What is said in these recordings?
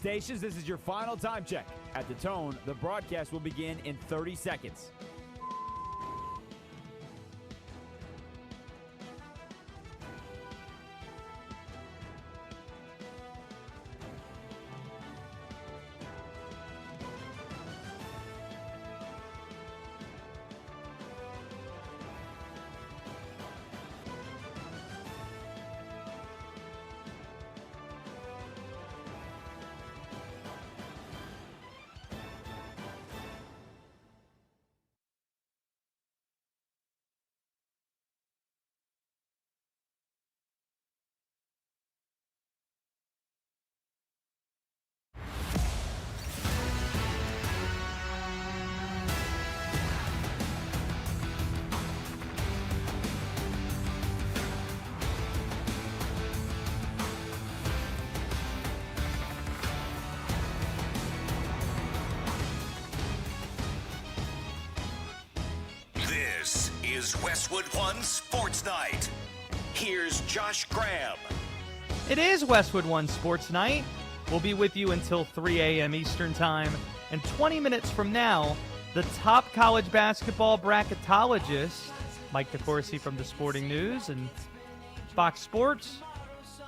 stations, this is your final time check. At the tone, the broadcast will begin in 30 seconds. This is Westwood One Sports Night. Here's Josh Graham. It is Westwood One Sports Night. We'll be with you until 3 a.m. Eastern Time. And 20 minutes from now, the top college basketball bracketologist, Mike DeCourcy from the Sporting News and Fox Sports,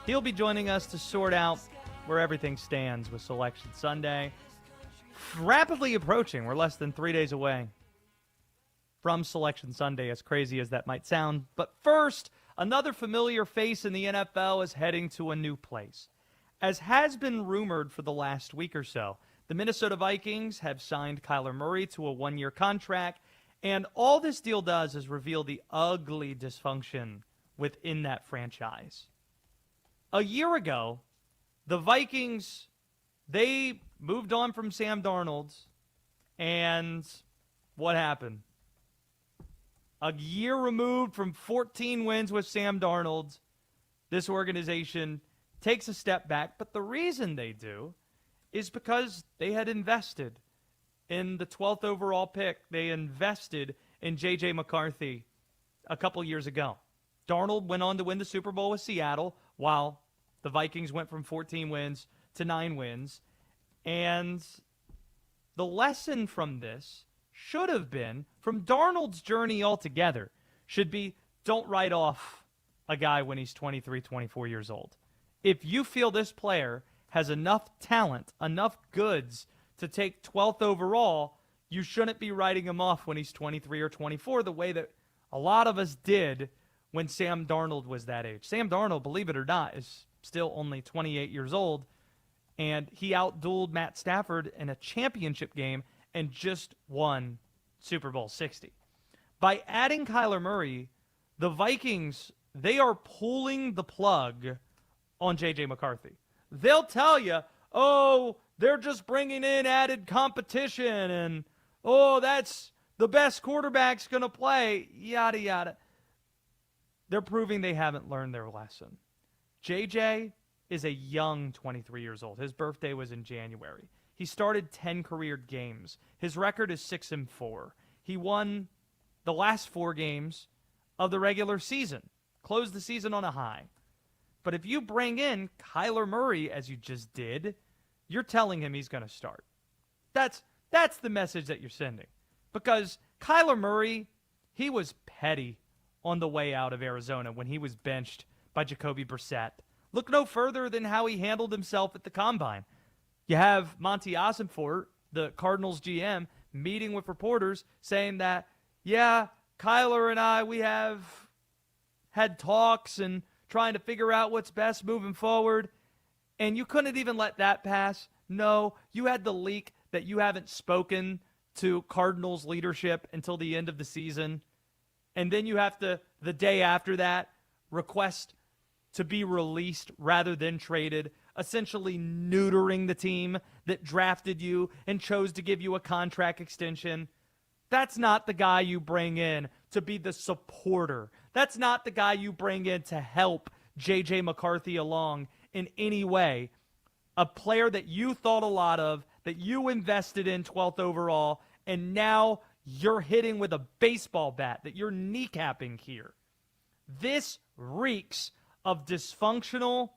he'll be joining us to sort out where everything stands with Selection Sunday. Rapidly approaching. We're less than 3 days away from Selection Sunday, as crazy as that might sound. But first, another familiar face in the NFL is heading to a new place. As has been rumored for the last week or so, the Minnesota Vikings have signed Kyler Murray to a one-year contract, and all this deal does is reveal the ugly dysfunction within that franchise. A year ago, the Vikings, they moved on from Sam Darnold, and what happened? A year removed from 14 wins with Sam Darnold, this organization takes a step back. But the reason they do is because they had invested in the 12th overall pick. They invested in J.J. McCarthy a couple years ago. Darnold went on to win the Super Bowl with Seattle, while the Vikings went from 14 wins to 9 wins. And the lesson from this should have been, from Darnold's journey altogether, should be don't write off a guy when he's 23, 24 years old. If you feel this player has enough talent, enough goods to take 12th overall, you shouldn't be writing him off when he's 23 or 24 the way that a lot of us did when Sam Darnold was that age. Sam Darnold, believe it or not, is still only 28 years old, and he outdueled Matt Stafford in a championship game and just won Super Bowl 60. By adding Kyler Murray, the Vikings, they are pulling the plug on J.J. McCarthy. They'll tell you, oh, they're just bringing in added competition, and, oh, that's the best quarterback's going to play, yada, yada. They're proving they haven't learned their lesson. J.J. is a young 23 years old. His birthday was in January. He started 10 career games. His record is 6-4. He won the last 4 games of the regular season, closed the season on a high. But if you bring in Kyler Murray, as you just did, you're telling him he's going to start. That's the message that you're sending. Because Kyler Murray, he was petty on the way out of Arizona when he was benched by Jacoby Brissett. Look no further than how he handled himself at the Combine. You have Monty Ossenfort, the Cardinals GM, meeting with reporters saying that, yeah, Kyler and I, we have had talks and trying to figure out what's best moving forward. And you couldn't even let that pass. No, you had the leak that you haven't spoken to Cardinals leadership until the end of the season. And then you have to, the day after that, request to be released rather than traded, essentially neutering the team that drafted you and chose to give you a contract extension. That's not the guy you bring in to be the supporter. That's not the guy you bring in to help J.J. McCarthy along in any way. A player that you thought a lot of, that you invested in 12th overall, and now you're hitting with a baseball bat that you're kneecapping here. This reeks of dysfunctional,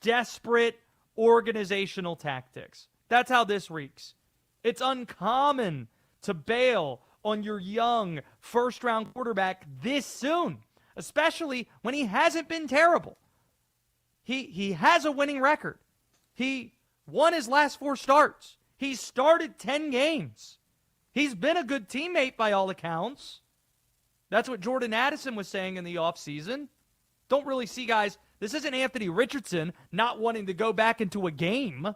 desperate organizational tactics. That's how this reeks. It's uncommon to bail on your young first-round quarterback this soon, especially when he hasn't been terrible. He has a winning record. He won his last 4 starts. He started 10 games. He's been a good teammate by all accounts. That's what Jordan Addison was saying in the offseason. Don't really see guys. This isn't Anthony Richardson not wanting to go back into a game.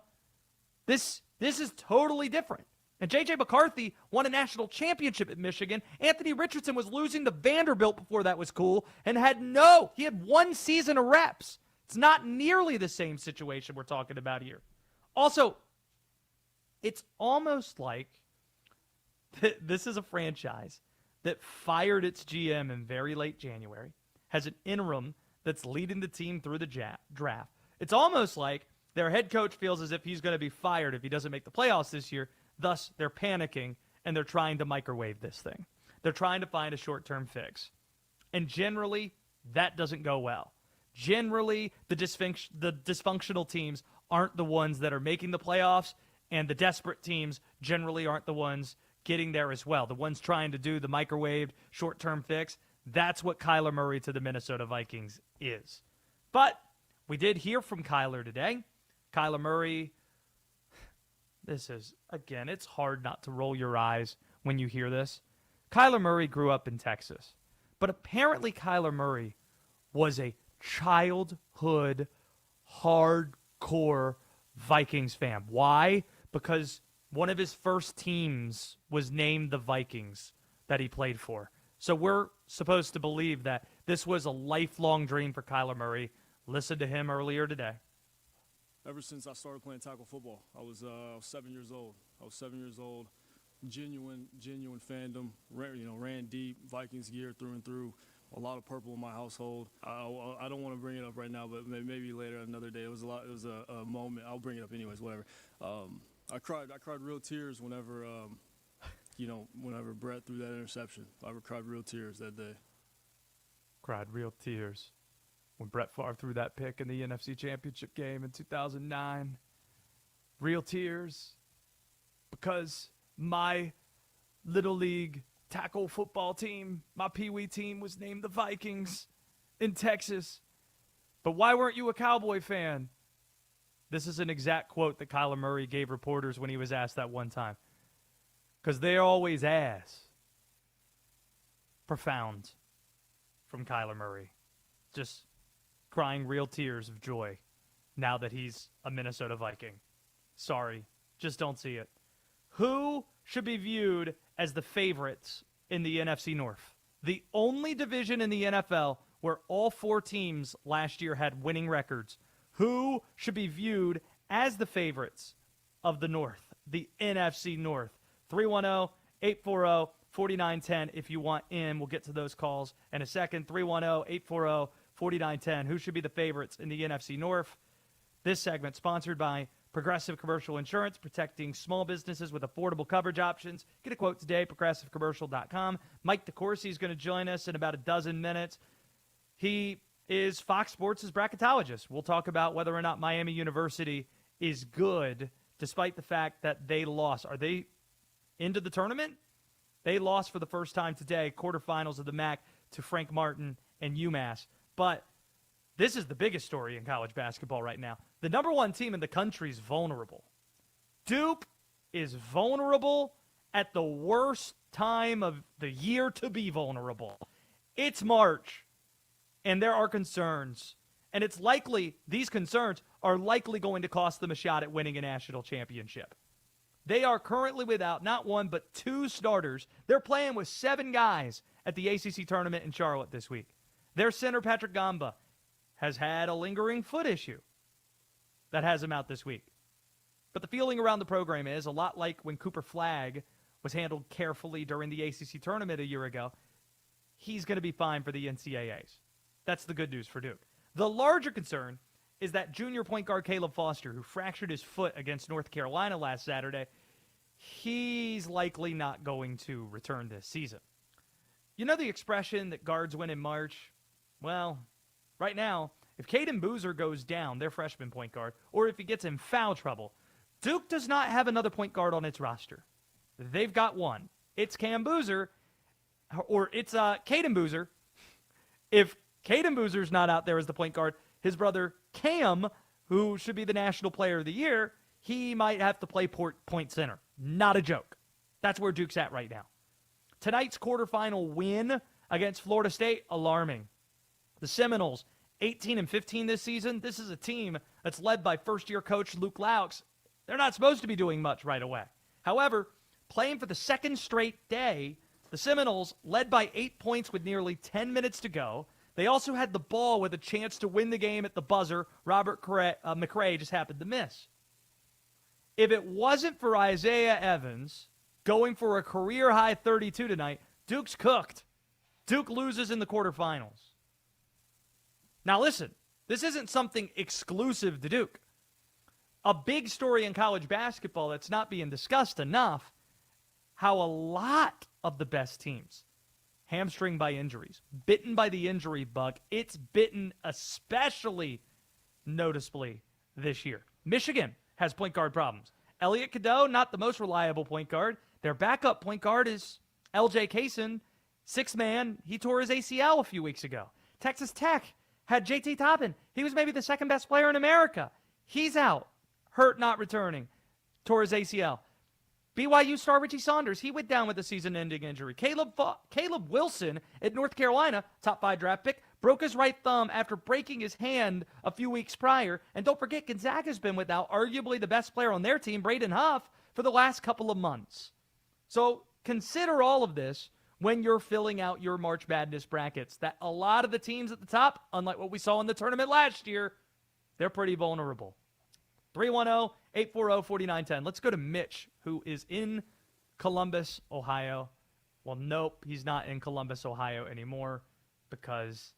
This is totally different. And J.J. McCarthy won a national championship at Michigan. Anthony Richardson was losing to Vanderbilt before that was cool and he had 1 season of reps. It's not nearly the same situation we're talking about here. Also, it's almost like this is a franchise that fired its GM in very late January, has an interim that's leading the team through the draft. It's almost like their head coach feels as if he's going to be fired if he doesn't make the playoffs this year. Thus, they're panicking, and they're trying to microwave this thing. They're trying to find a short-term fix. And generally, that doesn't go well. Generally, the dysfunctional teams aren't the ones that are making the playoffs, and the desperate teams generally aren't the ones getting there as well. The ones trying to do the microwaved short-term fix, that's what Kyler Murray to the Minnesota Vikings is. But we did hear from Kyler today. Kyler Murray, this is, again, it's hard not to roll your eyes when you hear this. Kyler Murray grew up in Texas, but apparently Kyler Murray was a childhood hardcore Vikings fan. Why? Because one of his first teams was named the Vikings that he played for. So we're supposed to believe that this was a lifelong dream for Kyler Murray. Listen to him earlier today. Ever since I started playing tackle football, I was 7 years old. Genuine fandom. Ran deep, Vikings gear through and through. A lot of purple in my household. I don't want to bring it up right now, but maybe later another day. It was a moment. I'll bring it up anyways. Whatever. I cried real tears whenever Brett threw that interception. I cried real tears that day. Cried real tears when Brett Favre threw that pick in the NFC Championship game in 2009. Real tears because my Little League tackle football team, my Pee Wee team, was named the Vikings in Texas. But why weren't you a Cowboy fan? This is an exact quote that Kyler Murray gave reporters when he was asked that one time. Because they're always ass. Profound from Kyler Murray. Just crying real tears of joy now that he's a Minnesota Viking. Sorry, just don't see it. Who should be viewed as the favorites in the NFC North? The only division in the NFL where all 4 teams last year had winning records. Who should be viewed as the favorites of the North, the NFC North? 310-840-4910 if you want in. We'll get to those calls in a second. 310-840-4910. Who should be the favorites in the NFC North? This segment sponsored by Progressive Commercial Insurance, protecting small businesses with affordable coverage options. Get a quote today, progressivecommercial.com. Mike DeCourcy is going to join us in about a dozen minutes. He is Fox Sports' bracketologist. We'll talk about whether or not Miami University is good, despite the fact that they lost. Are they into the tournament? They lost for the first time today, quarterfinals of the MAC, to Frank Martin and UMass. But this is the biggest story in college basketball right now. The number 1 team in the country is vulnerable. Duke is vulnerable at the worst time of the year to be vulnerable. It's March, and there are concerns. And it's likely, these concerns are likely going to cost them a shot at winning a national championship. They are currently without not 1, but 2 starters. They're playing with 7 guys at the ACC tournament in Charlotte this week. Their center, Patrick Gamba, has had a lingering foot issue that has him out this week. But the feeling around the program is a lot like when Cooper Flagg was handled carefully during the ACC tournament a year ago. He's going to be fine for the NCAAs. That's the good news for Duke. The larger concern is that junior point guard Caleb Foster, who fractured his foot against North Carolina last Saturday, he's likely not going to return this season. You know the expression that guards win in March? Well, right now, if Caden Boozer goes down, their freshman point guard, or if he gets in foul trouble, Duke does not have another point guard on its roster. They've got one. It's Cam Boozer, or it's Caden Boozer. If Caden Boozer's not out there as the point guard, his brother Cam, who should be the National Player of the Year, he might have to play point center. Not a joke. That's where Duke's at right now. Tonight's quarterfinal win against Florida State, alarming. The Seminoles, 18-15 this season. This is a team that's led by first-year coach Luke Laux. They're not supposed to be doing much right away. However, playing for the second straight day, the Seminoles led by 8 points with nearly 10 minutes to go. They also had the ball with a chance to win the game at the buzzer. Robert McRae just happened to miss. If it wasn't for Isaiah Evans going for a career-high 32 tonight, Duke's cooked. Duke loses in the quarterfinals. Now listen, this isn't something exclusive to Duke. A big story in college basketball that's not being discussed enough, how a lot of the best teams, hamstring by injuries, bitten by the injury bug. It's bitten especially noticeably this year. Michigan has point guard problems. Elliot Cadeau, not the most reliable point guard. Their backup point guard is LJ Kaysen, sixth man. He tore his ACL a few weeks ago. Texas Tech had JT Toppin. He was maybe the second best player in America. He's out, hurt, not returning, tore his ACL. BYU star Richie Saunders, he went down with a season-ending injury. Caleb Wilson at North Carolina, top 5 draft pick, broke his right thumb after breaking his hand a few weeks prior. And don't forget, Gonzaga's been without arguably the best player on their team, Braden Huff, for the last couple of months. So consider all of this when you're filling out your March Madness brackets, that a lot of the teams at the top, unlike what we saw in the tournament last year, they're pretty vulnerable. 310-840-4910. Let's go to Mitch, who is in Columbus, Ohio. Well, nope, he's not in Columbus, Ohio anymore because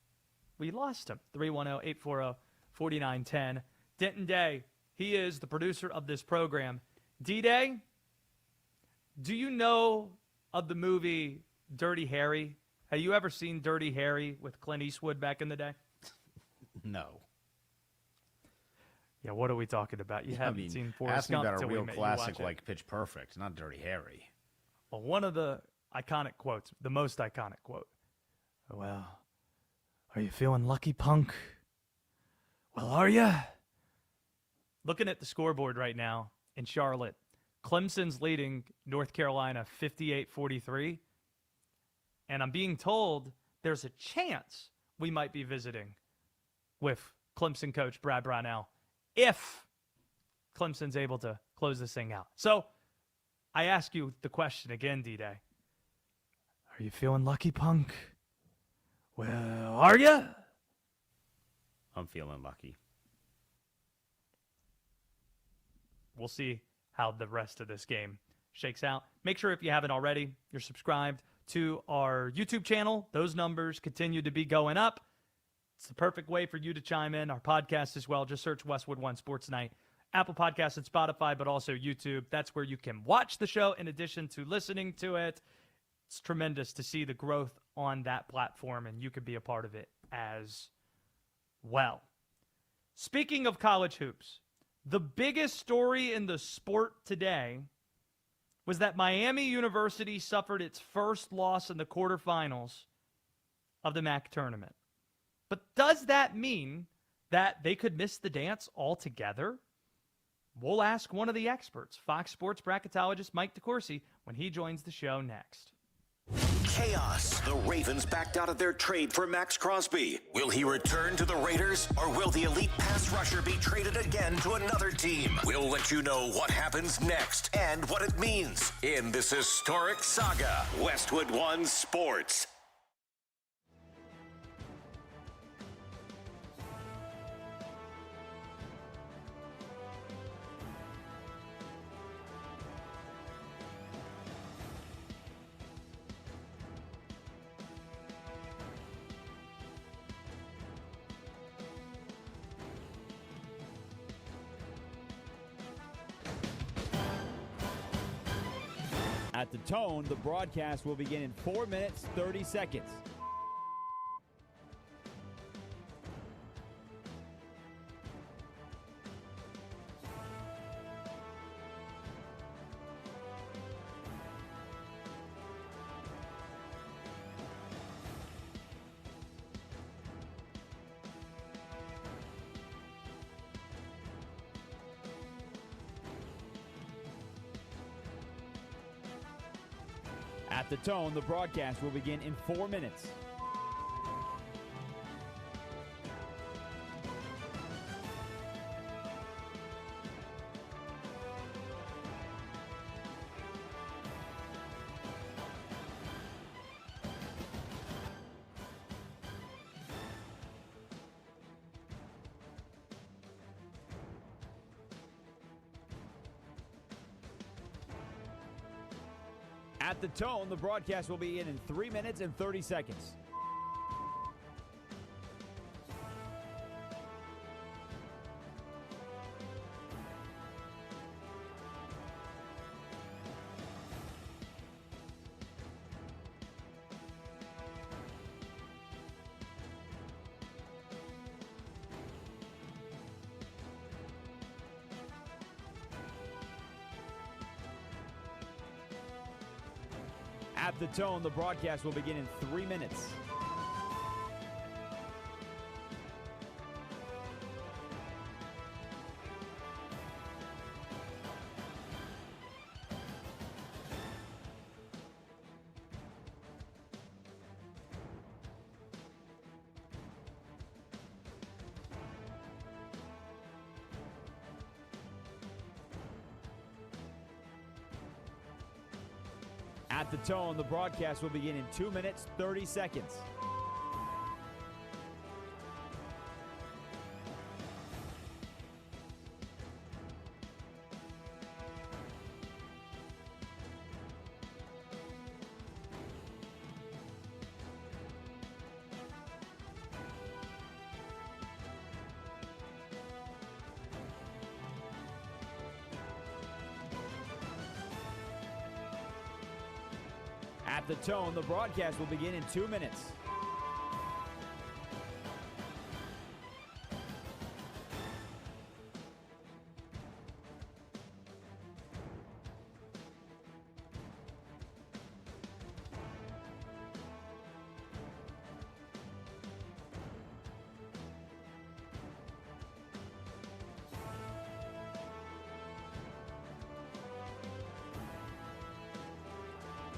we lost him. 310-840-4910. Denton Day, he is the producer of this program. D-Day, do you know of the movie Dirty Harry? Have you ever seen Dirty Harry with Clint Eastwood back in the day? No. Yeah, what are we talking about? You haven't seen Forrest Gump. Ask me about a real classic like like Pitch Perfect, not Dirty Harry. Well, one of the iconic quotes, the most iconic quote. Well, are you feeling lucky, punk? Well, are you? Looking at the scoreboard right now in Charlotte, Clemson's leading North Carolina 58-43. And I'm being told there's a chance we might be visiting with Clemson coach Brad Brownell if Clemson's able to close this thing out. So I ask you the question again, D-Day. Are you feeling lucky, punk? Well, are you? I'm feeling lucky. We'll see how the rest of this game shakes out. Make sure if you haven't already, you're subscribed to our YouTube channel. Those numbers continue to be going up. It's the perfect way for you to chime in. Our podcast as well. Just search Westwood One Sports Night. Apple Podcasts and Spotify, but also YouTube. That's where you can watch the show in addition to listening to it. It's tremendous to see the growth on that platform, and you could be a part of it as well. Speaking of college hoops, the biggest story in the sport today was that Miami University suffered its first loss in the quarterfinals of the MAC tournament. But does that mean that they could miss the dance altogether? We'll ask one of the experts, Fox Sports bracketologist Mike DeCourcy, when he joins the show next. Chaos. The Ravens backed out of their trade for Max Crosby. Will he return to the Raiders, or will the elite pass rusher be traded again to another team? We'll let you know what happens next and what it means in this historic saga. Westwood One Sports. At the tone, the broadcast will begin in 4 minutes, 30 seconds. At the tone, the broadcast will begin in 4 minutes. At the tone, the broadcast will begin in 3 minutes and 30 seconds. At the tone, the broadcast will begin in 3 minutes. At the tone, the broadcast will begin in 2 minutes, 30 seconds. At the tone, the broadcast will begin in 2 minutes.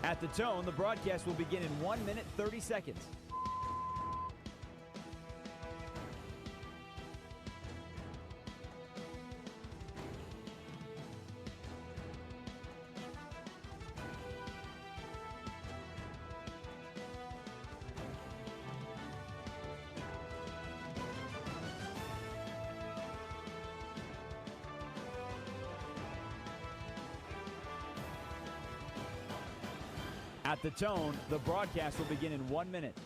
At the tone, the broadcast will begin in 1 minute, 30 seconds. At the tone, the broadcast will begin in 1 minute.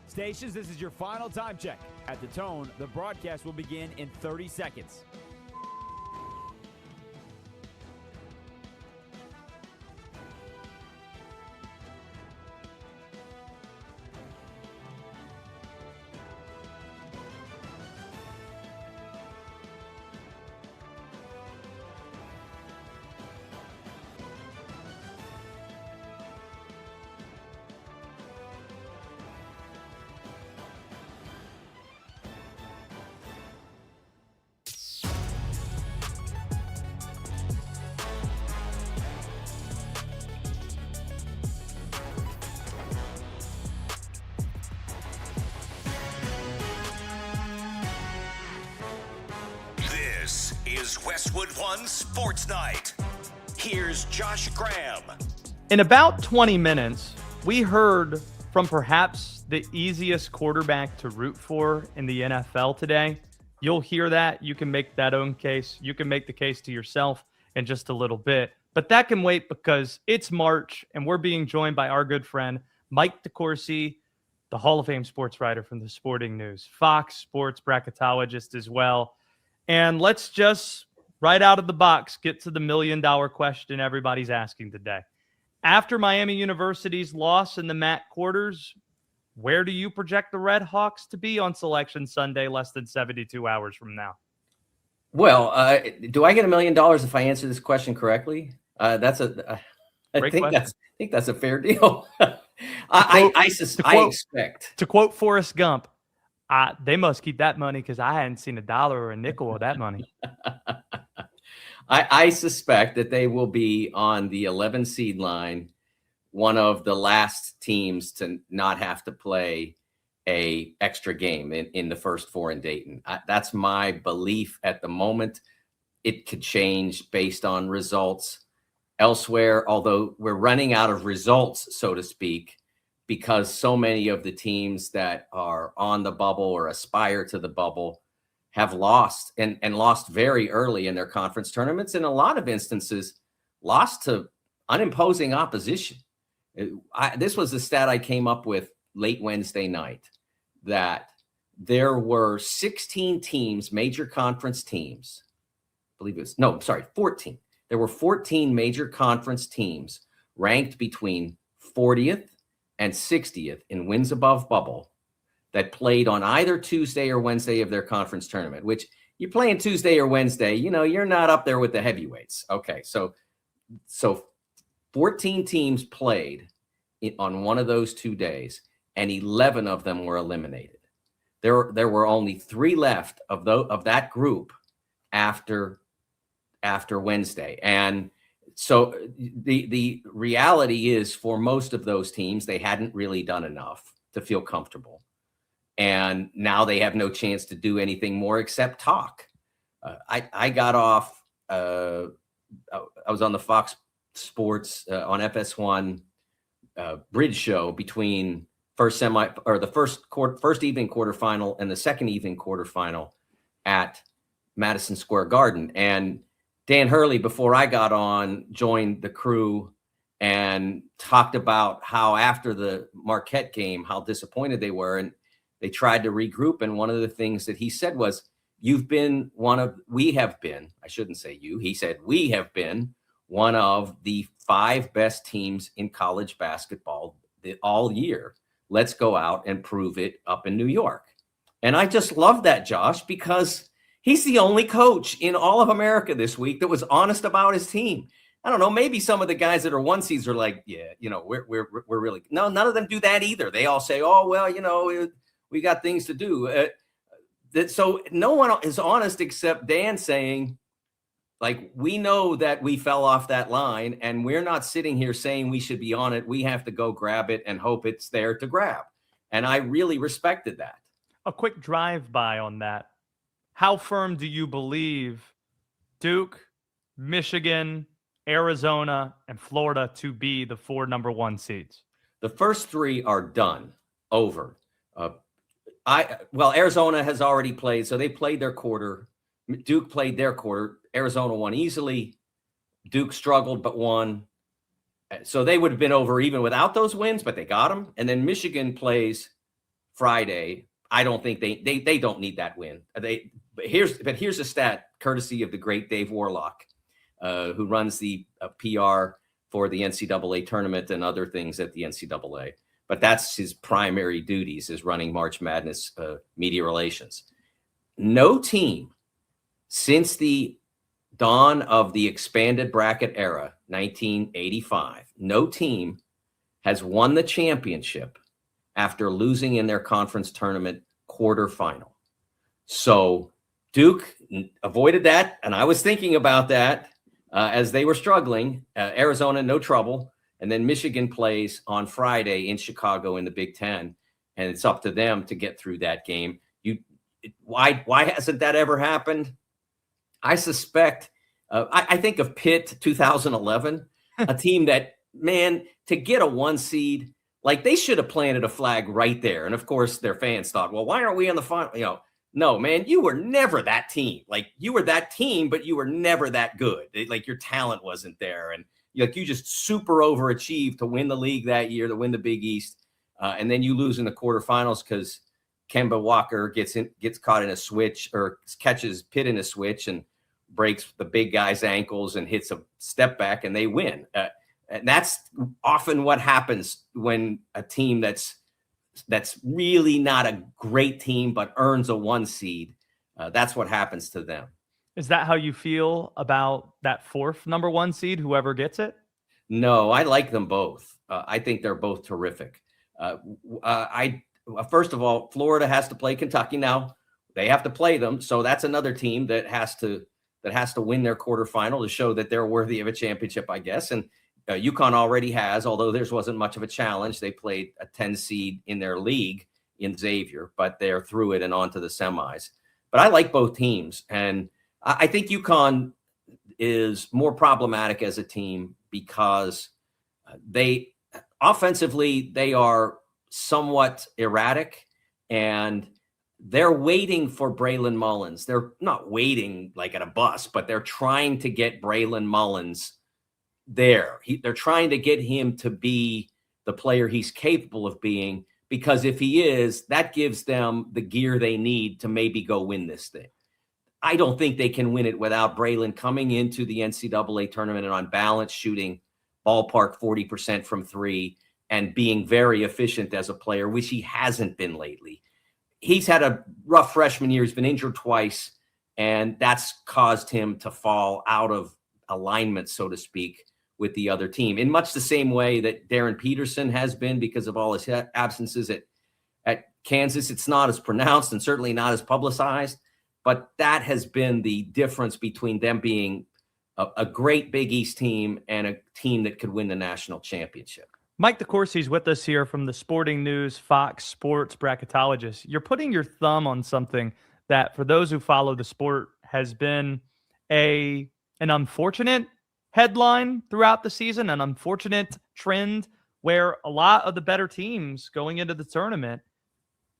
Stations, this is your final time check. At the tone, the broadcast will begin in 30 seconds. is Westwood One Sports Night. Here's Josh Graham. In about 20 minutes, we heard from perhaps the easiest quarterback to root for in the NFL today. You'll hear that. You can make that own case. You can make the case to yourself in just a little bit. But that can wait because it's March, and we're being joined by our good friend, Mike DeCourcy, the Hall of Fame sports writer from the Sporting News, Fox Sports bracketologist as well. And let's just, right out of the box, get to the million-dollar question everybody's asking today. After Miami University's loss in the MAC quarters, Where do you project the Red Hawks to be on Selection Sunday, less than 72 hours from now? Well, do I get $1 million if I answer this question correctly? I Great question. think that's a fair deal. I expect. To quote Forrest Gump, they must keep that money because I hadn't seen a dollar or a nickel of that money. I suspect that they will be on the 11 seed line, one of the last teams to not have to play a extra game in the first four in Dayton. That's my belief at the moment. It could change based on results elsewhere, although we're running out of results, so to speak, because so many of the teams that are on the bubble or aspire to the bubble have lost and lost very early in their conference tournaments. In a lot of instances, lost to unimposing opposition. This was the stat I came up with late Wednesday night, that there were 16 teams, major conference teams. I believe it was, 14. There were 14 major conference teams ranked between 40th and 60th in wins above bubble that played on either Tuesday or Wednesday of their conference tournament, which you're playing Tuesday or Wednesday, you're not up there with the heavyweights. Okay. So 14 teams played on one of those 2 days, and 11 of them were eliminated. There were only 3 left of that group after Wednesday. And so the reality is, for most of those teams, they hadn't really done enough to feel comfortable. And now they have no chance to do anything more except talk. I got off, I was on the Fox Sports on FS1 bridge show between the first evening quarterfinal and the second evening quarterfinal at Madison Square Garden. And Dan Hurley, before I got on, joined the crew and talked about how after the Marquette game, how disappointed they were. And they tried to regroup. And one of the things that he said was, we have been, I shouldn't say you, he said, we have been one of the 5 best teams in college basketball all year. Let's go out and prove it up in New York. And I just love that, Josh, because he's the only coach in all of America this week that was honest about his team. I don't know, maybe some of the guys that are 1 seeds are like, yeah, we're really, no, none of them do that either. They all say, oh, well, we got things to do. So no one is honest except Dan saying, like, we know that we fell off that line, and we're not sitting here saying we should be on it. We have to go grab it and hope it's there to grab. And I really respected that. A quick drive-by on that. How firm do you believe Duke, Michigan, Arizona, and Florida to be the 4 number 1 seeds? The first 3 are done, over. Arizona has already played, so they played their quarter. Duke played their quarter. Arizona won easily. Duke struggled but won. So they would have been over even without those wins, but they got them. And then Michigan plays Friday. I don't think they don't need that win. But here's a stat courtesy of the great Dave Warlock, who runs the PR for the NCAA tournament and other things at the NCAA. But that's his primary duties, is running March Madness media relations. No team since the dawn of the expanded bracket era, 1985, no team has won the championship after losing in their conference tournament quarterfinal. So Duke avoided that, and I was thinking about that as they were struggling. Arizona, no trouble. And then Michigan plays on Friday in Chicago in the Big Ten, and it's up to them to get through that game. Why hasn't that ever happened? I suspect, I think of Pitt 2011, a team that, man, to get a 1 seed, like, they should have planted a flag right there. And of course, their fans thought, well, why aren't we on the final? No, man, you were never that team. Like, you were that team, but you were never that good. Like, your talent wasn't there. And you just super overachieved to win the league that year, to win the Big East. And then you lose in the quarterfinals because Kemba Walker gets caught in a switch, or catches Pitt in a switch and breaks the big guy's ankles and hits a step back, and they win. And that's often what happens when a team that's that's really not a great team, but earns a 1 seed, that's what happens to them. Is that how you feel about that fourth number 1 seed, whoever gets it? No, I like them both. I think they're both terrific. First of all, Florida has to play Kentucky now. They have to play them, so that's another team that has to win their quarterfinal to show that they're worthy of a championship, I guess. And UConn already has, although theirs wasn't much of a challenge. They played a 10 seed in their league in Xavier, but they're through it and on to the semis. But I like both teams, and I think UConn is more problematic as a team because they offensively, they are somewhat erratic, and they're waiting for Braylon Mullins. They're not waiting like at a bus, but they're trying to get Braylon Mullins there. They're trying to get him to be the player he's capable of being, because if he is, that gives them the gear they need to maybe go win this thing. I don't think they can win it without Braylon coming into the NCAA tournament and on balance shooting ballpark 40% from 3 and being very efficient as a player, which he hasn't been lately. He's had a rough freshman year. He's been injured twice, and that's caused him to fall out of alignment, so to speak, with the other team in much the same way that Darren Peterson has been because of all his absences at Kansas. It's not as pronounced and certainly not as publicized, but that has been the difference between them being a great Big East team and a team that could win the national championship. Mike DeCourcy's with us here from the Sporting News Fox Sports bracketologist. You're putting your thumb on something that, for those who follow the sport, has been an unfortunate headline throughout the season, an unfortunate trend where a lot of the better teams going into the tournament,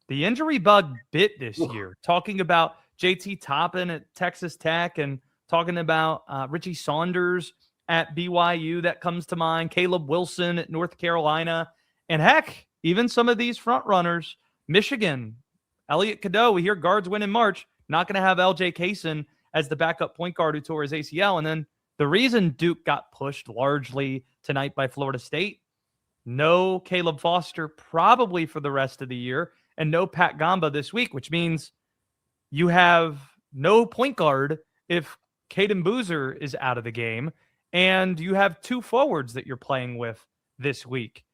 the injury bug bit this year. Talking about JT Toppin at Texas Tech and talking about Richie Saunders at BYU, that comes to mind, Caleb Wilson at North Carolina, and heck, even some of these front runners, Michigan, Elliot Cadeau, we hear guards win in March, not going to have LJ Kaysen as the backup point guard who tore his ACL. And then the reason Duke got pushed largely tonight by Florida State, no Caleb Foster probably for the rest of the year, and no Pat Gamba this week, which means you have no point guard if Caden Boozer is out of the game, and you have 2 forwards that you're playing with this week.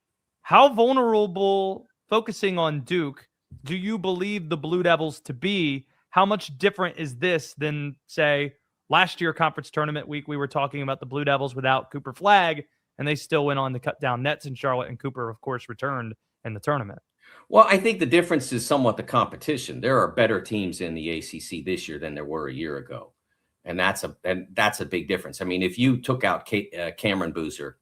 How vulnerable, focusing on Duke, do you believe the Blue Devils to be? How much different is this than, say, last year conference tournament week? We were talking about the Blue Devils without Cooper Flagg, and they still went on to cut down nets in Charlotte, and Cooper, of course, returned in the tournament. Well, I think the difference is somewhat the competition. There are better teams in the ACC this year than there were a year ago. And that's a big difference. I mean, if you took out Cameron Boozer,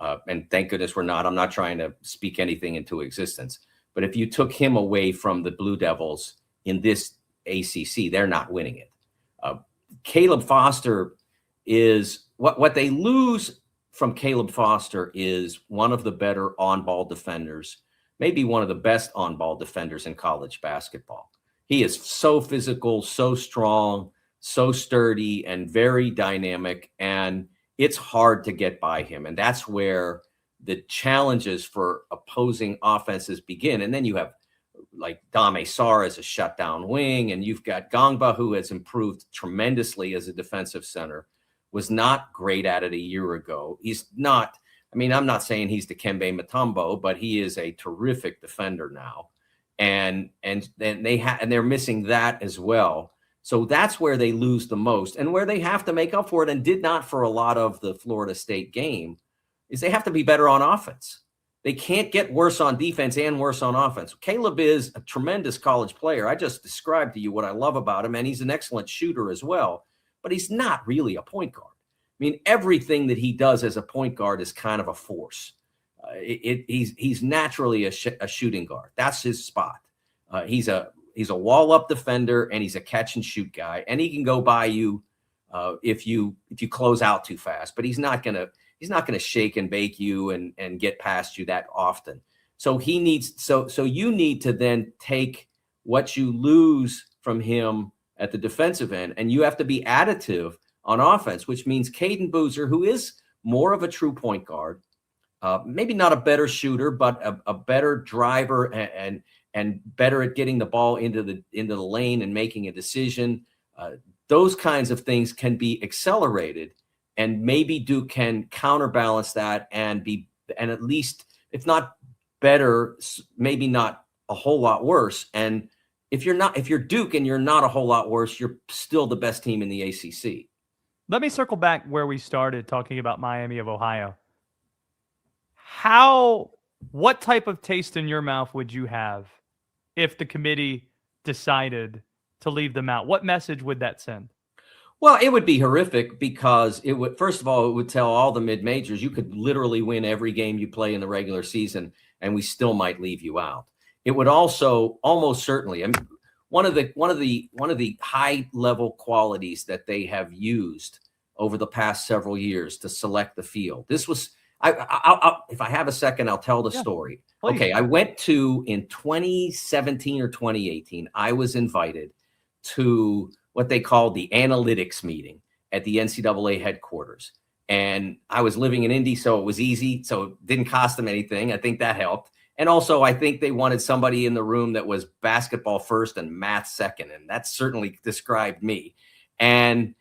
and thank goodness we're not, I'm not trying to speak anything into existence, but if you took him away from the Blue Devils in this ACC, they're not winning it. Caleb Foster is what they lose from Caleb Foster is one of the better on-ball defenders, maybe one of the best on-ball defenders in college basketball. He is so physical, so strong, so sturdy, and very dynamic, and it's hard to get by him. And that's where the challenges for opposing offenses begin. And then you have like Dame Sarr as a shutdown wing, and you've got Gangba, who has improved tremendously as a defensive center, was not great at it a year ago. He's not, I mean, I'm not saying he's Dikembe Mutombo, but he is a terrific defender now. And then they're missing that as well. So that's where they lose the most, and where they have to make up for it, and did not for a lot of the Florida State game, is they have to be better on offense. They can't get worse on defense and worse on offense. Caleb is a tremendous college player. I just described to you what I love about him, and he's an excellent shooter as well, but he's not really a point guard. I mean, everything that he does as a point guard is kind of a force. He's naturally a shooting guard. That's his spot. He's a wall-up defender, and he's a catch-and-shoot guy, and he can go by you if you close out too fast. But he's not gonna shake and bake you and get past you that often. So he needs so you need to then take what you lose from him at the defensive end, and you have to be additive on offense, which means Caden Boozer, who is more of a true point guard, maybe not a better shooter, but a better driver and better at getting the ball into the lane and making a decision. Those kinds of things can be accelerated, and maybe Duke can counterbalance that and at least, if not better, maybe not a whole lot worse. And if you're Duke and you're not a whole lot worse, you're still the best team in the ACC. Let me circle back where we started talking about Miami of Ohio. What type of taste in your mouth would you have if the committee decided to leave them out? What message would that send? Well, it would be horrific because it would, first of all, it would tell all the mid-majors you could literally win every game you play in the regular season and we still might leave you out. It would also almost certainly, I mean, one of the high level qualities that they have used over the past several years to select the field. This was, I'll if I have a second, I'll tell the story. Please. Okay, I went to, in 2017 or 2018, I was invited to what they called the analytics meeting at the NCAA headquarters. And I was living in Indy, so it was easy. So it didn't cost them anything. I think that helped. And also, I think they wanted somebody in the room that was basketball first and math second. And that certainly described me. And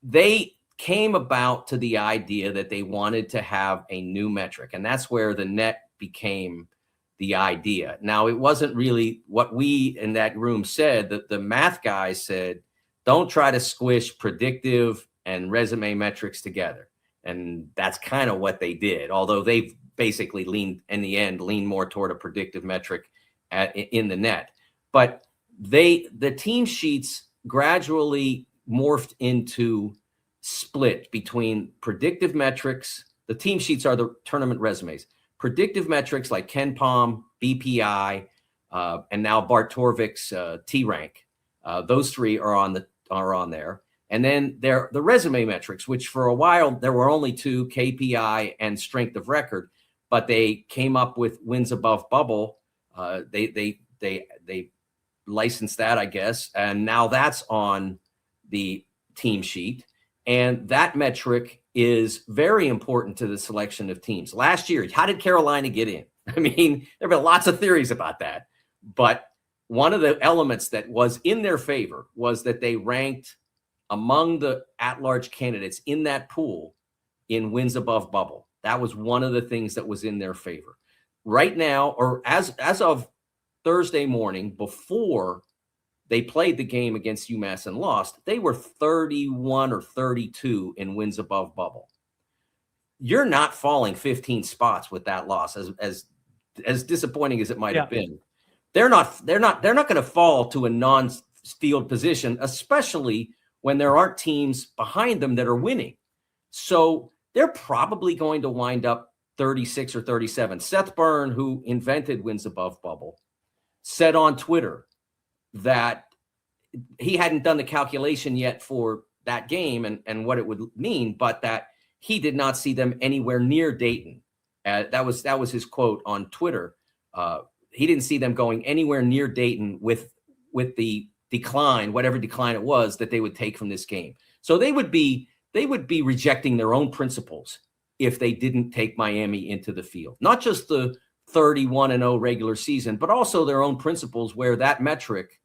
they came about to the idea that they wanted to have a new metric. And that's where the net became the idea. Now, it wasn't really what we in that room said. That the math guys said, don't try to squish predictive and resume metrics together. And that's kind of what they did, although they've basically leaned more toward a predictive metric in the net. But the team sheets gradually morphed into split between predictive metrics. The team sheets are the tournament resumes. Predictive metrics like Ken Palm, BPI, and now Bart Torvik's T-Rank. Those three are on there. And then the resume metrics, which for a while there were only two, KPI and strength of record, but they came up with wins above bubble. They licensed that, I guess, and now that's on the team sheet. And that metric is very important to the selection of teams. Last year, how did Carolina get in? I mean, there have been lots of theories about that, but one of the elements that was in their favor was that they ranked among the at-large candidates in that pool in wins above bubble. That was one of the things that was in their favor. Right now, or as of Thursday morning, before they played the game against UMass and lost, they were 31 or 32 in wins above bubble. You're not falling 15 spots with that loss, as disappointing as it might have been. They're not going to fall to a non-field position, especially when there aren't teams behind them that are winning. So they're probably going to wind up 36 or 37. Seth Byrne, who invented wins above bubble, said on Twitter that he hadn't done the calculation yet for that game and what it would mean, but that he did not see them anywhere near Dayton. That was his quote on Twitter. He didn't see them going anywhere near Dayton with the decline, whatever decline it was, that they would take from this game. So they would be rejecting their own principles if they didn't take Miami into the field. Not just the 31-0 regular season, but also their own principles, where that metric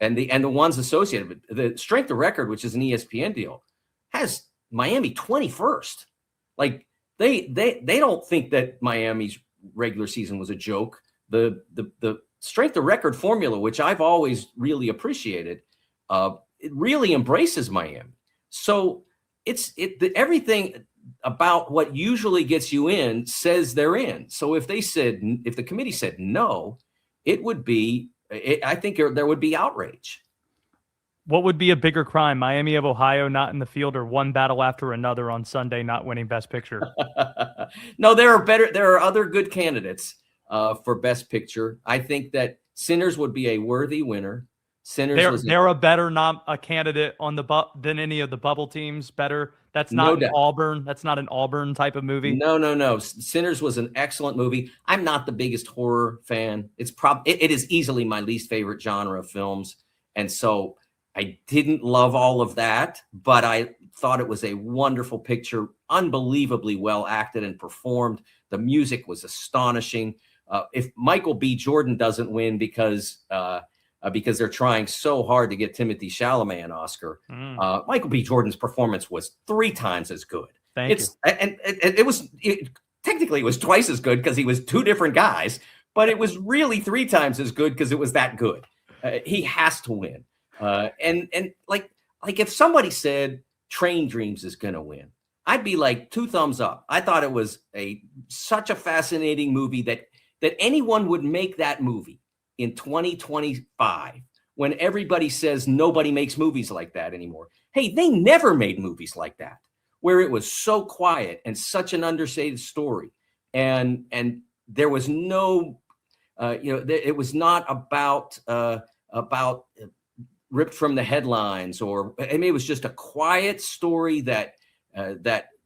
and the ones associated with the strength of record, which is an ESPN deal, has Miami 21st. Like they don't think that Miami's regular season was a joke. The strength of record formula, which I've always really appreciated, it really embraces Miami. So everything about what usually gets you in says they're in. So if the committee said no, it would be, I think there would be outrage. What would be a bigger crime? Miami of Ohio not in the field, or one battle after another on Sunday not winning Best Picture? No, there are other good candidates for Best Picture. I think that Sinners would be a worthy winner. They're a better a candidate on than any of the bubble teams. Better. That's not Auburn. That's not an Auburn type of movie. No. Sinners was an excellent movie. I'm not the biggest horror fan. It is easily my least favorite genre of films. And so I didn't love all of that, but I thought it was a wonderful picture, unbelievably well acted and performed. The music was astonishing. If Michael B. Jordan doesn't win because they're trying so hard to get Timothée Chalamet an Oscar, Michael B. Jordan's performance was 3 times as good. Thank you. And technically it was twice as good because he was 2 different guys, but it was really 3 times as good because it was that good. He has to win. And like if somebody said Train Dreams is going to win, I'd be like 2 thumbs up. I thought it was such a fascinating movie that anyone would make that movie in 2025 when everybody says nobody makes movies like that anymore. Hey, they never made movies like that, where it was so quiet and such an understated story. And there was no, it was not about ripped from the headlines, or I mean, it was just a quiet story that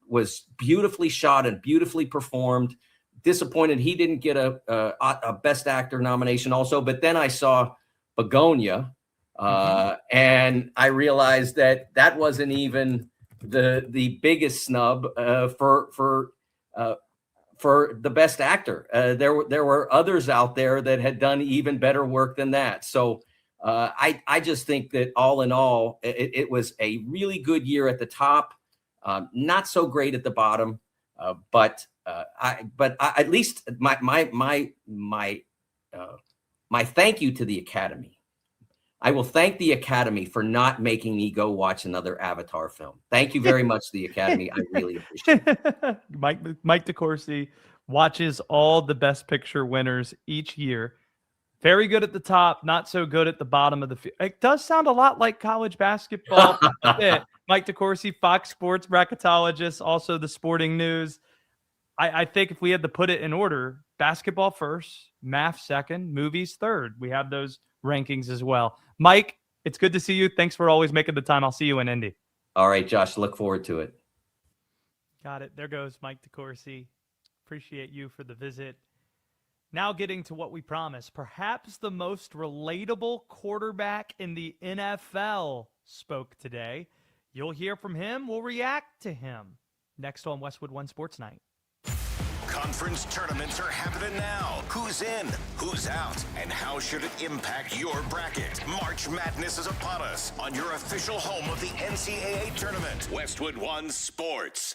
was beautifully shot and beautifully performed. Disappointed he didn't get a Best Actor nomination also, but then I saw Begonia, and I realized that wasn't even the biggest snub for the Best Actor. There were others out there that had done even better work than that. So I just think that all in all, it was a really good year at the top, not so great at the bottom, but at least my thank you to the Academy. I will thank the Academy for not making me go watch another Avatar film. Thank you very much, the Academy. I really appreciate it. Mike DeCourcy watches all the Best Picture winners each year. Very good at the top, not so good at the bottom of the field. It does sound a lot like college basketball. Mike DeCourcy, Fox Sports bracketologist, also the Sporting News. I think if we had to put it in order, basketball first, math second, movies third. We have those rankings as well. Mike, it's good to see you. Thanks for always making the time. I'll see you in Indy. All right, Josh, look forward to it. Got it. There goes Mike DeCourcy. Appreciate you for the visit. Now getting to what we promised, perhaps the most relatable quarterback in the NFL spoke today. You'll hear from him. We'll react to him next on Westwood One Sports Night. Conference tournaments are happening now. Who's in? Who's out? And how should it impact your bracket? March Madness is upon us on your official home of the NCAA tournament. Westwood One Sports.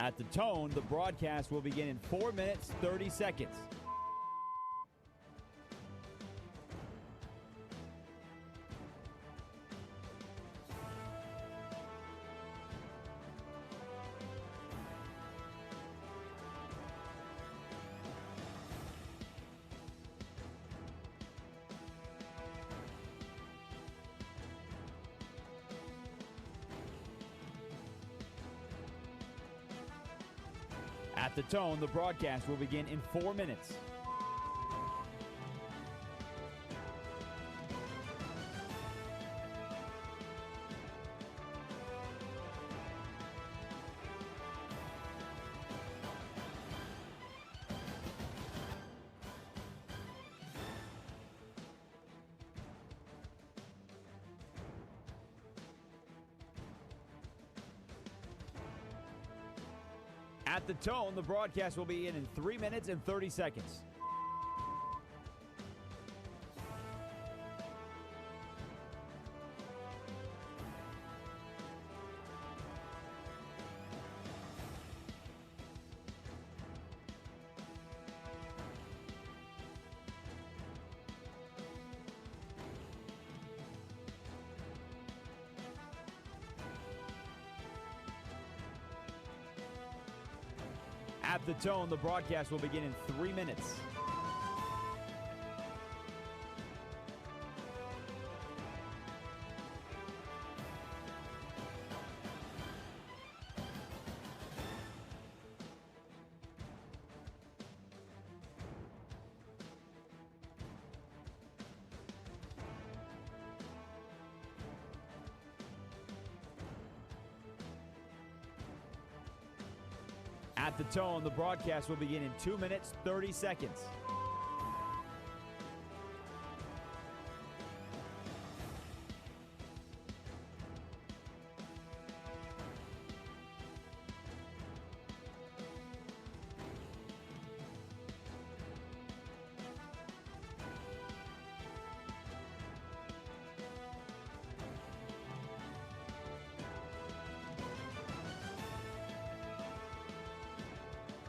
At the tone, the broadcast will begin in 4 minutes, 30 seconds. At the tone, the broadcast will begin in 4 minutes. At the tone, the broadcast will be in 3 minutes and 30 seconds. At the tone, the broadcast will begin in 3 minutes. At the tone, the broadcast will begin in 2 minutes, 30 seconds.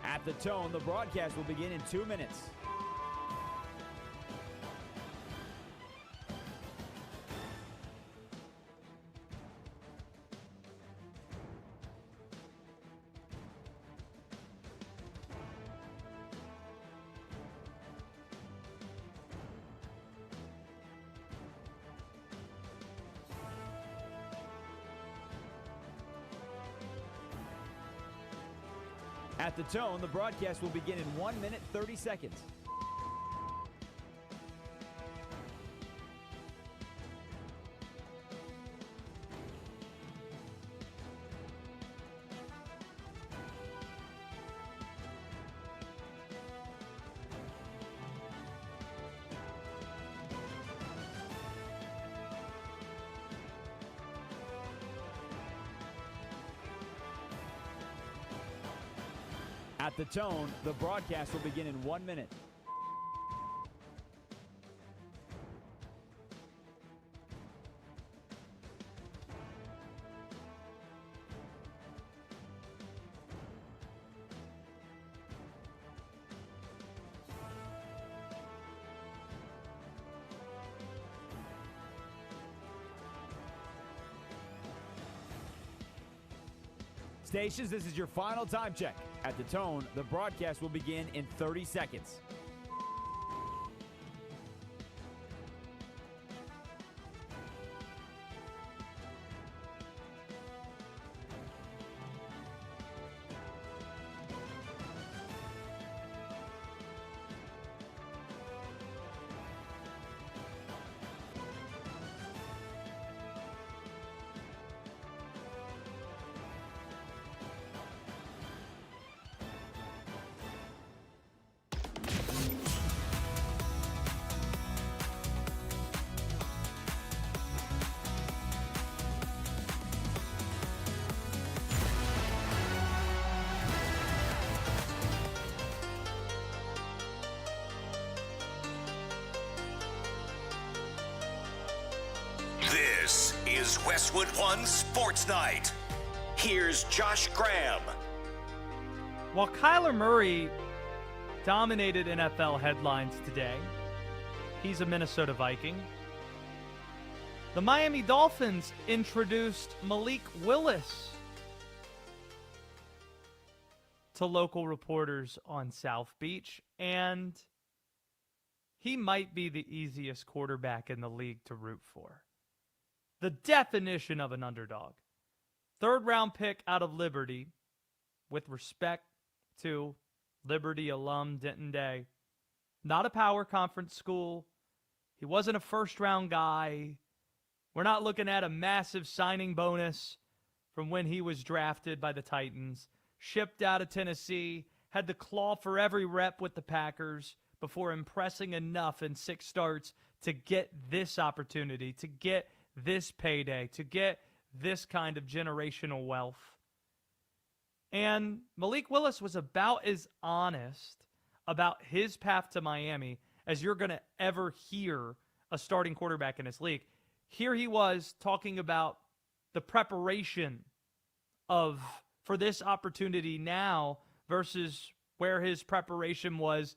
At the tone, the broadcast will begin in 2 minutes. At the tone, the broadcast will begin in 1 minute, 30 seconds. At the tone, the broadcast will begin in 1 minute. Stations, this is your final time check. At the tone, the broadcast will begin in 30 seconds. This is Westwood One Sports Night. Here's Josh Graham. While Kyler Murray dominated NFL headlines today, he's a Minnesota Viking. The Miami Dolphins introduced Malik Willis to local reporters on South Beach, and he might be the easiest quarterback in the league to root for. The definition of an underdog. Third-round pick out of Liberty, with respect to Liberty alum Denton Day. Not a power conference school. He wasn't a first-round guy. We're not looking at a massive signing bonus from when he was drafted by the Titans. Shipped out of Tennessee, had to claw for every rep with the Packers before impressing enough in 6 starts to get this opportunity, to get this payday, to get this kind of generational wealth. And Malik Willis was about as honest about his path to Miami as you're going to ever hear a starting quarterback in this league. Here he was talking about the preparation for this opportunity now versus where his preparation was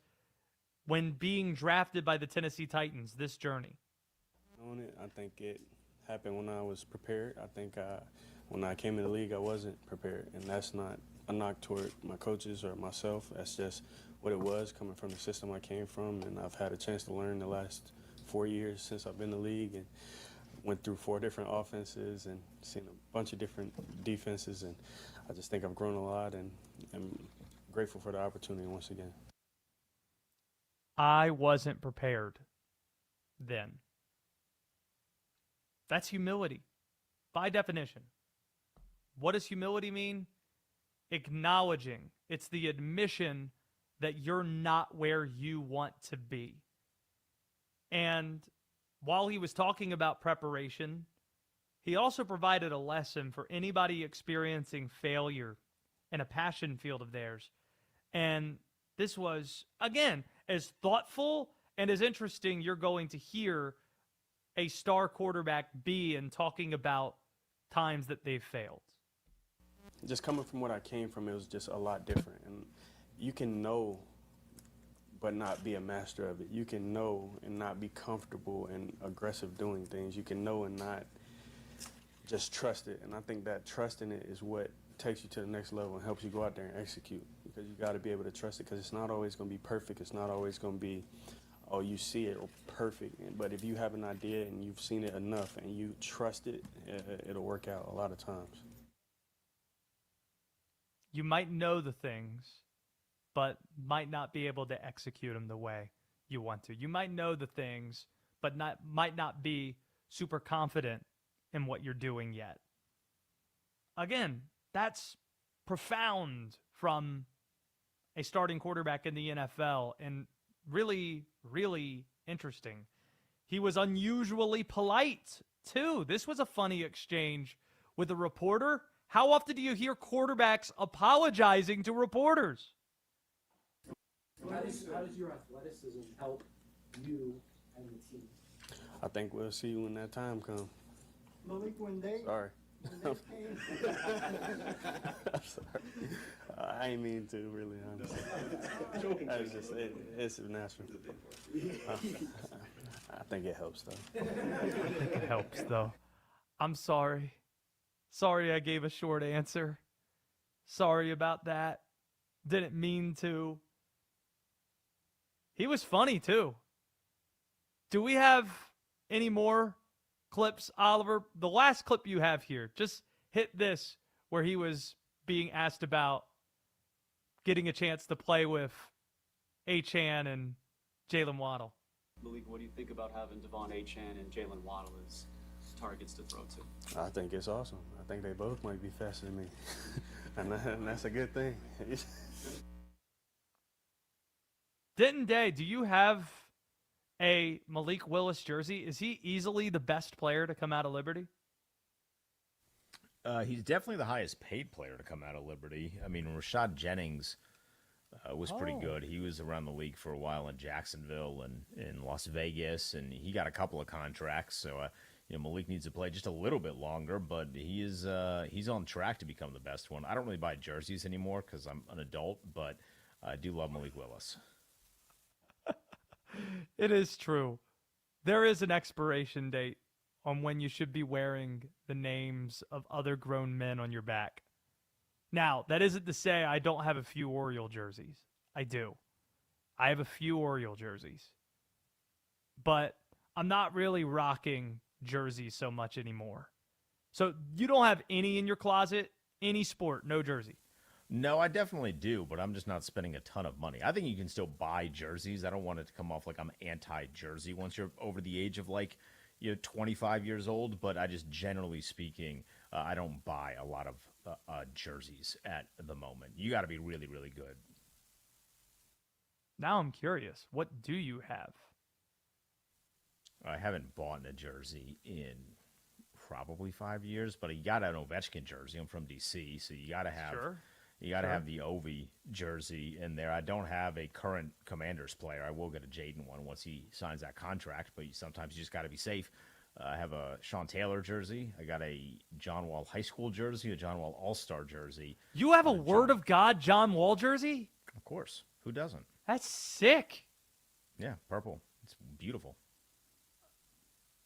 when being drafted by the Tennessee Titans, this journey. I think it happened when I was prepared. I think when I came in the league, I wasn't prepared, and that's not a knock toward my coaches or myself. That's just what it was, coming from the system I came from, and I've had a chance to learn the last 4 years since I've been in the league, and went through 4 different offenses and seen a bunch of different defenses, and I just think I've grown a lot, and I'm grateful for the opportunity once again. I wasn't prepared then. That's humility, by definition. What does humility mean? acknowledging, it's the admission that you're not where you want to be. And while he was talking about preparation, he also provided a lesson for anybody experiencing failure in a passion field of theirs. And this was, again, as thoughtful and as interesting you're going to hear a star quarterback be in talking about times that they've failed. Just coming from what I came from, it was just a lot different. And you can know but not be a master of it. You can know and not be comfortable and aggressive doing things. You can know and not just trust it. And I think that trusting it is what takes you to the next level and helps you go out there and execute, because you got to be able to trust it, because it's not always going to be perfect. It's not always going to be, oh, you see it or perfect. But if you have an idea and you've seen it enough and you trust it, it'll work out a lot of times. You might know the things, but might not be able to execute them the way you want to. You might know the things, but might not be super confident in what you're doing yet. Again, that's profound from a starting quarterback in the NFL, and really, really interesting. He was unusually polite, too. This was a funny exchange with a reporter. How often do you hear quarterbacks apologizing to reporters? How does your athleticism help you and the team? I think we'll see when that time comes. Malik, when they Sorry. came, I'm sorry. I ain't mean to, really, honestly. It's just, it's natural. I think it helps, though. It helps, though. I'm sorry. Sorry I gave a short answer. Sorry about that. Didn't mean to. He was funny, too. Do we have any more clips, Oliver? The last clip you have here, just hit this, where he was being asked about getting a chance to play with Achane and Jalen Waddle. Malik, what do you think about having Devon Achane and Jalen Waddle as targets to throw to? I think it's awesome. I think they both might be faster than me. and that's a good thing. Denton Day, do you have a Malik Willis jersey? Is he easily the best player to come out of Liberty? He's definitely the highest paid player to come out of Liberty. I mean, Rashad Jennings was pretty good. He was around the league for a while in Jacksonville and in Las Vegas, and he got a couple of contracts. So, Malik needs to play just a little bit longer, but he's on track to become the best one. I don't really buy jerseys anymore because I'm an adult, but I do love Malik Willis. It is true. There is an expiration date on when you should be wearing the names of other grown men on your back. Now, that isn't to say I don't have a few Oriole jerseys. I do. I have a few Oriole jerseys. But I'm not really rocking jerseys so much anymore. So you don't have any in your closet, any sport, no jersey? No, I definitely do, but I'm just not spending a ton of money. I think you can still buy jerseys. I don't want it to come off like I'm anti-jersey once you're over the age of 25 years old, but I just, generally speaking, I don't buy a lot of jerseys at the moment. You got to be really, really good. Now I'm curious. What do you have? I haven't bought a jersey in probably 5 years, but you got an Ovechkin jersey. I'm from DC, so you got to have... Sure. You got to have the Ovi jersey in there. I don't have a current Commanders player. I will get a Jaden one once he signs that contract, but sometimes you just got to be safe. I have a Sean Taylor jersey. I got a John Wall High School jersey, a John Wall All-Star jersey. You have a Word of God John Wall jersey? Of course. Who doesn't? That's sick. Yeah, purple. It's beautiful.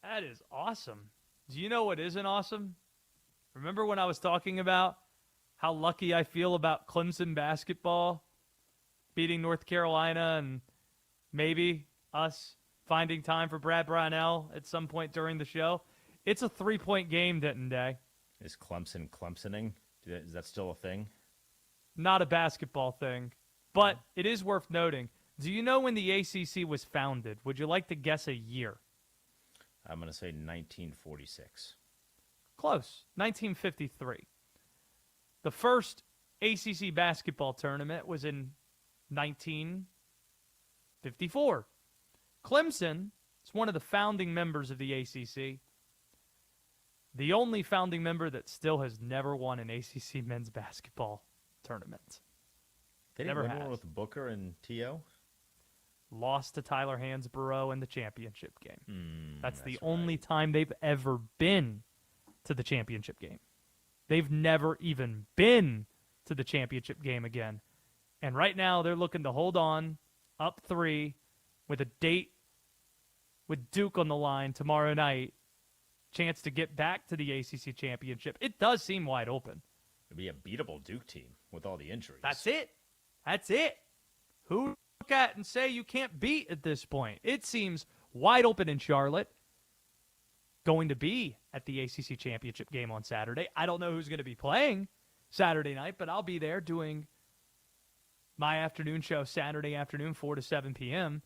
That is awesome. Do you know what isn't awesome? Remember when I was talking about how lucky I feel about Clemson basketball beating North Carolina and maybe us finding time for Brad Brownell at some point during the show? It's a 3-point game, Denton Day. Is Clemson Clemsoning? Is that still a thing? Not a basketball thing, but it is worth noting. Do you know when the ACC was founded? Would you like to guess a year? I'm going to say 1946. Close. 1953. The first ACC basketball tournament was in 1954. Clemson is one of the founding members of the ACC. The only founding member that still has never won an ACC men's basketball tournament. They didn't win one with Booker and T.O.? Lost to Tyler Hansborough in the championship game. That's the right. only time they've ever been to the championship game. They've never even been to the championship game again. And right now they're looking to hold on, up 3, with a date with Duke on the line tomorrow night. Chance to get back to the ACC championship. It does seem wide open. It'd be a beatable Duke team with all the injuries. That's it. That's it. Who look at and say you can't beat at this point? It seems wide open in Charlotte. Going to be at the ACC championship game on Saturday. I don't know who's going to be playing Saturday night, but I'll be there doing my afternoon show Saturday afternoon, 4 to 7 p.m.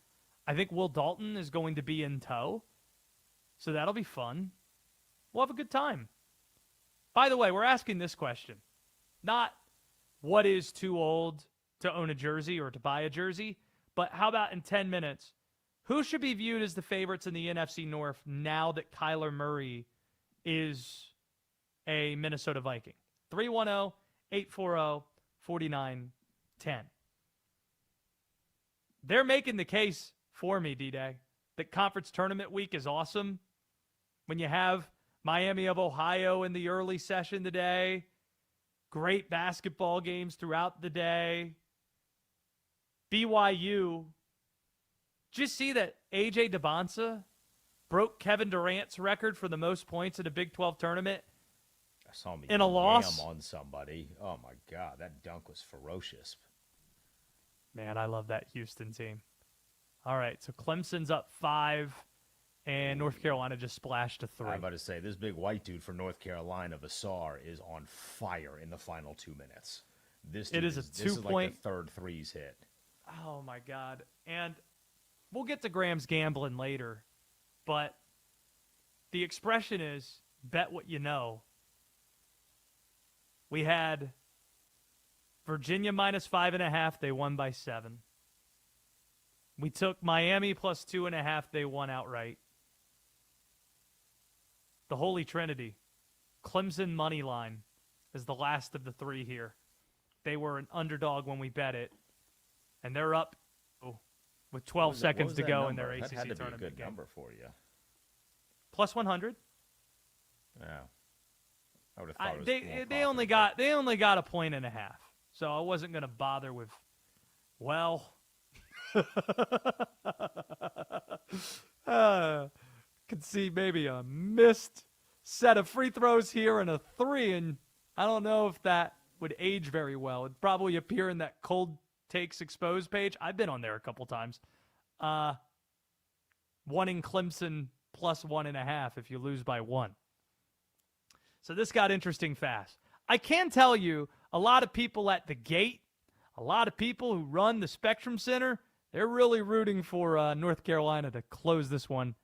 I think Will Dalton is going to be in tow, so that'll be fun. We'll have a good time. By the way, we're asking this question. Not what is too old to own a jersey or to buy a jersey, but how about in 10 minutes, who should be viewed as the favorites in the NFC North now that Kyler Murray is a Minnesota Viking? 310-840-4910. They're making the case for me, D-Day, that conference tournament week is awesome. When you have Miami of Ohio in the early session today, great basketball games throughout the day. BYU, just see that A.J. DeBonsa broke Kevin Durant's record for the most points in a Big 12 tournament. I saw him in a loss on somebody. Oh, my God. That dunk was ferocious. Man, I love that Houston team. All right, so Clemson's up 5, and North Carolina just splashed to 3. I'm about to say, this big white dude from North Carolina, Vassar, is on fire in the final 2 minutes. This is like the third threes hit. Oh, my God. And we'll get to Graham's gambling later, but the expression is bet what you know. We had Virginia minus 5.5. They won by 7. We took Miami plus 2.5. They won outright. The Holy Trinity, Clemson money line, is the last of the 3 here. They were an underdog when we bet it, and they're up with 12 seconds to go in their ACC tournament. That had to be a good game. number for you. Plus 100. Yeah, I would have thought they only got a point and a half, so I wasn't going to bother with. Well, could see maybe a missed set of free throws here and a 3, and I don't know if that would age very well. It'd probably appear in that Cold Takes Exposed page. I've been on there a couple times. One in Clemson plus 1.5 if you lose by 1. So this got interesting fast. I can tell you, a lot of people at the gate, a lot of people who run the Spectrum Center, they're really rooting for North Carolina to close this one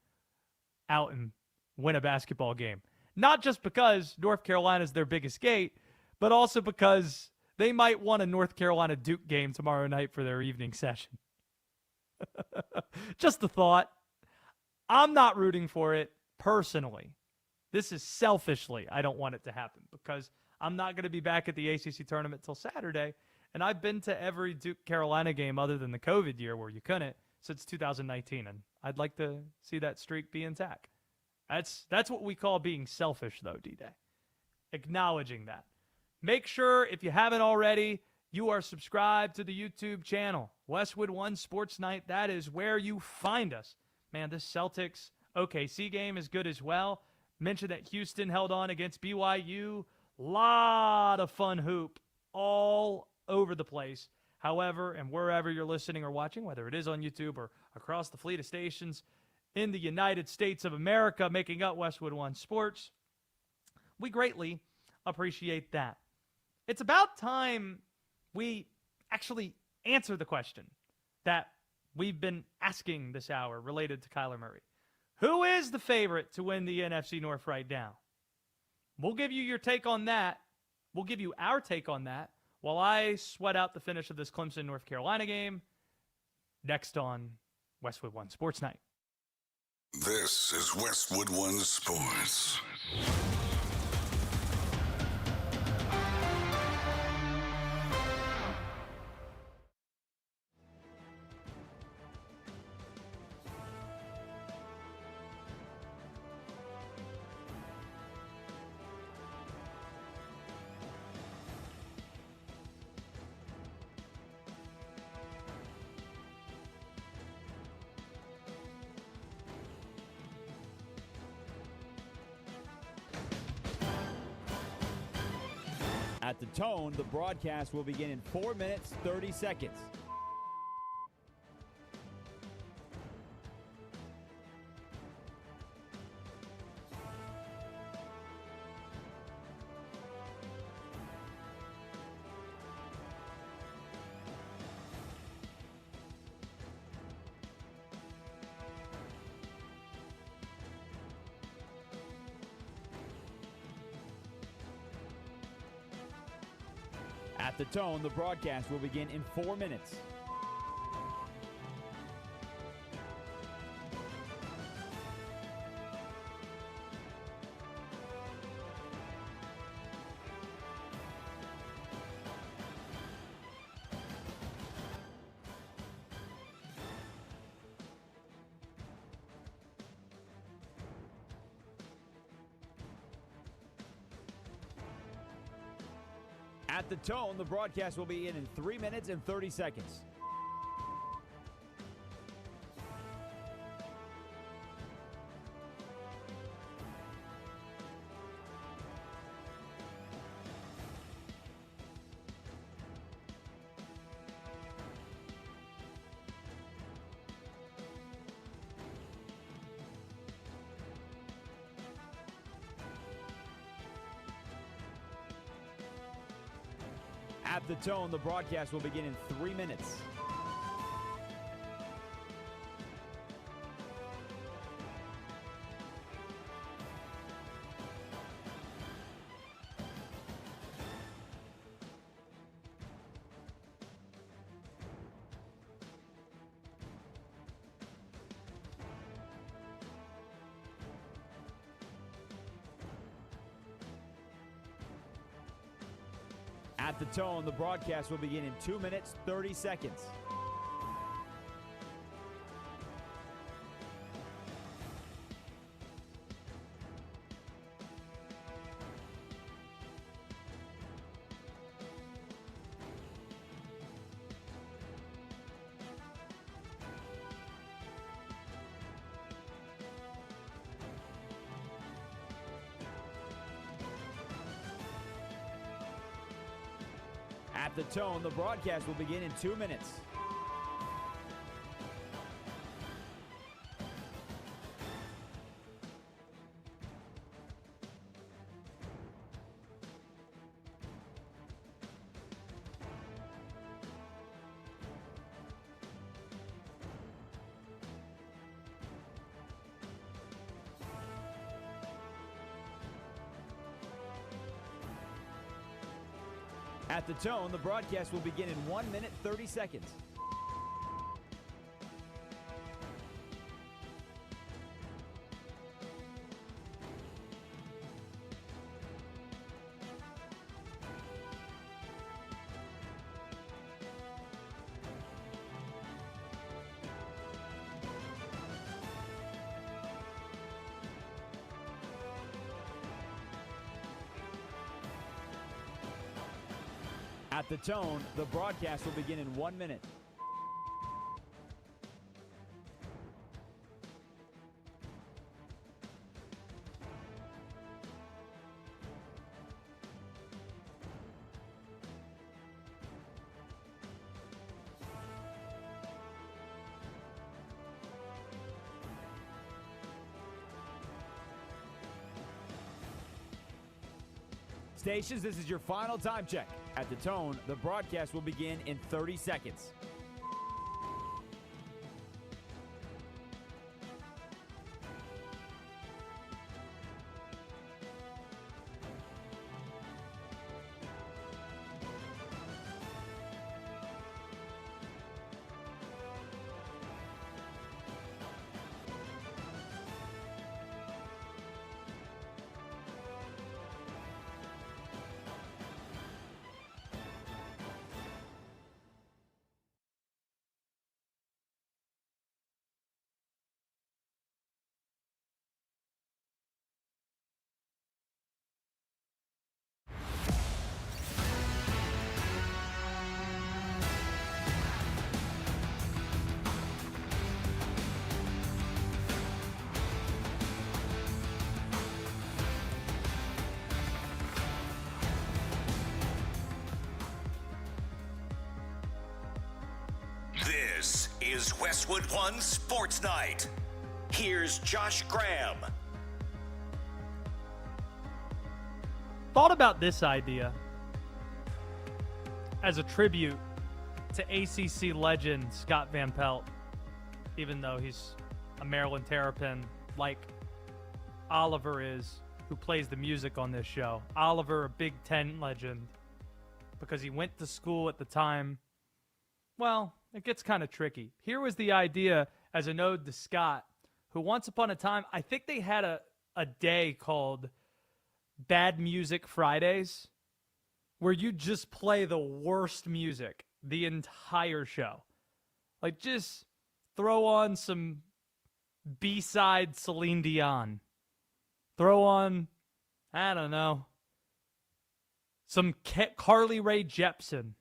out and win a basketball game. Not just because North Carolina is their biggest gate, but also because they might want a North Carolina Duke game tomorrow night for their evening session. Just a thought. I'm not rooting for it personally. This is selfishly. I don't want it to happen because I'm not going to be back at the ACC tournament till Saturday. And I've been to every Duke-Carolina game other than the COVID year where you couldn't since 2019. And I'd like to see that streak be intact. That's what we call being selfish, though, D-Day. Acknowledging that. Make sure, if you haven't already, you are subscribed to the YouTube channel, Westwood One Sports Night. That is where you find us. Man, this Celtics OKC game is good as well. Mentioned that Houston held on against BYU. Lot of fun hoop all over the place. However, and wherever you're listening or watching, whether it is on YouTube or across the fleet of stations in the United States of America making up Westwood One Sports, we greatly appreciate that. It's about time we actually answer the question that we've been asking this hour related to Kyler Murray. Who is the favorite to win the NFC North right now? We'll give you your take on that. We'll give you our take on that while I sweat out the finish of this Clemson-North Carolina game. Next on Westwood One Sports Night. This is Westwood One Sports. At the tone, the broadcast will begin in 4 minutes, 30 seconds. At the tone, the broadcast will begin in 4 minutes. At the tone, the broadcast will be in 3 minutes and 30 seconds. At the tone, the broadcast will begin in 3 minutes. At the tone, the broadcast will begin in 2 minutes, 30 seconds. At the tone, the broadcast will begin in 2 minutes. At the tone, the broadcast will begin in 1 minute, 30 seconds. At the tone, the broadcast will begin in 1 minute. Stations, this is your final time check. At the tone, the broadcast will begin in 30 seconds. is Westwood One Sports Night. Here's Josh Graham. Thought about this idea as a tribute to ACC legend Scott Van Pelt, even though he's a Maryland Terrapin like Oliver is, who plays the music on this show. Oliver, a Big Ten legend, because he went to school at the time. Well, it gets kind of tricky. Here was the idea as an ode to Scott, who once upon a time, I think they had a day called Bad Music Fridays, where you just play the worst music the entire show. Like, just throw on some B-side Celine Dion. Throw on, I don't know, some Carly Rae Jepsen.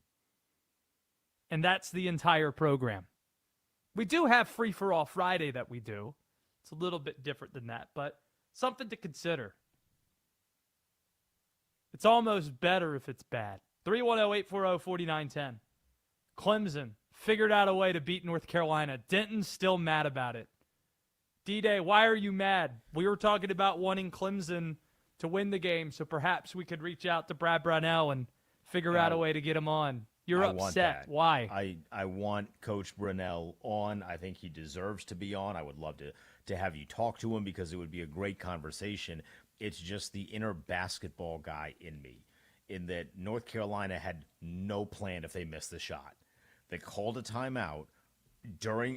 And that's the entire program. We do have Free For All Friday that we do. It's a little bit different than that, but something to consider. It's almost better if it's bad. 310-840-4910. Clemson figured out a way to beat North Carolina. Denton's still mad about it. D-Day, why are you mad? We were talking about wanting Clemson to win the game, so perhaps we could reach out to Brad Brownell and figure out a way to get him on. You're upset. Why? I want Coach Brownell on. I think he deserves to be on. I would love to have you talk to him because it would be a great conversation. It's just the inner basketball guy in me, in that North Carolina had no plan if they missed the shot. They called a timeout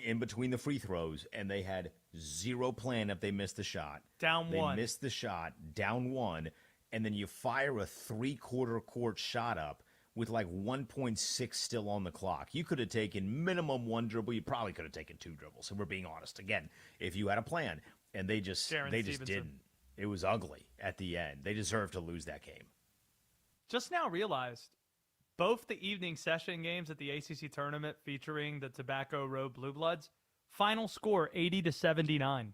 in between the free throws, and they had zero plan if they missed the shot. Down one. They missed the shot, down one, and then you fire a three-quarter court shot up with like 1.6 still on the clock. You could have taken minimum one dribble. You probably could have taken two dribbles, and we're being honest. Again, if you had a plan, and they just didn't. It was ugly at the end. They deserved to lose that game. Just now realized both the evening session games at the ACC tournament featuring the Tobacco Road Blue Bloods, final score 80-79.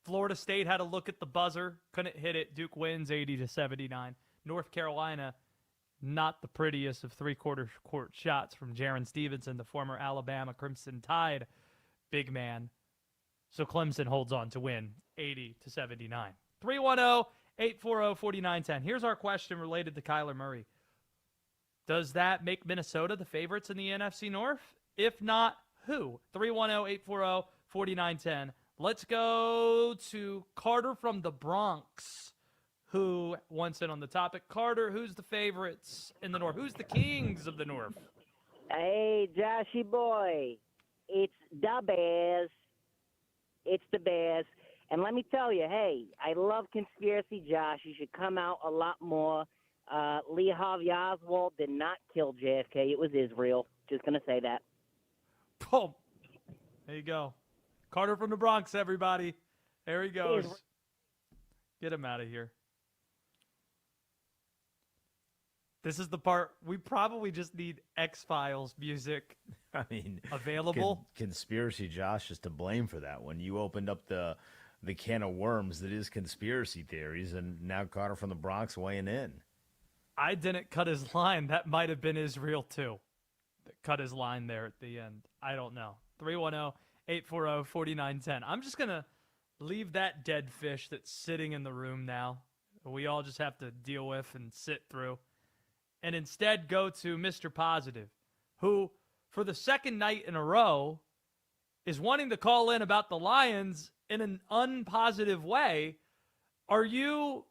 Florida State had a look at the buzzer, couldn't hit it. Duke wins 80-79. North Carolina, not the prettiest of three-quarter court shots from Jaron Stevenson, the former Alabama Crimson Tide big man. So Clemson holds on to win 80-79. 310-840-4910. Here's our question related to Kyler Murray. Does that make Minnesota the favorites in the NFC North? If not, who? 310-840-4910. Let's go to Carter from the Bronx, who wants in on the topic. Carter, who's the favorites in the North? Who's the kings of the North? Hey, Joshy boy. It's the Bears. It's the Bears. And let me tell you, hey, I love conspiracy, Josh. You should come out a lot more. Lee Harvey Oswald did not kill JFK. It was Israel. Just going to say that. Boom. There you go. Carter from the Bronx, everybody. There he goes. Get him out of here. This is the part we probably just need X-Files music. I mean, available. Conspiracy Josh is to blame for that one. You opened up the can of worms that is conspiracy theories, and now Carter from the Bronx weighing in. I didn't cut his line. That might have been Israel too. That cut his line there at the end. I don't know. 310-840-4910. I'm just going to leave that dead fish that's sitting in the room now. We all just have to deal with and sit through. And instead go to Mr. Positive, who, for the second night in a row, is wanting to call in about the Lions in an unpositive way. Are you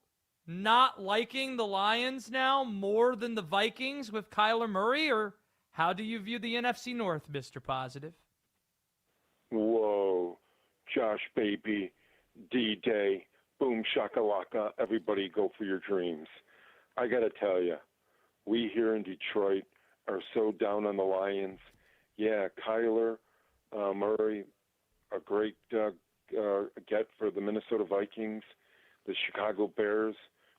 not liking the Lions now more than the Vikings with Kyler Murray, or how do you view the NFC North, Mr. Positive? Whoa, Josh, baby, D-Day, boom shakalaka, everybody go for your dreams. I got to tell you, we here in Detroit are so down on the Lions. Yeah, Kyler Murray, a great get for the Minnesota Vikings, the Chicago Bears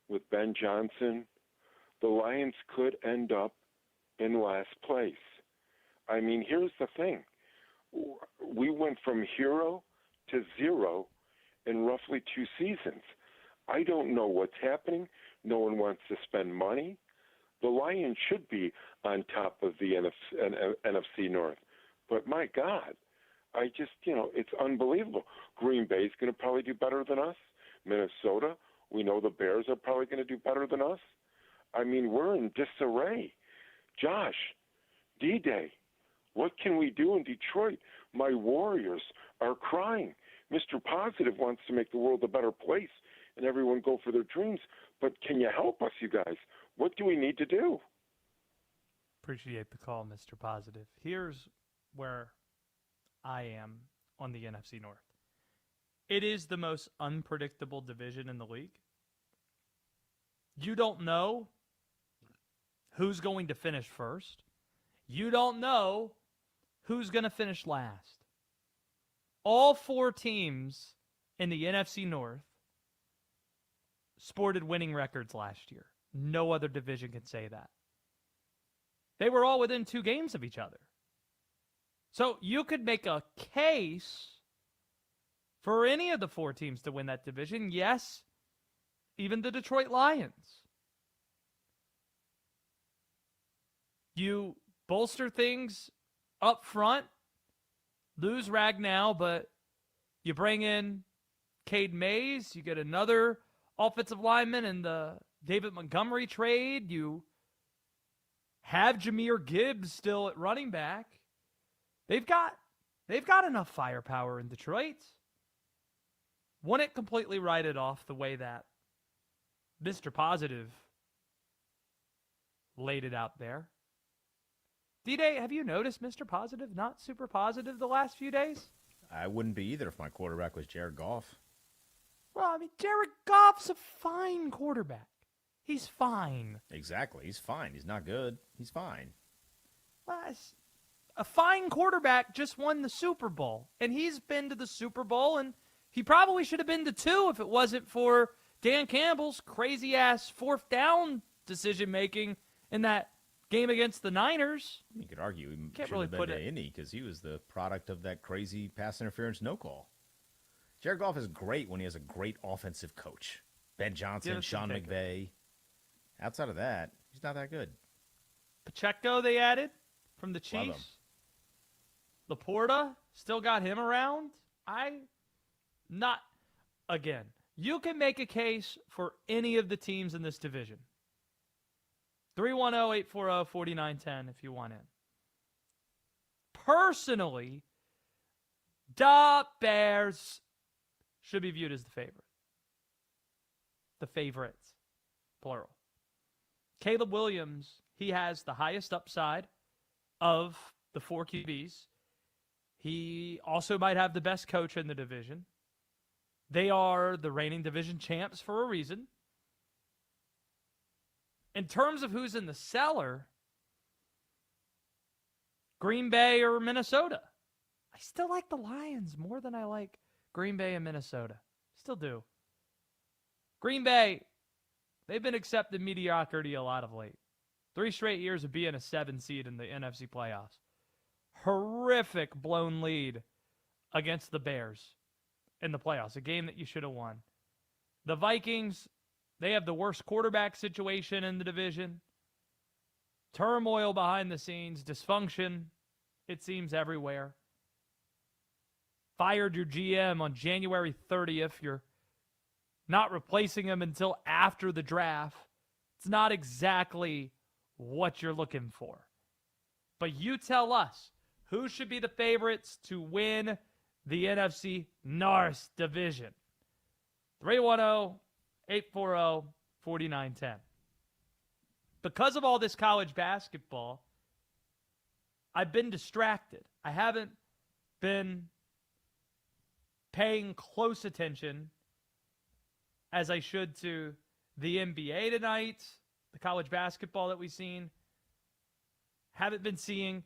with Ben Johnson. The Lions could end up in last place. I mean, here's the thing. We went from hero to zero in roughly 2 seasons. I don't know what's happening. No one wants to spend money. The Lions should be on top of the NFC North. But my God, I just, it's unbelievable. Green Bay is going to probably do better than us. Minnesota, we know the Bears are probably going to do better than us. I mean, we're in disarray. Josh, D-Day, what can we do in Detroit? My Warriors are crying. Mr. Positive wants to make the world a better place and everyone go for their dreams. But can you help us, you guys? What do we need to do? Appreciate the call, Mr. Positive. Here's where I am on the NFC North. It is the most unpredictable division in the league. You don't know who's going to finish first. You don't know who's going to finish last. All 4 teams in the NFC North sported winning records last year. No other division can say that. They were all within 2 games of each other. So you could make a case for any of the 4 teams to win that division. Yes, even the Detroit Lions. You bolster things up front, lose Ragnow, but you bring in Cade Mays, you get another offensive lineman in the David Montgomery trade, you have Jahmyr Gibbs still at running back. They've got enough firepower in Detroit. Wouldn't completely write it off the way that Mr. Positive laid it out there. D-Day, have you noticed Mr. Positive not super positive the last few days? I wouldn't be either if my quarterback was Jared Goff. Well, I mean, Jared Goff's a fine quarterback. He's fine. Exactly. He's fine. He's not good. He's fine. Well, a fine quarterback just won the Super Bowl, and he's been to the Super Bowl, and he probably should have been to 2 if it wasn't for Dan Campbell's crazy-ass 4th down decision-making in that game against the Niners. You could argue he Can't should really have been put to it. Indy because he was the product of that crazy pass interference no call. Jared Goff is great when he has a great offensive coach. Ben Johnson, Sean McVay. Outside of that, he's not that good. Pacheco they added from the Love him. Chiefs. Laporta, still got him around. Again, you can make a case for any of the teams in this division. 310-840-4910 if you want in. Personally, the Bears should be viewed as the favorite. The favorites, plural. Caleb Williams, he has the highest upside of the 4 QBs. He also might have the best coach in the division. They are the reigning division champs for a reason. In terms of who's in the cellar, Green Bay or Minnesota. I still like the Lions more than I like Green Bay and Minnesota. Still do. Green Bay, they've been accepting mediocrity a lot of late. 3 straight years of being a 7 seed in the NFC playoffs. Horrific blown lead against the Bears in the playoffs, a game that you should have won. The Vikings, they have the worst quarterback situation in the division. Turmoil behind the scenes, dysfunction, it seems, everywhere. Fired your GM on January 30th. You're not replacing him until after the draft. It's not exactly what you're looking for. But you tell us, who should be the favorites to win the NFC North division? 310-840-4910. Because of all this college basketball, I've been distracted. I haven't been paying close attention as I should to the NBA tonight, the college basketball that we've seen. Haven't been seeing.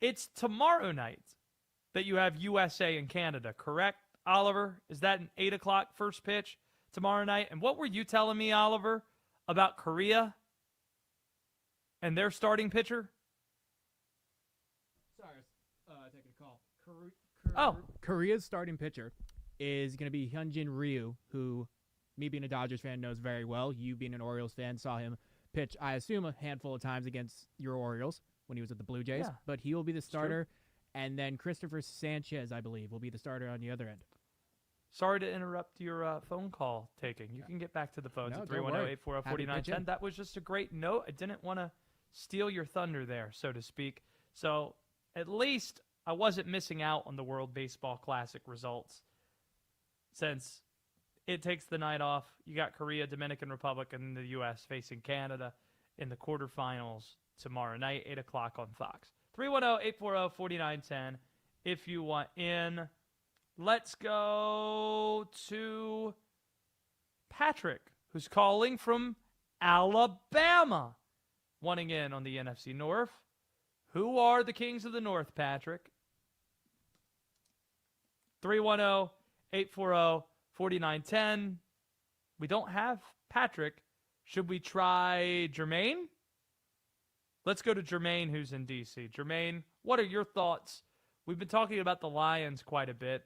It's tomorrow night that you have USA and Canada, correct, Oliver? Is that an 8 o'clock first pitch tomorrow night? And what were you telling me, Oliver, about Korea and their starting pitcher? Sorry, taking a call. Korea's starting pitcher is going to be Hyunjin Ryu, who me being a Dodgers fan knows very well. You being an Orioles fan saw him pitch, I assume, a handful of times against your Orioles when he was at the Blue Jays. Yeah. But he will be the starter. And then Christopher Sanchez, I believe, will be the starter on the other end. Sorry to interrupt your phone call taking. You can get back to the phones No, at don't worry. 310-840-4910. That was just a great note. I didn't want to steal your thunder there, so to speak. So at least I wasn't missing out on the World Baseball Classic results, since it takes the night off. You got Korea, Dominican Republic, and the U.S. facing Canada in the quarterfinals tomorrow night, 8 o'clock on Fox. 310-840-4910 if you want in. Let's go to Patrick, who's calling from Alabama, wanting in on the NFC North. Who are the Kings of the North, Patrick? 310-840-4910. We don't have Patrick. Should we try Jermaine? Let's go to Jermaine, who's in D.C. Jermaine, what are your thoughts? We've been talking about the Lions quite a bit,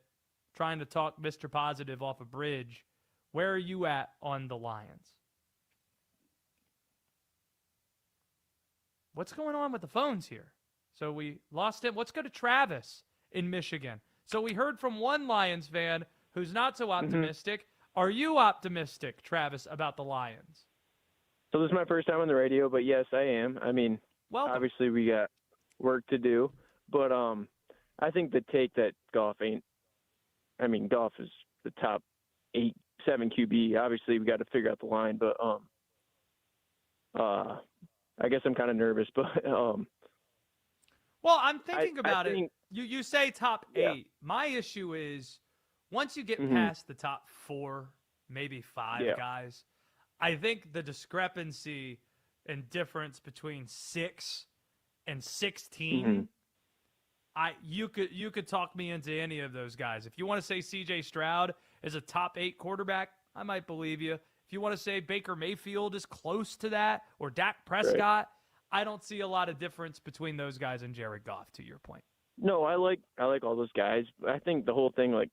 trying to talk Mr. Positive off a bridge. Where are you at on the Lions? What's going on with the phones here? So we lost him. Let's go to Travis in Michigan. So we heard from one Lions fan who's not so optimistic. Are you optimistic, Travis, about the Lions? So this is my first time on the radio, but yes, I am. I mean, obviously we got work to do, but I think the take that Goff is the top 8-7 QB. Obviously we got to figure out the line, but I guess I'm kind of nervous, but well, I'm thinking about it. You say top 8. My issue is once you get past the top 4, maybe 5 guys, I think the discrepancy and difference between 6 and 16, you could talk me into any of those guys. If you want to say C.J. Stroud is a top 8 quarterback, I might believe you. If you want to say Baker Mayfield is close to that, or Dak Prescott, I don't see a lot of difference between those guys and Jared Goff, to your point. No, I like all those guys. I think the whole thing, like,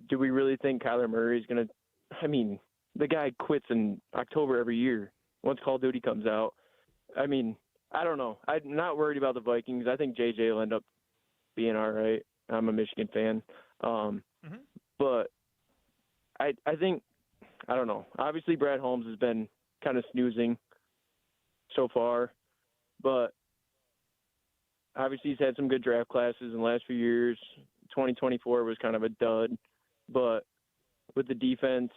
do we really think Kyler Murray is going to – I mean, the guy quits in October every year once Call of Duty comes out. I mean, I don't know. I'm not worried about the Vikings. I think JJ will end up being all right. I'm a Michigan fan. But I think – I don't know. Obviously, Brad Holmes has been kind of snoozing so far, but obviously he's had some good draft classes in the last few years. 2024 was kind of a dud, but with the defense,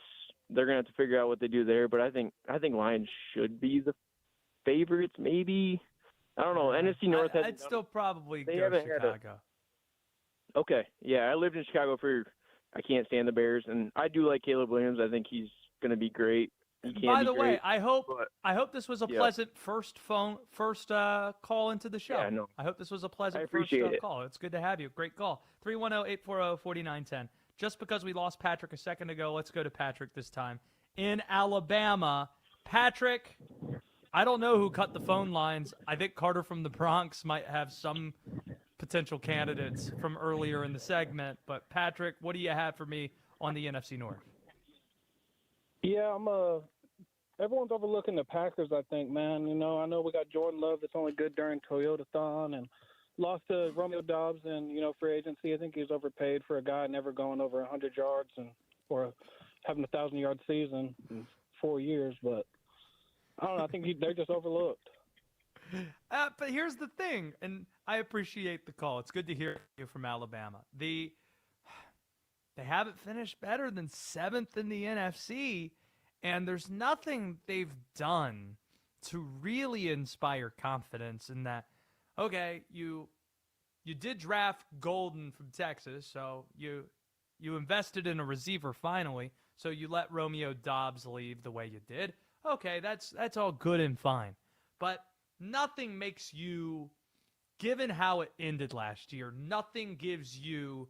they're going to have to figure out what they do there. But I think Lions should be the favorites, maybe. I don't know. NFC North. I'd still probably go Chicago. Okay, yeah, I lived in Chicago I can't stand the Bears, and I do like Caleb Williams. I think he's going to be great. By the way, I hope this was a pleasant first call into the show. Yeah, no. I hope this was a pleasant first call. It's good to have you. Great call. 310-840-4910. Just because we lost Patrick a second ago, let's go to Patrick this time. In Alabama, Patrick, I don't know who cut the phone lines. I think Carter from the Bronx might have some potential candidates from earlier in the segment. But Patrick, what do you have for me on the NFC North? Yeah, everyone's overlooking the Packers, I think, man. You know, I know we got Jordan Love that's only good during Toyotathon and lost to Romeo Dobbs and, free agency. I think he's overpaid for a guy never going over 100 yards or having a 1,000-yard season in 4 years. But I don't know. I think they're just overlooked. But here's the thing, and I appreciate the call. It's good to hear you from Alabama. They haven't finished better than 7th in the NFC, and there's nothing they've done to really inspire confidence in that. Okay, you did draft Golden from Texas, so you invested in a receiver finally, so you let Romeo Dobbs leave the way you did. Okay, that's all good and fine. But nothing makes you, given how it ended last year, nothing gives you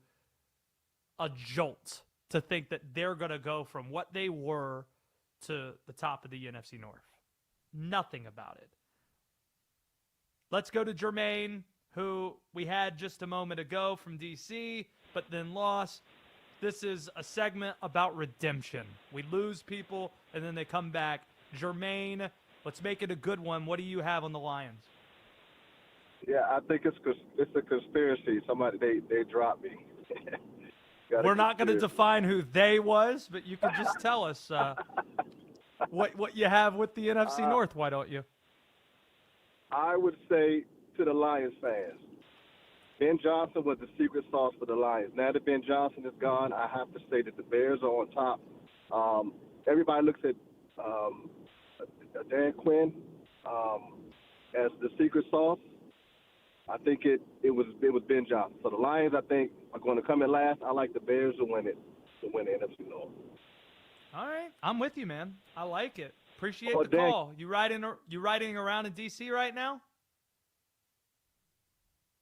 a jolt to think that they're going to go from what they were to the top of the NFC North. Nothing about it. Let's go to Jermaine, who we had just a moment ago from D.C., but then lost. This is a segment about redemption. We lose people, and then they come back. Jermaine, Let's make it a good one. What do you have on the Lions? Yeah, I think it's a conspiracy. Somebody they dropped me. We're not going to define who they was, but you could just tell us what you have with the NFC North. Why don't you? I would say to the Lions fans, Ben Johnson was the secret sauce for the Lions. Now that Ben Johnson is gone, I have to say that the Bears are on top. Everybody looks at Dan Quinn as the secret sauce. I think it was Ben Johnson. So the Lions, I think, are going to come in last. I like the Bears to win the NFC North. All right, I'm with you, man. I like it. Appreciate the Dan, call. You riding around in D.C. right now?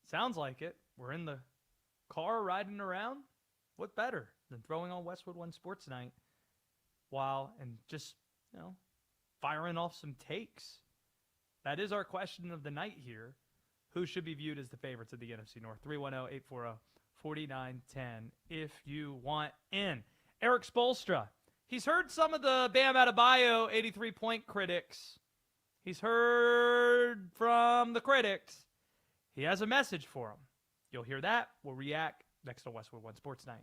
Sounds like it. We're in the car riding around. What better than throwing on Westwood One Sports Night and just, firing off some takes. That is our question of the night here. Who should be viewed as the favorites of the NFC North? 310-840-4910 if you want in. Eric Spoelstra. He's heard some of the Bam Adebayo 83-point critics. He's heard from the critics. He has a message for them. You'll hear that. We'll react next to Westwood One Sports Night.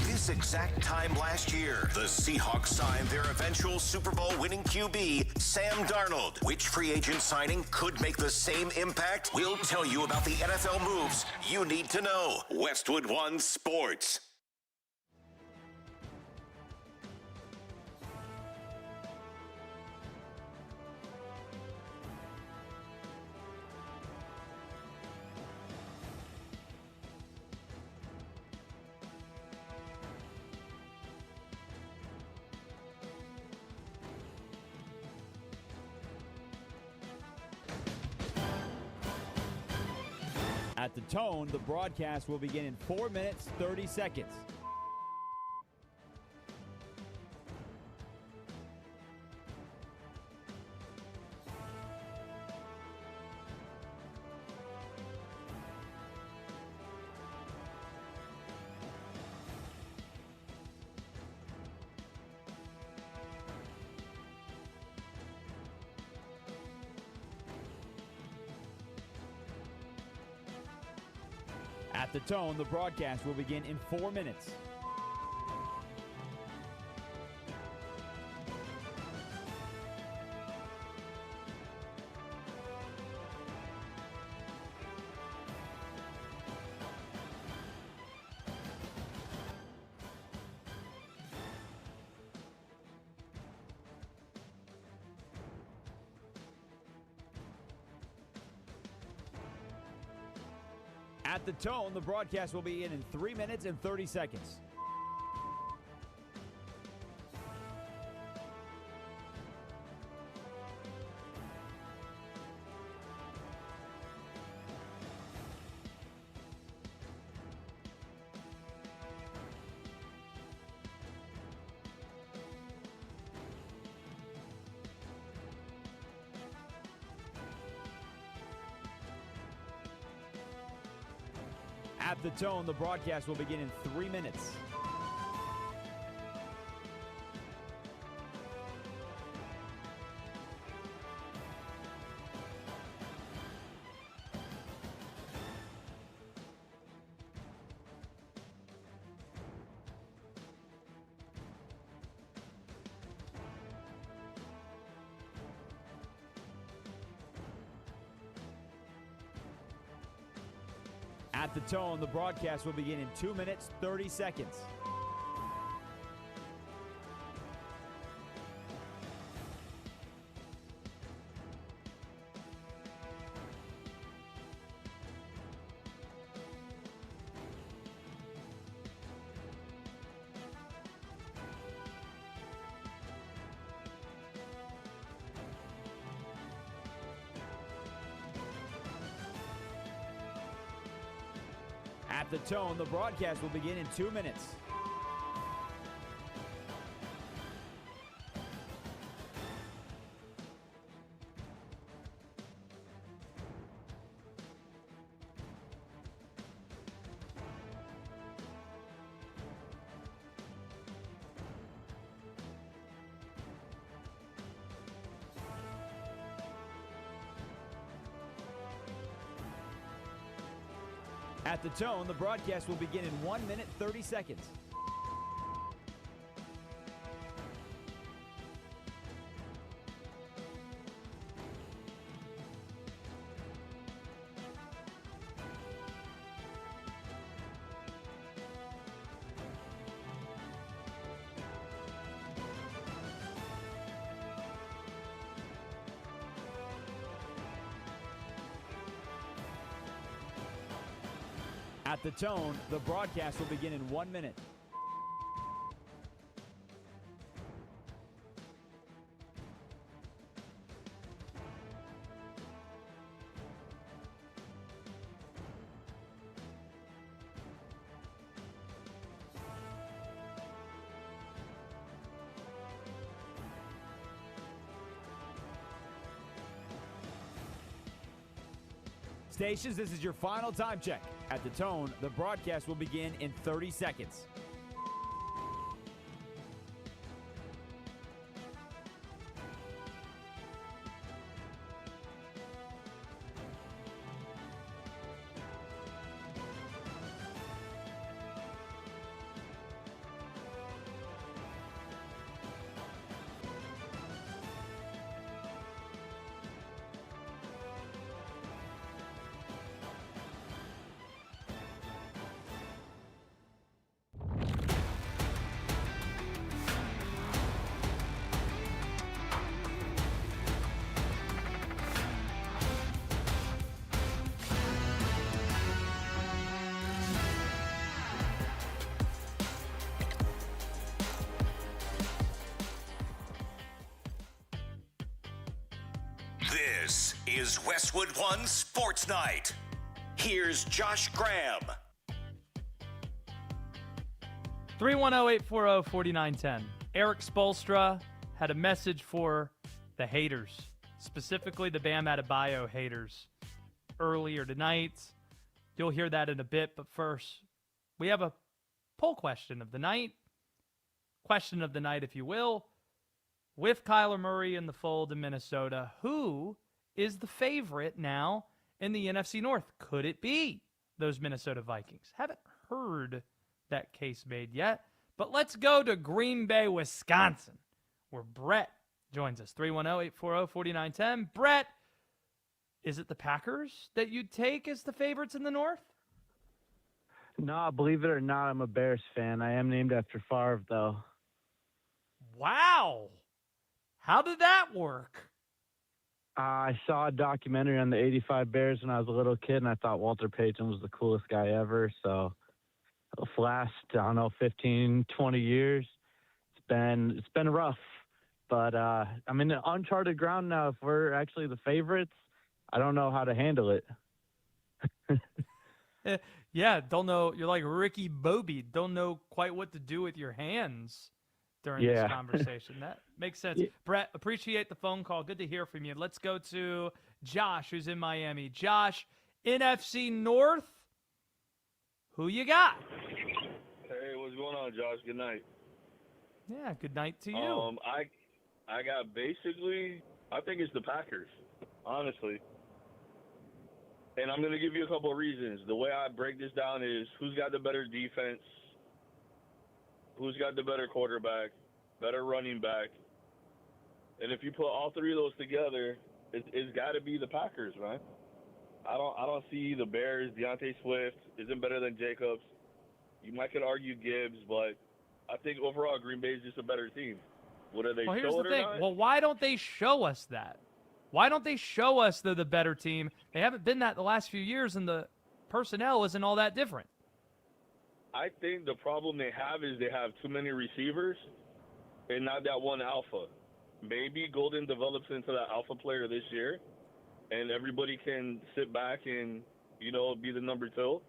This exact time last year, the Seahawks signed their eventual Super Bowl winning QB, Sam Darnold. Which free agent signing could make the same impact? We'll tell you about the NFL moves you need to know. Westwood One Sports. At the tone, the broadcast will begin in 4 minutes, 30 seconds. At the tone, the broadcast will begin in 4 minutes. At the tone, the broadcast will begin in 3 minutes and 30 seconds. At the tone, the broadcast will begin in 3 minutes. At the tone, the broadcast will begin in 2 minutes, 30 seconds. At the tone, the broadcast will begin in 2 minutes. At the tone, the broadcast will begin in 1 minute, 30 seconds. At the tone, the broadcast will begin in 1 minute. Stations, this is your final time check. At the tone, the broadcast will begin in 30 seconds. This is Westwood One Sports Night. Here's Josh Graham. 310-840-4910. Eric Spoelstra had a message for the haters, specifically the Bam Adebayo haters, earlier tonight. You'll hear that in a bit, but first, we have a poll question of the night. Question of the night, if you will. With Kyler Murray in the fold in Minnesota, who is the favorite now in the NFC North? Could it be those Minnesota Vikings? Haven't heard that case made yet, but let's go to Green Bay, Wisconsin, where Brett joins us. 310-840-4910. Brett, is it the Packers that you'd take as the favorites in the North? No, believe it or not, I'm a Bears fan. I am named after Favre, though. Wow. How did that work? I saw a documentary on the 85 Bears when I was a little kid, and I thought Walter Payton was the coolest guy ever. So the last, 15, 20 years, it's been rough. But I'm in uncharted ground now. If we're actually the favorites, I don't know how to handle it. Yeah, don't know. You're like Ricky Bobby. Don't know quite what to do with your hands during this conversation. That makes sense. Yeah. Brett, appreciate the phone call. Good to hear from you. Let's go to Josh, who's in Miami. Josh, NFC North, who you got? Hey, what's going on, Josh? Good night. Yeah, good night to you. I got basically, I think it's the Packers, honestly. And I'm going to give you a couple of reasons. The way I break this down is who's got the better defense, who's got the better quarterback, better running back. And if you put all three of those together, it's got to be the Packers, man. I don't see the Bears. DeAndre Swift isn't better than Jacobs. You might could argue Gibbs, but I think overall Green Bay is just a better team. Whether they here's show the it thing. or not. Well, why don't they show us that? Why don't they show us they're the better team? They haven't been that the last few years, and the personnel isn't all that different. I think the problem they have is they have too many receivers and not that one alpha. Maybe Golden develops into that alpha player this year, and everybody can sit back and, be the number two.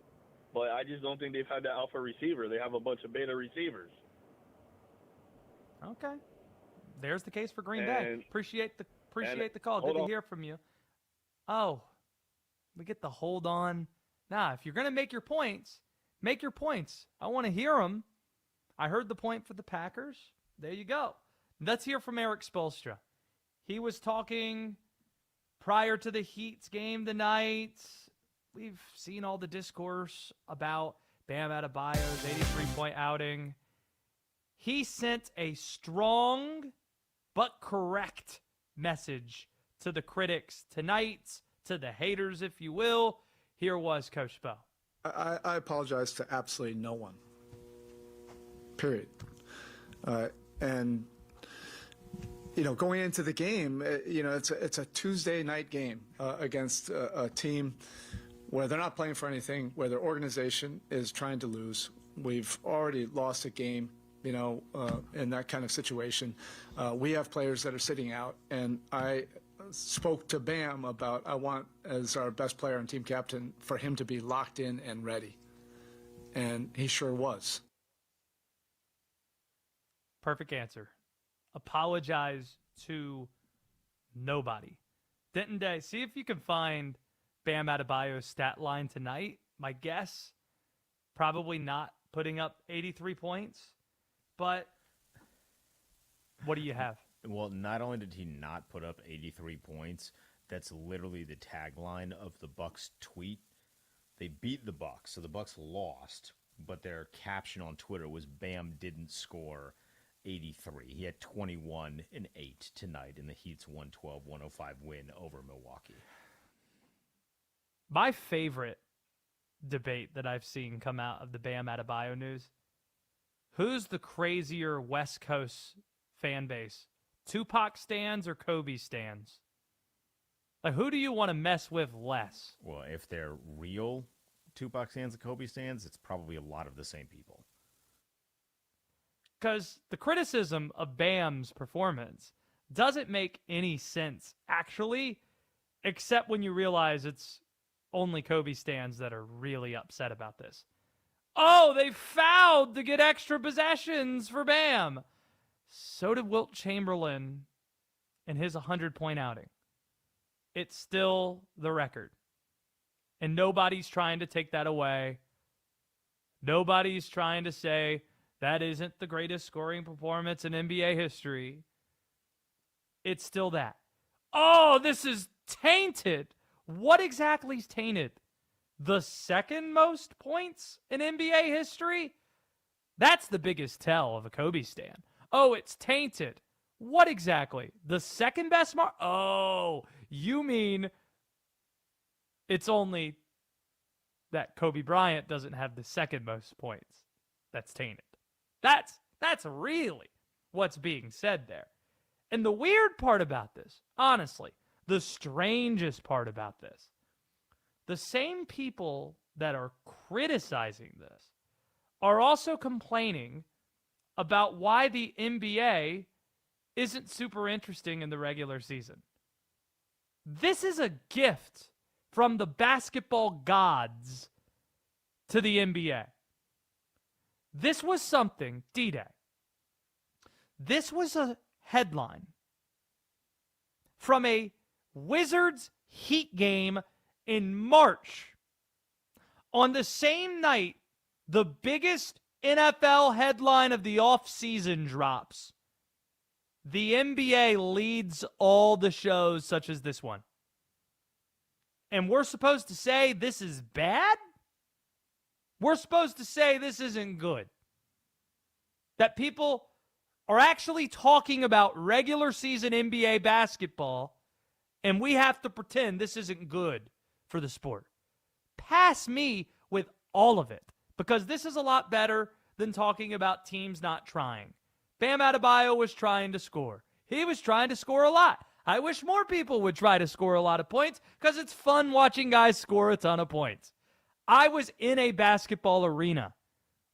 But I just don't think they've had that alpha receiver. They have a bunch of beta receivers. Okay. There's the case for Green Bay. Appreciate the call. Good to hear from you. Oh, we get the hold on. Nah, if you're going to make your points, make your points. I want to hear them. I heard the point for the Packers. There you go. Let's hear from Eric Spoelstra. He was talking prior to the Heat's game tonight, we've seen all the discourse about Bam Adebayo's 83-point outing. He sent a strong but correct message to the critics tonight, to the haters, if you will. Here was Coach Spo. I apologize to absolutely no one. Period. And going into the game, it's a Tuesday night game against a team where they're not playing for anything, where their organization is trying to lose. We've already lost a game, in that kind of situation. We have players that are sitting out, and I spoke to Bam about I want, as our best player and team captain, for him to be locked in and ready. And he sure was. Perfect answer. Apologize to nobody. Denton Day, see if you can find Bam Adebayo's stat line tonight. My guess, probably not putting up 83 points. But what do you have? Well, not only did he not put up 83 points, that's literally the tagline of the Bucks tweet. They beat the Bucks, so the Bucks lost, but their caption on Twitter was Bam didn't score 83. He had 21 and 8 tonight in the Heat's 112-105 win over Milwaukee. My favorite debate that I've seen come out of the Bam Adebayo news, who's the crazier West Coast fan base? Tupac stans or Kobe stans? Like, who do you want to mess with less? Well, if they're real Tupac stans and Kobe stans, it's probably a lot of the same people. Because the criticism of Bam's performance doesn't make any sense, actually, except when you realize it's only Kobe stans that are really upset about this. Oh, they fouled to get extra possessions for Bam. So did Wilt Chamberlain in his 100-point outing. It's still the record. And nobody's trying to take that away. Nobody's trying to say that isn't the greatest scoring performance in NBA history. It's still that. Oh, this is tainted. What exactly is tainted? The second most points in NBA history? That's the biggest tell of a Kobe stan. Oh, it's tainted. What exactly? The second best mark? Oh, you mean it's only that Kobe Bryant doesn't have the second most points. That's tainted. That's really what's being said there. And the weird part about this, honestly, the strangest part about this, the same people that are criticizing this are also complaining about why the NBA isn't super interesting in the regular season. This is a gift from the basketball gods to the NBA. This was something, D-Day. This was a headline from a Wizards Heat game in March. On the same night, the biggest NFL headline of the offseason drops. The NBA leads all the shows such as this one. And we're supposed to say this is bad? We're supposed to say this isn't good. That people are actually talking about regular season NBA basketball, and we have to pretend this isn't good for the sport. Pass me with all of it, because this is a lot better than talking about teams not trying. Bam Adebayo was trying to score. He was trying to score a lot. I wish more people would try to score a lot of points because it's fun watching guys score a ton of points. I was in a basketball arena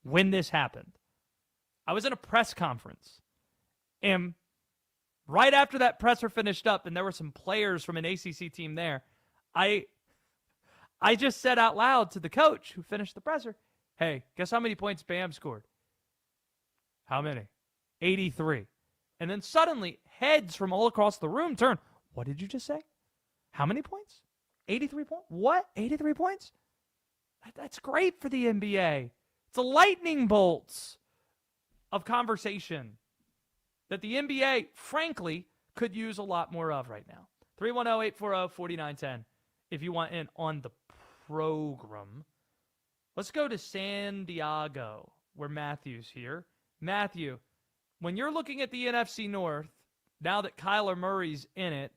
when this happened. I was in a press conference. And right after that presser finished up and there were some players from an ACC team there, I just said out loud to the coach who finished the presser, hey, guess how many points Bam scored? How many? 83. And then suddenly, heads from all across the room turn. What did you just say? How many points? 83 points? What? 83 points? That's great for the NBA. It's a lightning bolt of conversation that the NBA, frankly, could use a lot more of right now. 310-840-4910 if you want in on the program. Let's go to San Diego, where Matthew's here. Matthew, when you're looking at the NFC North, now that Kyler Murray's in it,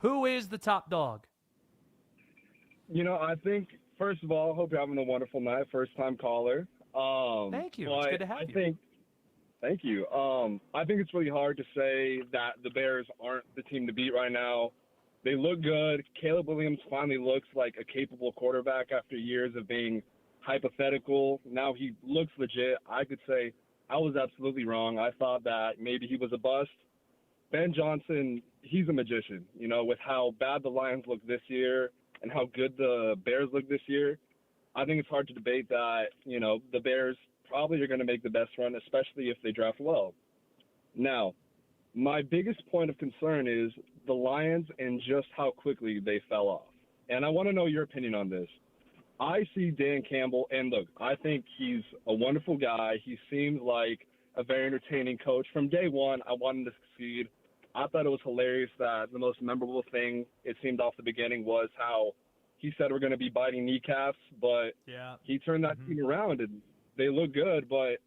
who is the top dog? I think, first of all, I hope you're having a wonderful night. First-time caller. Thank you. It's good to have you. Thank you. I think it's really hard to say that the Bears aren't the team to beat right now. They look good. Caleb Williams finally looks like a capable quarterback after years of being hypothetical. Now he looks legit. I could say I was absolutely wrong. I thought that maybe he was a bust. Ben Johnson, he's a magician, with how bad the Lions look this year and how good the Bears look this year. I think it's hard to debate that, the Bears probably are going to make the best run, especially if they draft well. Now, my biggest point of concern is the Lions and just how quickly they fell off. And I want to know your opinion on this. I see Dan Campbell, and look, I think he's a wonderful guy. He seemed like a very entertaining coach. From day one, I wanted to succeed. I thought it was hilarious that the most memorable thing, it seemed off the beginning, was how he said we're going to be biting kneecaps, but he turned that team around, and they look good, but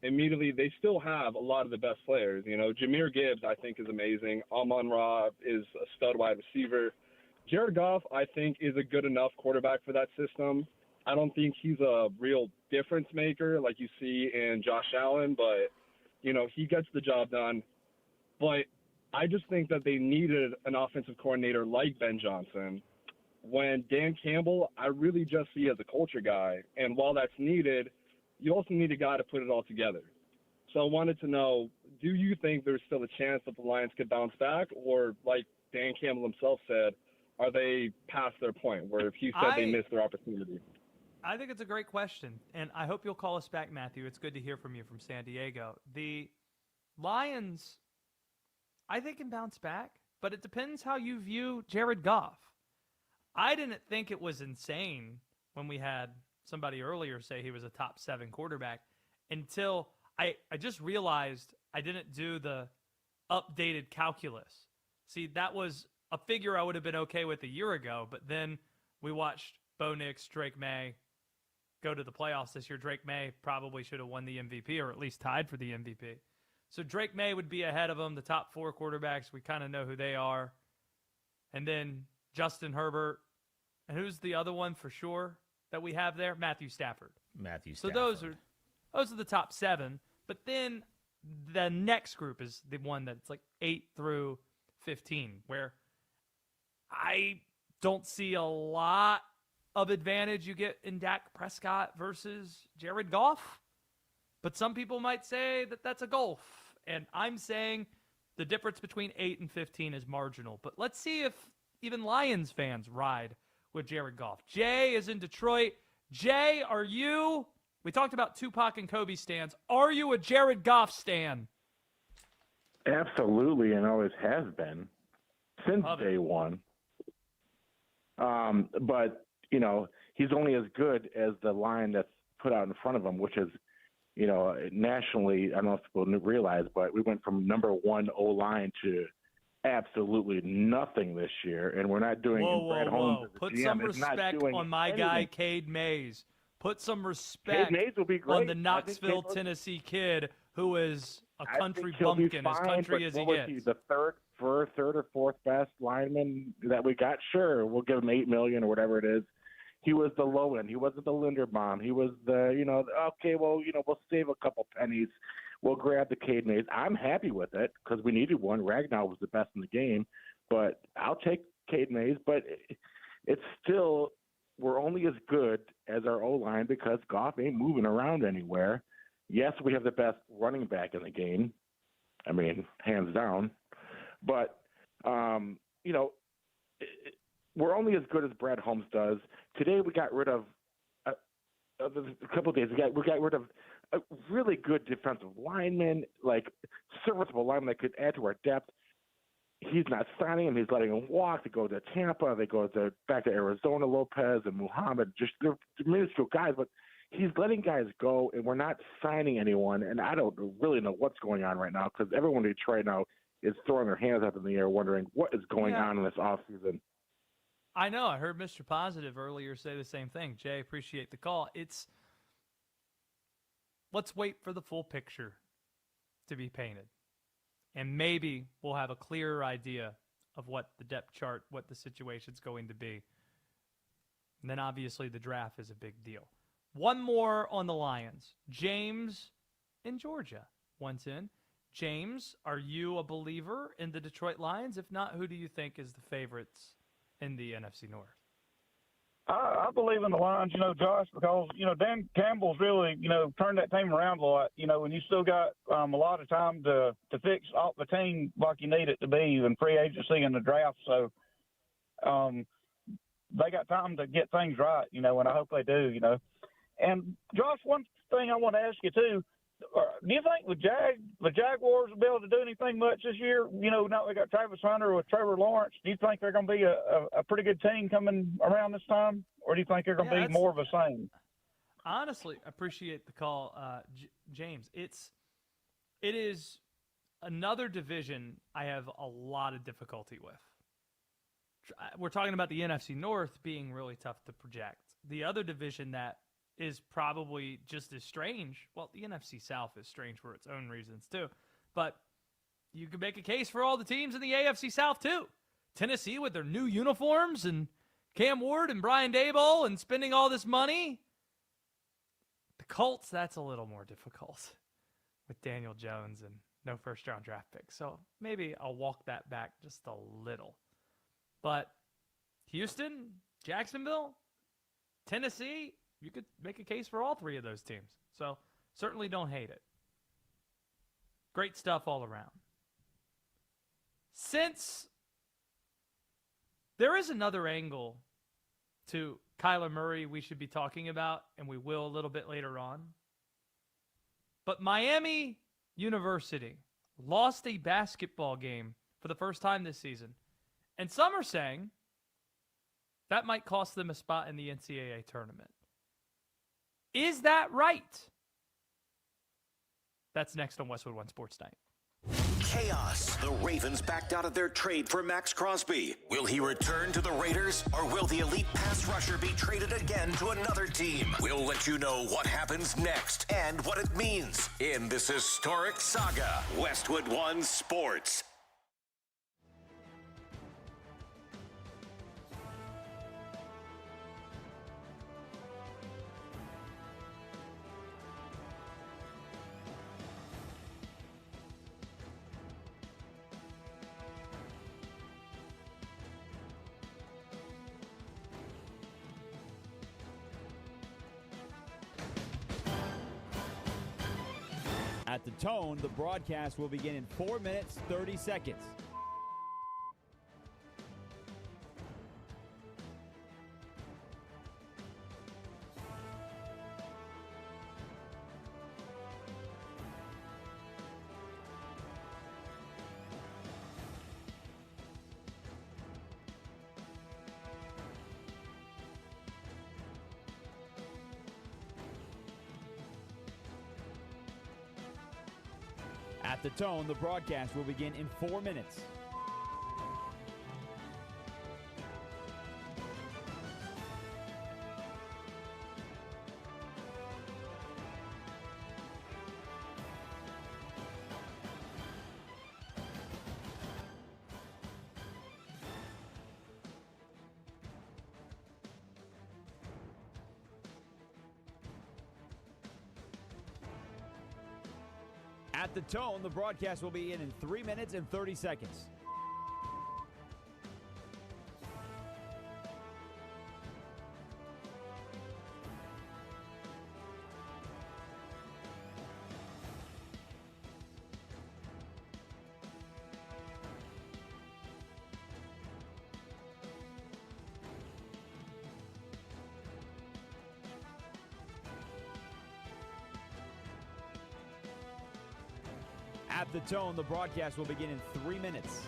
immediately they still have a lot of the best players. Jahmyr Gibbs, I think, is amazing. Amon-Ra is a stud wide receiver. Jared Goff, I think, is a good enough quarterback for that system. I don't think he's a real difference maker like you see in Josh Allen, but, he gets the job done. But I just think that they needed an offensive coordinator like Ben Johnson. When Dan Campbell, I really just see as a culture guy. And while that's needed, you also need a guy to put it all together. So I wanted to know, do you think there's still a chance that the Lions could bounce back? Or like Dan Campbell himself said, are they past their point where he said they missed their opportunity? I think it's a great question, and I hope you'll call us back, Matthew. It's good to hear from you from San Diego. The Lions, I think, can bounce back, but it depends how you view Jared Goff. I didn't think it was insane when we had somebody earlier say he was a top 7 quarterback until I just realized I didn't do the updated calculus. See, that was a figure I would have been okay with a year ago, but then we watched Bo Nix, Drake May go to the playoffs this year. Drake May probably should have won the MVP or at least tied for the MVP. So Drake May would be ahead of him. The top 4 quarterbacks, we kind of know who they are. And then Justin Herbert. And who's the other one for sure that we have there? Matthew Stafford. So those are the top 7. But then the next group is the one that's like 8 through 15, where I don't see a lot of advantage you get in Dak Prescott versus Jared Goff. But some people might say that that's a gulf. And I'm saying the difference between 8 and 15 is marginal. But let's see if even Lions fans ride with Jared Goff. Jay is in Detroit. Jay, we talked about Tupac and Kobe stans. Are you a Jared Goff stan? Absolutely, and always has been since day one. But, he's only as good as the line that's put out in front of him, which is, nationally, I don't know if people realize, but we went from number 1 O-line to absolutely nothing this year, and we're not doing Brad Holmes. Put some respect on my guy, Cade Mays. Put some respect on the Knoxville, Tennessee kid who is a country bumpkin, as country as he gets. The third or fourth best lineman that we got? Sure, we'll give him $8 million or whatever it is. He was the low end. He wasn't the Linderbaum. He was we'll save a couple pennies. We'll grab the Cade Mays. I'm happy with it because we needed one. Ragnar was the best in the game, but I'll take Cade Mays. But it's still, we're only as good as our O-line because Goff ain't moving around anywhere. Yes, we have the best running back in the game. I mean, hands down. But, we're only as good as Brad Holmes does. Today we got rid of a couple of days. We got rid of a really good defensive lineman, like serviceable lineman that could add to our depth. He's not signing him. He's letting him walk. They go to Tampa. They go back to Arizona. Lopez and Muhammad, just they're minuscule guys, but he's letting guys go, and we're not signing anyone. And I don't really know what's going on right now because everyone in Detroit now is throwing their hands up in the air, wondering what is going on in this offseason. I know. I heard Mr. Positive earlier say the same thing. Jay, appreciate the call. Let's wait for the full picture to be painted. And maybe we'll have a clearer idea of what the depth chart, what the situation's going to be. And then obviously the draft is a big deal. One more on the Lions. James in Georgia once in. James, are you a believer in the Detroit Lions? If not, who do you think is the favorites in the NFC North? I believe in the Lions, Josh, because, Dan Campbell's really, turned that team around a lot, and you still got a lot of time to fix off the team like you need it to be in free agency and the draft. So they got time to get things right, and I hope they do, And, Josh, one thing I want to ask you, too, do you think the Jaguars will be able to do anything much this year? Now they got Travis Hunter with Trevor Lawrence. Do you think they're going to be a pretty good team coming around this time? Or do you think they're going to be more of the same? Honestly, I appreciate the call, James. It is another division I have a lot of difficulty with. We're talking about the NFC North being really tough to project. The other division that is probably just as strange. Well, the NFC South is strange for its own reasons too. But you could make a case for all the teams in the AFC South too. Tennessee with their new uniforms and Cam Ward and Brian Daboll and spending all this money. The Colts, that's a little more difficult with Daniel Jones and no first-round draft pick. So maybe I'll walk that back just a little. But Houston, Jacksonville, Tennessee, you could make a case for all three of those teams. So certainly don't hate it. Great stuff all around. Since there is another angle to Kyler Murray we should be talking about, and we will a little bit later on. But Miami University lost a basketball game for the first time this season. And some are saying that might cost them a spot in the NCAA tournament. Is that right? That's next on Westwood One Sports Night. Chaos. The Ravens backed out of their trade for Max Crosby. Will he return to the Raiders, or will the elite pass rusher be traded again to another team? We'll let you know what happens next and what it means in this historic saga. Westwood One Sports. At the tone, the broadcast will begin in 4 minutes, 30 seconds. At the tone, the broadcast will begin in 4 minutes. At the tone, the broadcast will be in 3 minutes and 30 seconds. At the tone, the broadcast will begin in 3 minutes.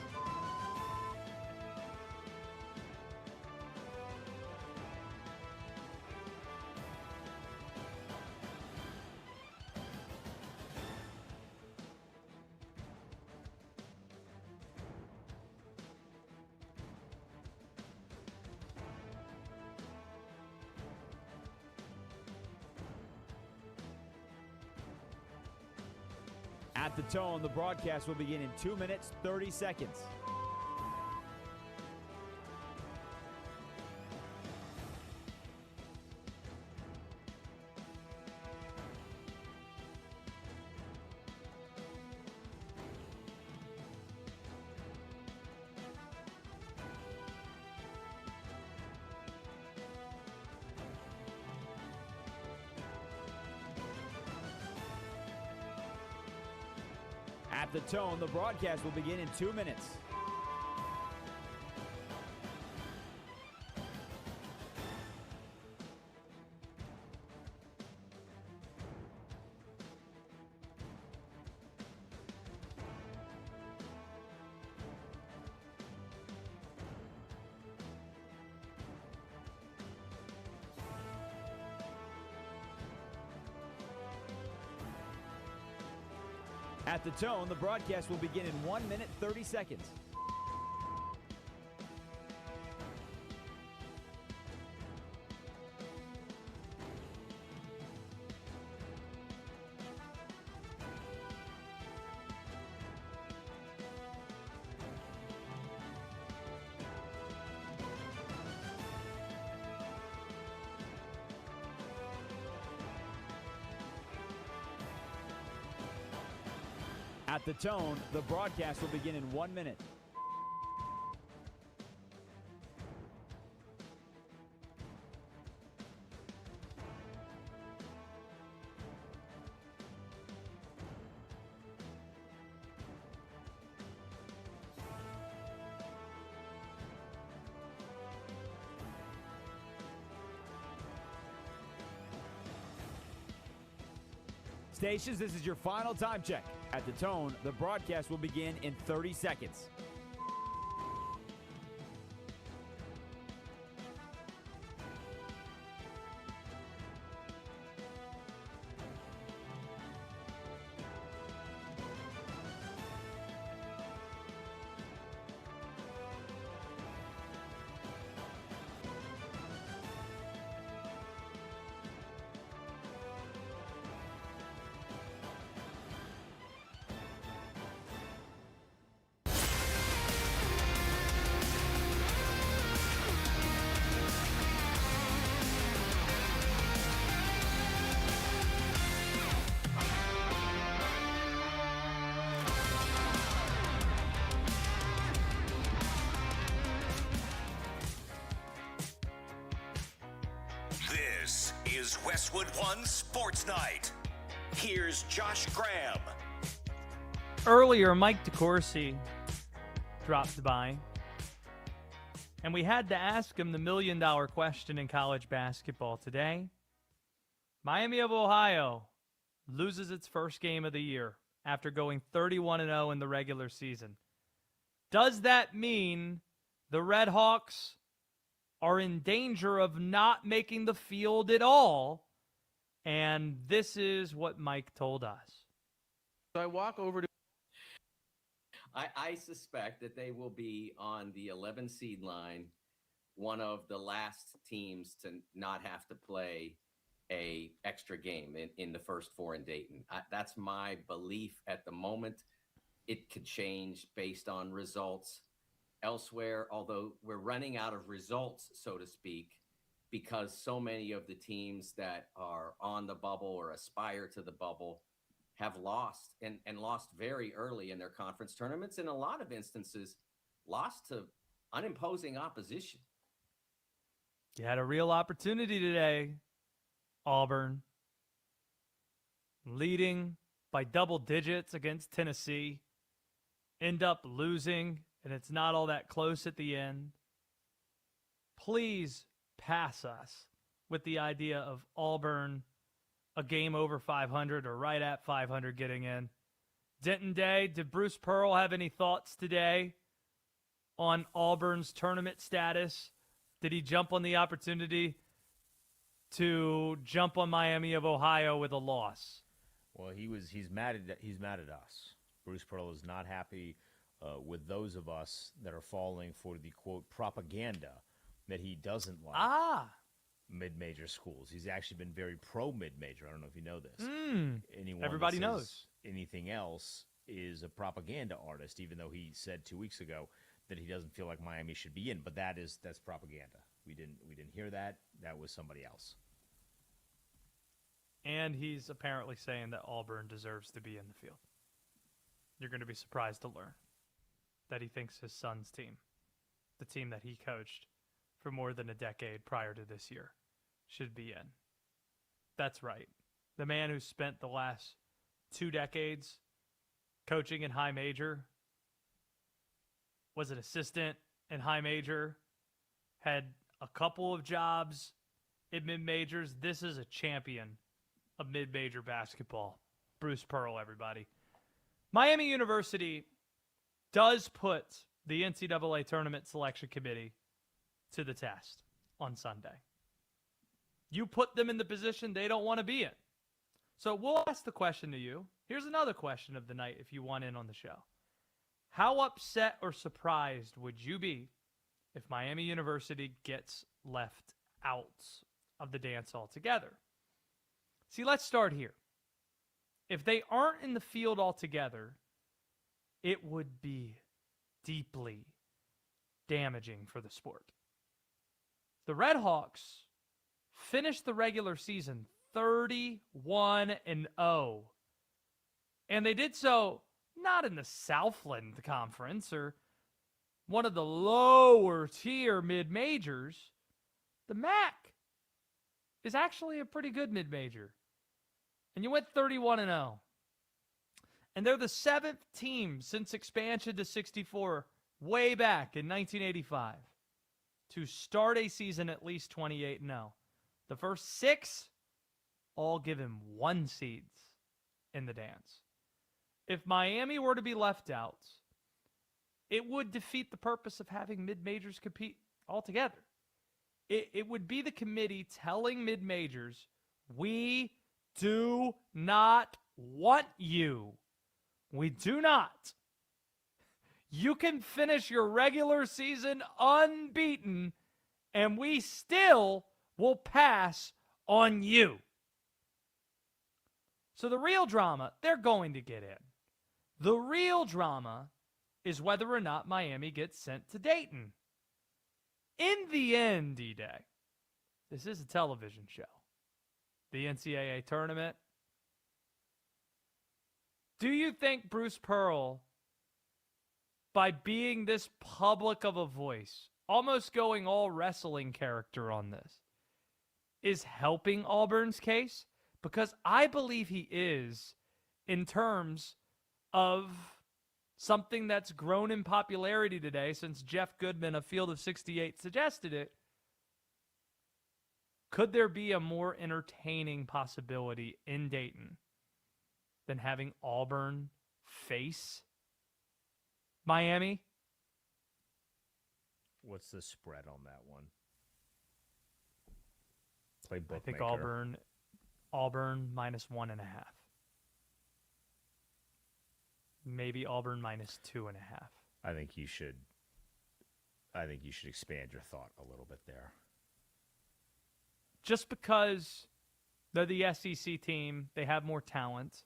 At the tone, the broadcast will begin in 2 minutes, 30 seconds. At the tone, the broadcast will begin in 2 minutes. At the tone, the broadcast will begin in 1 minute, 30 seconds. At the tone, the broadcast will begin in 1 minute. Stations, this is your final time check. At the tone, the broadcast will begin in 30 seconds. This is Westwood One Sports Night. Here's Josh Graham. Earlier, Mike DeCourcy dropped by, and we had to ask him the million-dollar question in college basketball today. Miami of Ohio loses its first game of the year after going 31-0 in the regular season. Does that mean the Red Hawks are in danger of not making the field at all? And this is what Mike told us. So I walk over to. I suspect that they will be on the 11 seed line, one of the last teams to not have to play a extra game in the first four in Dayton. That's my belief at the moment. It could change based on results elsewhere, although we're running out of results, so to speak, because so many of the teams that are on the bubble or aspire to the bubble have lost and lost very early in their conference tournaments. In a lot of instances, lost to unimposing opposition. You had a real opportunity today, Auburn. Leading by double digits against Tennessee. End up losing, and it's not all that close at the end. Please pass us with the idea of Auburn a game over 500 or right at 500 getting in. Denton Day, did Bruce Pearl have any thoughts today on Auburn's tournament status? Did he jump on the opportunity to jump on Miami of Ohio with a loss? Well, he's mad at us. Bruce Pearl is not happy with those of us that are falling for the quote propaganda that he doesn't like. mid-major schools. He's actually been very pro mid-major. I don't know if you know this. Anyone Everybody that says knows. anything else is a propaganda artist, even though he said 2 weeks ago that he doesn't feel like Miami should be in. But that's propaganda. We didn't hear that. That was somebody else. And he's apparently saying that Auburn deserves to be in the field. You're going to be surprised to learn that he thinks his son's team, the team that he coached for more than a decade prior to this year, should be in. That's right. The man who spent the last 2 decades coaching in high major, was an assistant in high major, had a couple of jobs in mid-majors. This is a champion of mid-major basketball. Bruce Pearl, everybody. Miami University does put the NCAA Tournament Selection Committee to the test on Sunday. You put them in the position they don't want to be in. So we'll ask the question to you. Here's another question of the night if you want in on the show. How upset or surprised would you be if Miami University gets left out of the dance altogether? See, let's start here. If they aren't in the field altogether, it would be deeply damaging for the sport. The Red Hawks finished the regular season 31-0. And they did so not in the Southland Conference or one of the lower tier mid-majors. The MAC is actually a pretty good mid-major. And you went 31-0. And they're the 7th team since expansion to 64 way back in 1985 to start a season at least 28-0. The first 6 all given 1 seeds in the dance. If Miami were to be left out, it would defeat the purpose of having mid-majors compete altogether. It would be the committee telling mid-majors, we do not want you. We do not. You can finish your regular season unbeaten, and we still will pass on you. So the real drama, they're going to get in. The real drama is whether or not Miami gets sent to Dayton. In the end, D-Day, this is a television show. The NCAA tournament. Do you think Bruce Pearl, by being this public of a voice, almost going all wrestling character on this, is helping Auburn's case? Because I believe he is, in terms of something that's grown in popularity today since Jeff Goodman of Field of 68 suggested it. Could there be a more entertaining possibility in Dayton than having Auburn face Miami? What's the spread on that one? Play bookmaker. I think Auburn -1.5. Maybe Auburn -2.5. I think you should expand your thought a little bit there. Just because they're the SEC team, they have more talent,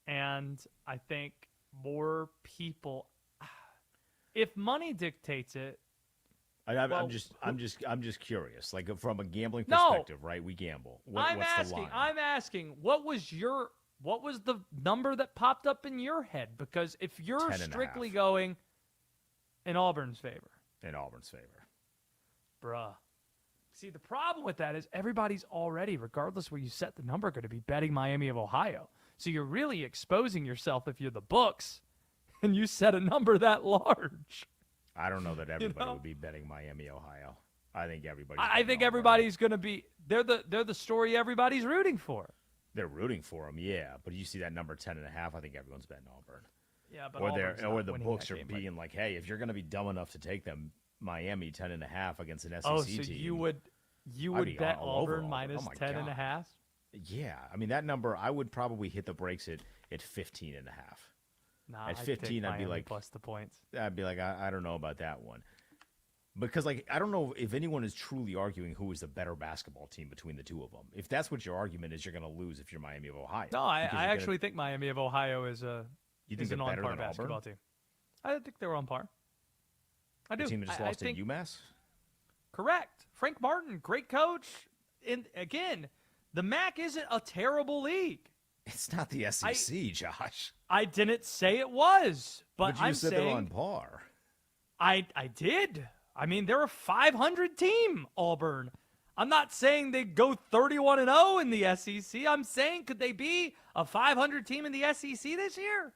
and I think more people. If money dictates it, I'm just curious. Like from a gambling perspective, right? We gamble. What's the line? I'm asking. What was the number that popped up in your head? Because if you're strictly going in Auburn's favor. In Auburn's favor. Bruh. See, the problem with that is everybody's already, regardless where you set the number, going to be betting Miami of Ohio. So you're really exposing yourself if you're the books and you set a number that large. I don't know that everybody would be betting Miami, Ohio. I think everybody. I think everybody's going to be. They're the story everybody's rooting for. They're rooting for them, yeah. But you see that number 10.5. I think everyone's betting Auburn. Yeah, but or the books are being like, hey, if you're going to be dumb enough to take them, Miami 10.5 against an SEC team. So you would bet Auburn minus 10.5? Yeah, I mean that number. I would probably hit the brakes at 15.5. Nah, at 15, I'd be like plus the points. I'd be like, I don't know about that one. Because, like, I don't know if anyone is truly arguing who is the better basketball team between the two of them. If that's what your argument is, you're going to lose if you're Miami of Ohio. No, I actually think Miami of Ohio is an on-par basketball team. I think they were on par. I do. The team that just lost to UMass? Correct. Frank Martin, great coach. And, again, the MAC isn't a terrible league. It's not the SEC, Josh. I didn't say it was, but you said they're on par. I did. I mean, they're a 500 team, Auburn. I'm not saying they go 31-0 in the SEC. I'm saying, could they be a 500 team in the SEC this year?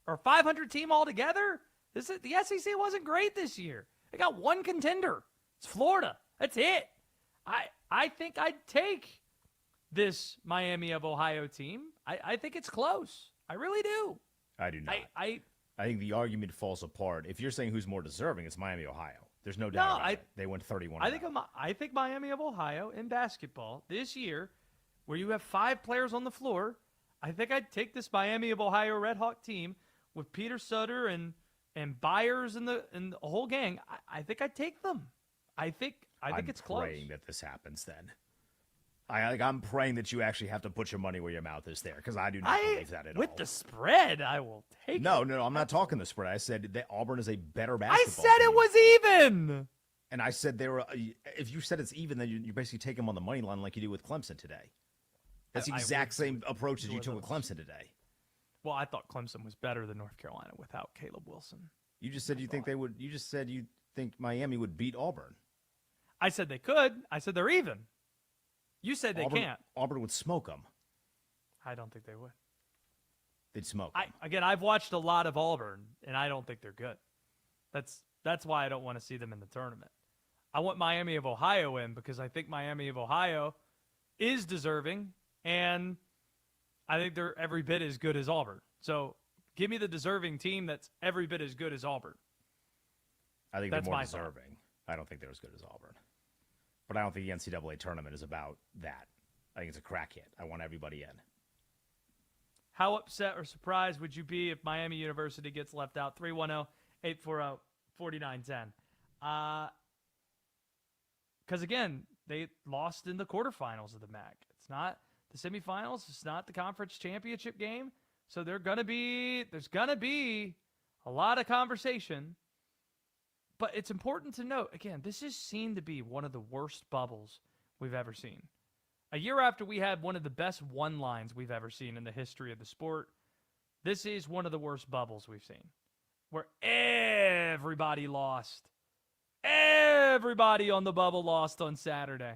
Or 500 team altogether? The SEC wasn't great this year. They got one contender. It's Florida. That's it. I think I'd take this Miami of Ohio team. I think it's close. I really do. I do not. I think the argument falls apart. If you're saying who's more deserving, it's Miami, Ohio. There's no doubt about it. They went 31. I think Miami of Ohio in basketball this year, where you have 5 players on the floor, I think I'd take this Miami of Ohio Red Hawk team with Peter Sutter and Byers and the whole gang. I think I'd take them. I think it's close. I'm praying that this happens then. I'm praying that you actually have to put your money where your mouth is there, because I do not believe that at all. With the spread, I will take it. No, I'm not talking the spread. I said that Auburn is a better basketball team. I said it was even. And I said if you said it's even, then you basically take them on the money line like you do with Clemson today. That's the exact same approach as you took with Clemson today. Well, I thought Clemson was better than North Carolina without Caleb Wilson. You just said you just said you think Miami would beat Auburn. I said they could. I said they're even. You said they can't. Auburn would smoke them. I don't think they would. They'd smoke. I've watched a lot of Auburn, and I don't think they're good. That's why I don't want to see them in the tournament. I want Miami of Ohio in because I think Miami of Ohio is deserving, and I think they're every bit as good as Auburn. So give me the deserving team that's every bit as good as Auburn. I think they're more deserving. I don't think they're as good as Auburn. But I don't think the NCAA tournament is about that. I think it's a crack hit. I want everybody in. How upset or surprised would you be if Miami University gets left out? 310-840-4910. Because, again, they lost in the quarterfinals of the MAC. It's not the semifinals. It's not the conference championship game. So there's going to be a lot of conversation. But it's important to note, again, this is seen to be one of the worst bubbles we've ever seen. A year after we had one of the best one lines we've ever seen in the history of the sport, this is one of the worst bubbles we've seen, where everybody lost. Everybody on the bubble lost on Saturday.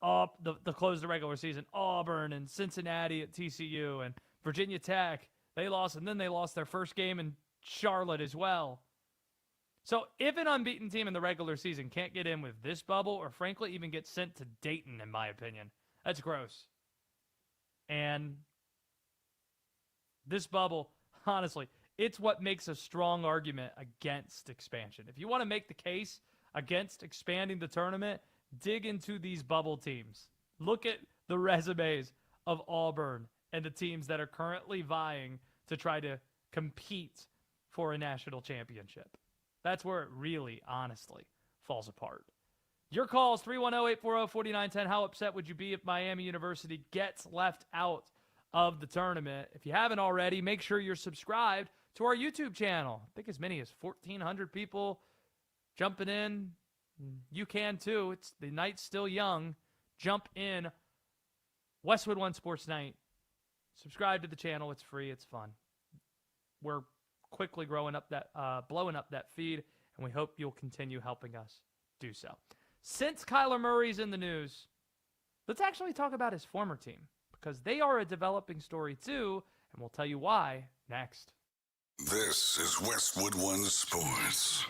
The close of the regular season, Auburn and Cincinnati at TCU and Virginia Tech, they lost, and then they lost their first game in Charlotte as well. So if an unbeaten team in the regular season can't get in with this bubble, or frankly even get sent to Dayton, in my opinion, that's gross. And this bubble, honestly, it's what makes a strong argument against expansion. If you want to make the case against expanding the tournament, dig into these bubble teams. Look at the resumes of Auburn and the teams that are currently vying to try to compete for a national championship. That's where it really, honestly, falls apart. Your calls, 310-840-4910. How upset would you be if Miami University gets left out of the tournament? If you haven't already, make sure you're subscribed to our YouTube channel. I think as many as 1,400 people jumping in. You can too. The night's still young. Jump in. Westwood One Sports Night. Subscribe to the channel. It's free. It's fun. We're quickly blowing up that feed, and we hope you'll continue helping us do so. Since Kyler Murray's in the news, let's actually talk about his former team, because they are a developing story too, and we'll tell you why next. This is Westwood One Sports.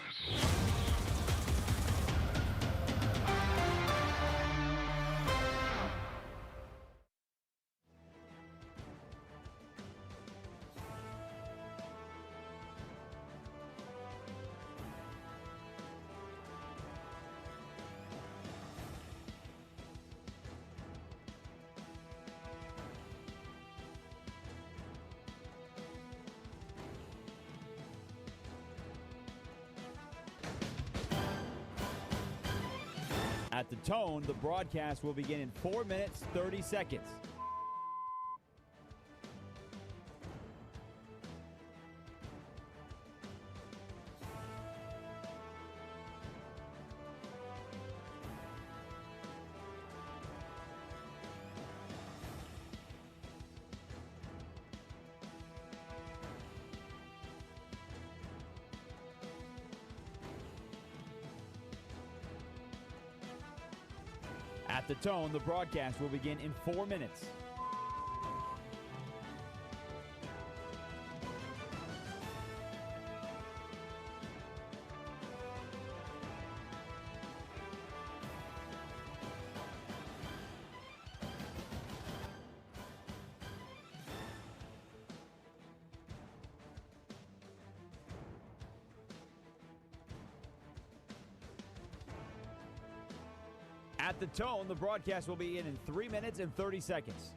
At the tone, the broadcast will begin in 4 minutes, 30 seconds. At the tone, the broadcast will begin in 4 minutes. At the tone, the broadcast will begin in 3 minutes and 30 seconds.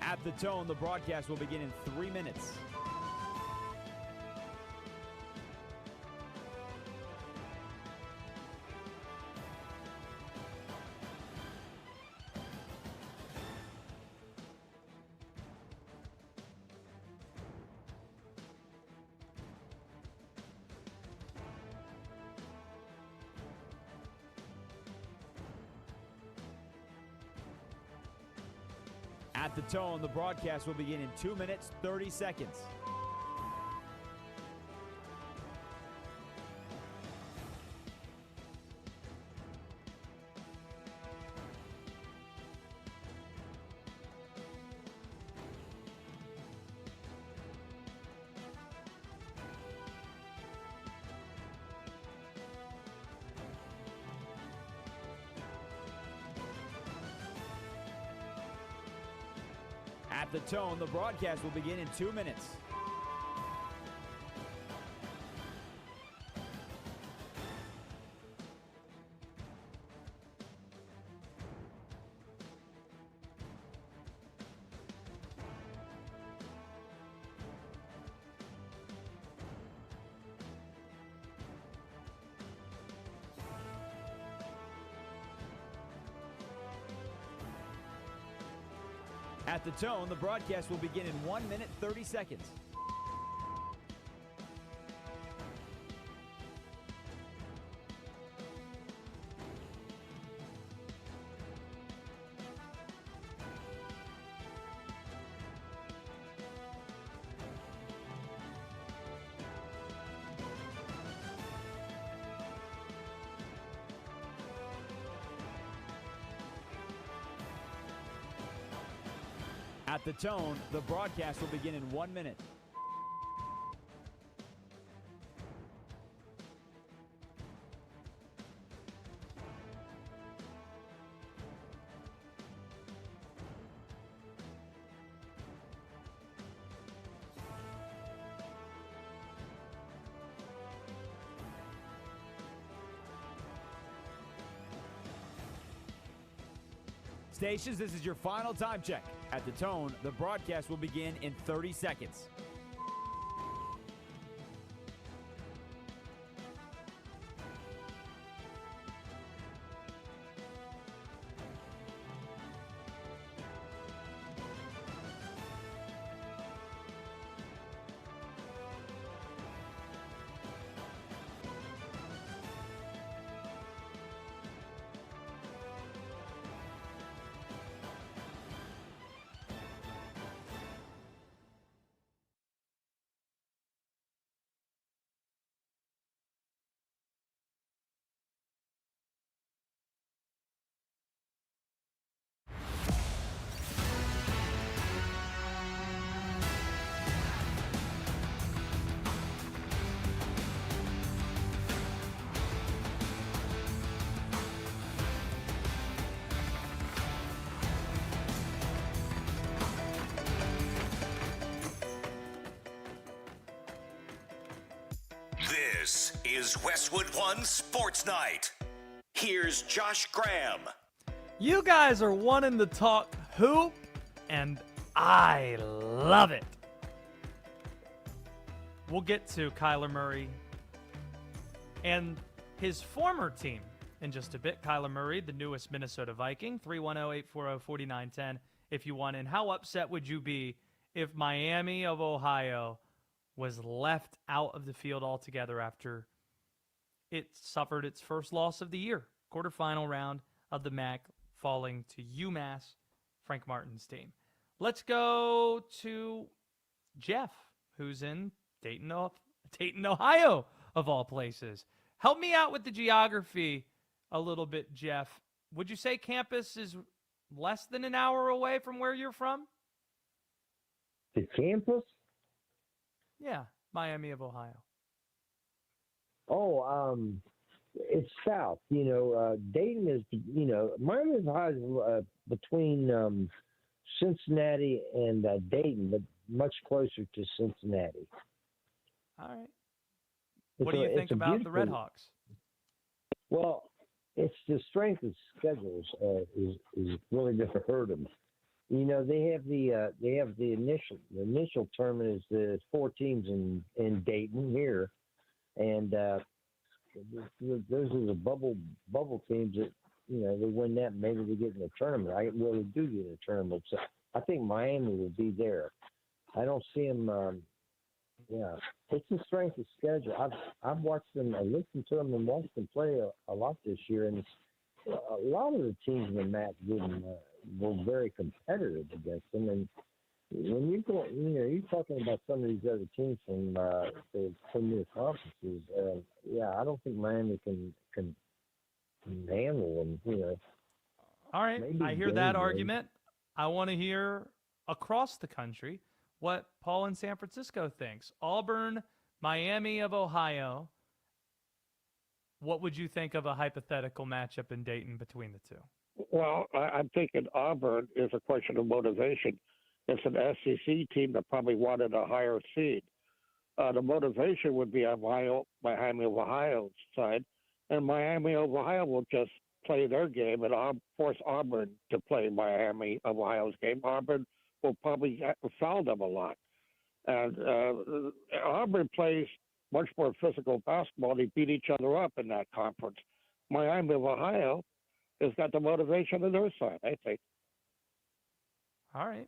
At the tone, the broadcast will begin in 3 minutes. At the tone, the broadcast will begin in 2 minutes, 30 seconds. At the tone, the broadcast will begin in 2 minutes. At the tone, the broadcast will begin in 1 minute, 30 seconds. At the tone, the broadcast will begin in 1 minute. Stations, this is your final time check. At the tone, the broadcast will begin in 30 seconds. This is Westwood One Sports Night. Here's Josh Graham. You guys are wanting to talk hoop, and I love it. We'll get to Kyler Murray and his former team in just a bit. Kyler Murray, the newest Minnesota Viking, 310-840-4910 if you want in. How upset would you be if Miami of Ohio was left out of the field altogether after it suffered its first loss of the year? Quarterfinal round of the MAC, falling to UMass, Frank Martin's team. Let's go to Jeff, who's in Dayton, Ohio, of all places. Help me out with the geography a little bit, Jeff. Would you say campus is less than an hour away from where you're from? The campus? Yeah, Miami of Ohio. Oh, it's south. Dayton is, Miami of Ohio is between Cincinnati and Dayton, but much closer to Cincinnati. All right. What do you think about the Red Hawks? Well, it's the strength of schedules is really going to hurt them. They have the initial tournament is the 4 teams in Dayton here, and those are the bubble teams that they win that, maybe they get in the tournament. I really do get in the tournament, so I think Miami will be there. I don't see them. It's the strength of schedule. I've watched them, I listened to them, and watched them play a lot this year, and a lot of the teams in the MAC were very competitive against them. And when you go, you're talking about some of these other teams from the premier conferences. I don't think Miami can handle them. All right, I hear that argument. I want to hear across the country what Paul in San Francisco thinks. Auburn, Miami of Ohio. What would you think of a hypothetical matchup in Dayton between the two? Well, I'm thinking Auburn is a question of motivation. It's an SEC team that probably wanted a higher seed. The motivation would be on Miami of Ohio's side, and Miami of Ohio will just play their game and force Auburn to play Miami of Ohio's game. Auburn will probably foul them a lot. And Auburn plays much more physical basketball. They beat each other up in that conference. Miami of Ohio has got the motivation on their side, I think. All right.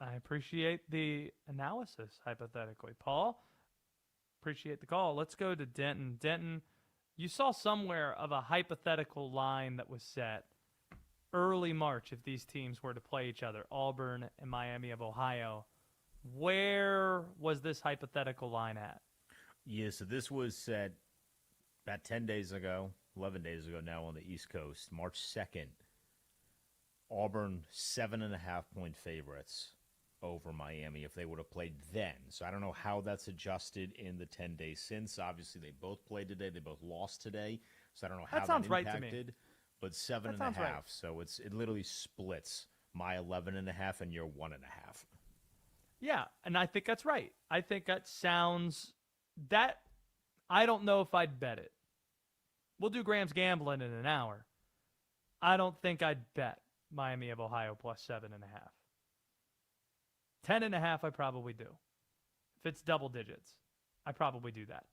I appreciate the analysis, hypothetically. Paul, appreciate the call. Let's go to Denton. Denton, you saw somewhere of a hypothetical line that was set early March if these teams were to play each other, Auburn and Miami of Ohio. Where was this hypothetical line at? Yeah, so this was set about 10 days ago, 11 days ago now on the East Coast, March 2nd. Auburn 7.5-point favorites over Miami if they would have played then. So I don't know how that's adjusted in the 10 days since. Obviously, they both played today. They both lost today. So I don't know how that sounds impacted. Right to me. But 7.5, right. So it literally splits my 11.5 and your 1.5. Yeah, and I think that's right. I think that sounds that. I don't know if I'd bet it. We'll do Graham's gambling in an hour. I don't think I'd bet Miami of Ohio plus 7.5. 10.5, I probably do. If it's double digits, I probably do that.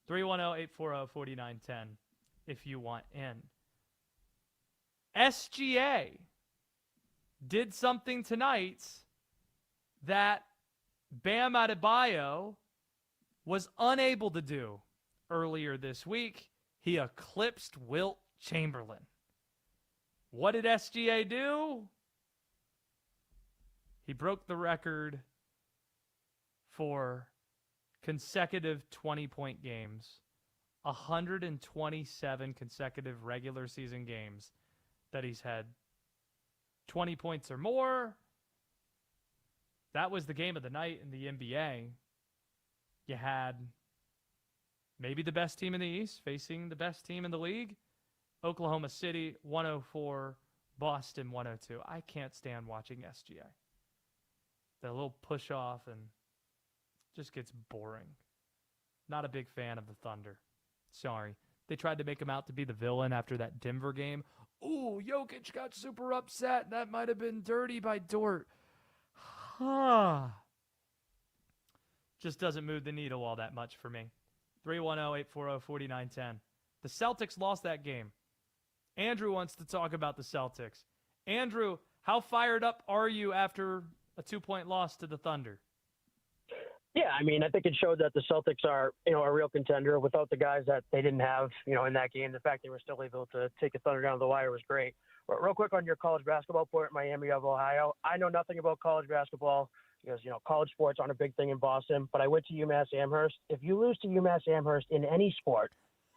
310-840-4910 if you want in. SGA did something tonight that Bam Adebayo was unable to do earlier this week. He eclipsed Wilt Chamberlain. What did SGA do? He broke the record for consecutive 20-point games, 127 consecutive regular season games that he's had 20 points or more. That was the game of the night in the NBA. You had maybe the best team in the East facing the best team in the league. Oklahoma City, 104. Boston, 102. I can't stand watching SGA. The little push-off and just gets boring. Not a big fan of the Thunder. Sorry. They tried to make him out to be the villain after that Denver game. Ooh, Jokic got super upset. That might have been dirty by Dort. Just doesn't move the needle all that much for me. 310-840-4910. The Celtics lost that game. Andrew wants to talk about the Celtics. Andrew, how fired up are you after a 2-point loss to the Thunder? Yeah, I mean, I think it showed that the Celtics are, a real contender without the guys that they didn't have, in that game. The fact they were still able to take the Thunder down to the wire was great. But real quick on your college basketball point, Miami of Ohio. I know nothing about college basketball because, college sports aren't a big thing in Boston, but I went to UMass Amherst. If you lose to UMass Amherst in any sport,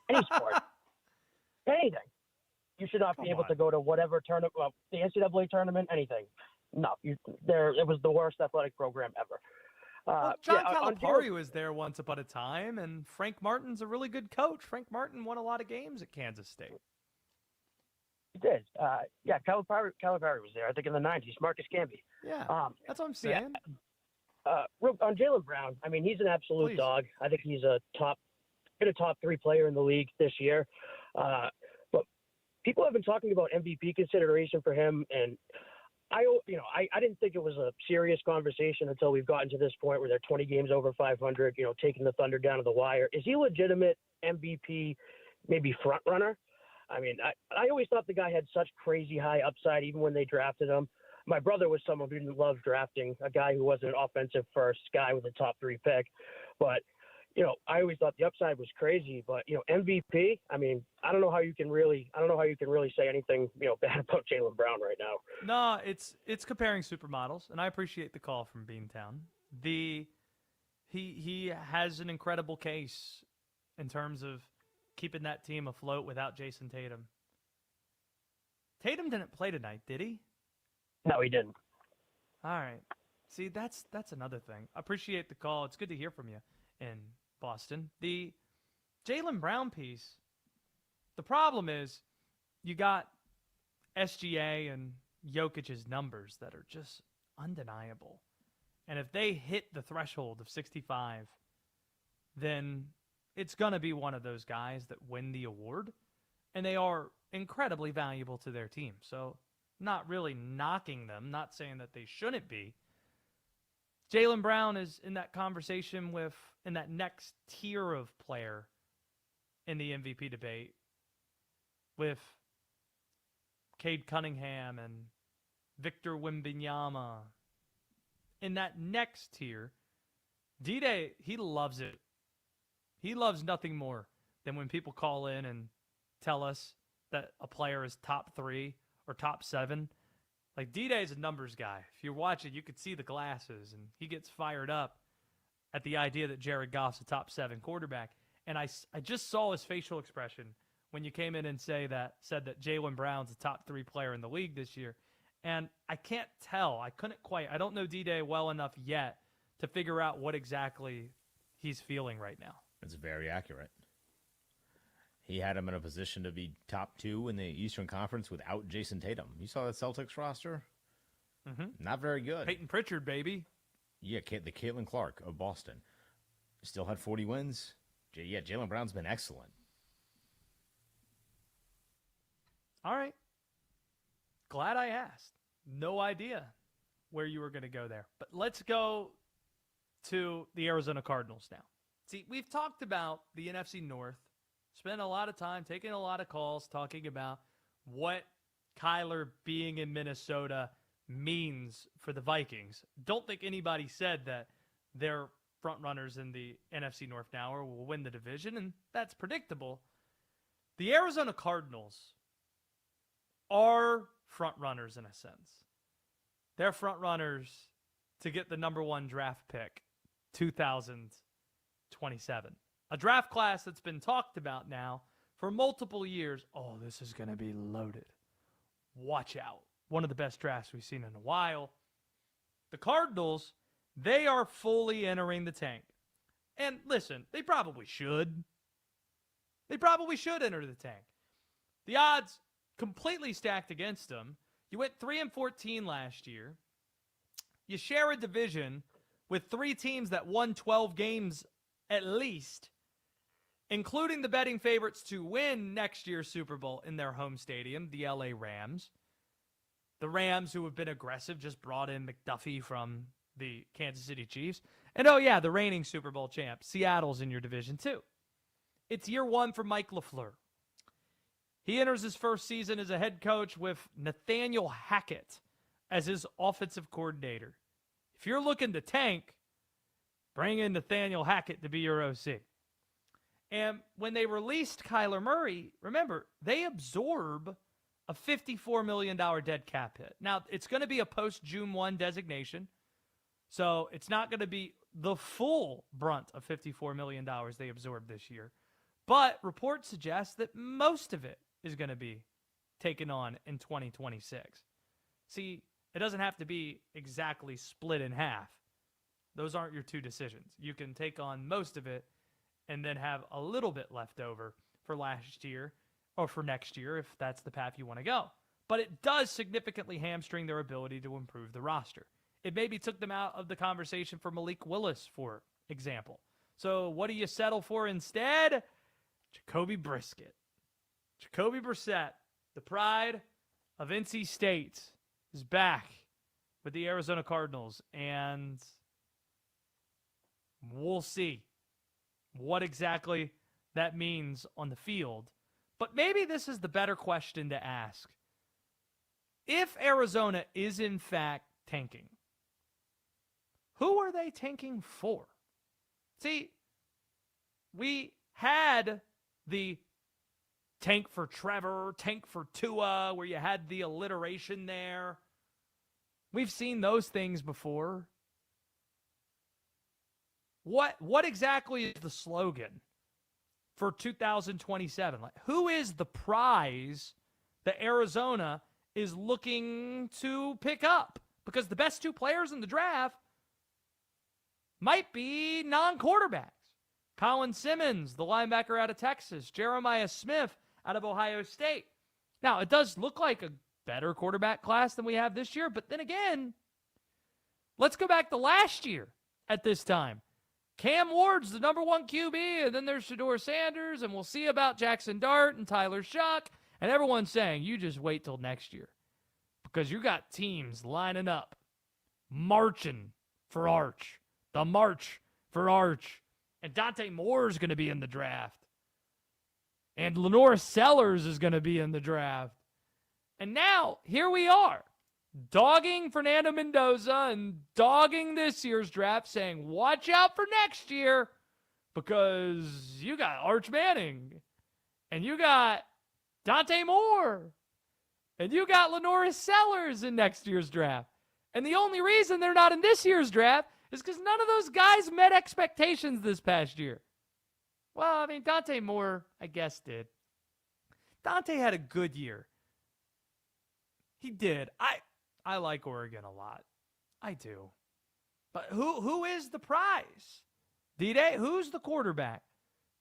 anything, you should not be able to go to whatever tournament, the NCAA tournament, anything. No, it was the worst athletic program ever. Well, John Calipari was there once upon a time, and Frank Martin's a really good coach. Frank Martin won a lot of games at Kansas State. He did. Calipari was there, I think, in the 90s. Marcus Camby. Yeah, that's what I'm saying. On Jaylen Brown, I mean, he's an absolute dog. I think he's a top 3 player in the league this year. But people have been talking about MVP consideration for him, and I didn't think it was a serious conversation until we've gotten to this point where they're 20 games over 500, taking the Thunder down to the wire. Is he a legitimate MVP, maybe front runner? I mean, I always thought the guy had such crazy high upside, even when they drafted him. My brother was someone who didn't love drafting a guy who wasn't an offensive first guy with a top 3 pick. But, I always thought the upside was crazy. But, MVP, I mean, I don't know how you can really say anything, bad about Jaylen Brown right now. No, it's comparing supermodels, and I appreciate the call from Beantown. He has an incredible case in terms of keeping that team afloat without Jason Tatum. Tatum didn't play tonight, did he? No, he didn't. All right. See, that's another thing. I appreciate the call. It's good to hear from you in Boston. The Jaylen Brown piece, the problem is you got SGA and Jokic's numbers that are just undeniable. And if they hit the threshold of 65, then it's going to be one of those guys that win the award. And they are incredibly valuable to their team. So not really knocking them, not saying that they shouldn't be. Jaylen Brown is in that conversation in that next tier of player in the MVP debate with Cade Cunningham and Victor Wembanyama. In that next tier, D-Day, he loves it. He loves nothing more than when people call in and tell us that a player is top 3 or top 7. Like, D-Day is a numbers guy. If you're watching, you could see the glasses, and he gets fired up at the idea that Jared Goff's a top 7 quarterback. And I just saw his facial expression when you came in and said that Jaylen Brown's a top 3 player in the league this year. And I can't tell. I don't know D-Day well enough yet to figure out what exactly he's feeling right now. It's very accurate. He had him in a position to be top 2 in the Eastern Conference without Jason Tatum. You saw that Celtics roster? Mm-hmm. Not very good. Peyton Pritchard, baby. Yeah, the Caitlin Clark of Boston. Still had 40 wins. Jaylen Brown's been excellent. All right. Glad I asked. No idea where you were going to go there. But let's go to the Arizona Cardinals now. See, we've talked about the NFC North. Spent a lot of time taking a lot of calls talking about what Kyler being in Minnesota means for the Vikings. Don't think anybody said that they're front runners in the NFC North now or will win the division, and that's predictable. The Arizona Cardinals are front runners in a sense. They're front runners to get the number 1 draft pick, 2027. A draft class that's been talked about now for multiple years. Oh, this is going to be loaded. Watch out. One of the best drafts we've seen in a while. The Cardinals, they are fully entering the tank. And listen, they probably should. They probably should enter the tank. The odds completely stacked against them. You went 3-14 last year. You share a division with 3 teams that won 12 games at least including the betting favorites to win next year's Super Bowl in their home stadium, the LA Rams. The Rams, who have been aggressive, just brought in McDuffie from the Kansas City Chiefs. And oh yeah, the reigning Super Bowl champ, Seattle's in your division too. It's year one for Mike LaFleur. He enters his first season as a head coach with Nathaniel Hackett as his offensive coordinator. If you're looking to tank, bring in Nathaniel Hackett to be your OC. And when they released Kyler Murray, remember, they absorb a $54 million dead cap hit. Now, it's going to be a post-June 1 designation, so it's not going to be the full brunt of $54 million they absorbed this year. But reports suggest that most of it is going to be taken on in 2026. See, it doesn't have to be exactly split in half. Those aren't your two decisions. You can take on most of it and then have a little bit left over for last year or for next year if that's the path you want to go. But it does significantly hamstring their ability to improve the roster. It maybe took them out of the conversation for Malik Willis, for example. So what do you settle for instead? Jacoby Brissett. Jacoby Brissett, the pride of NC State, is back with the Arizona Cardinals, and we'll see what exactly that means on the field. But maybe this is the better question to ask. If Arizona is in fact tanking, who are they tanking for? See, we had the tank for Trevor, tank for Tua, where you had the alliteration there. We've seen those things before. What exactly is the slogan for 2027? Like, who is the prize that Arizona is looking to pick up? Because the best two players in the draft might be non-quarterbacks. Colin Simmons, the linebacker out of Texas. Jeremiah Smith out of Ohio State. Now, it does look like a better quarterback class than we have this year, but then again, let's go back to last year at this time. Cam Ward's the number one QB, and then there's Shedeur Sanders, and we'll see about Jackson Dart and Tyler Shuck, and everyone's saying, you just wait till next year because you got teams lining up, marching for Arch, the march for Arch, and Dante Moore is going to be in the draft, and Lenore Sellers is going to be in the draft, and now here we are, dogging Fernando Mendoza and dogging this year's draft, saying, watch out for next year because you got Arch Manning and you got Dante Moore and you got Lenore Sellers in next year's draft. And the only reason they're not in this year's draft is because none of those guys met expectations this past year. Well, I mean, Dante Moore, I guess, did. Dante had a good year. He did. I like Oregon a lot. I do. But who is the prize? D-Day, who's the quarterback?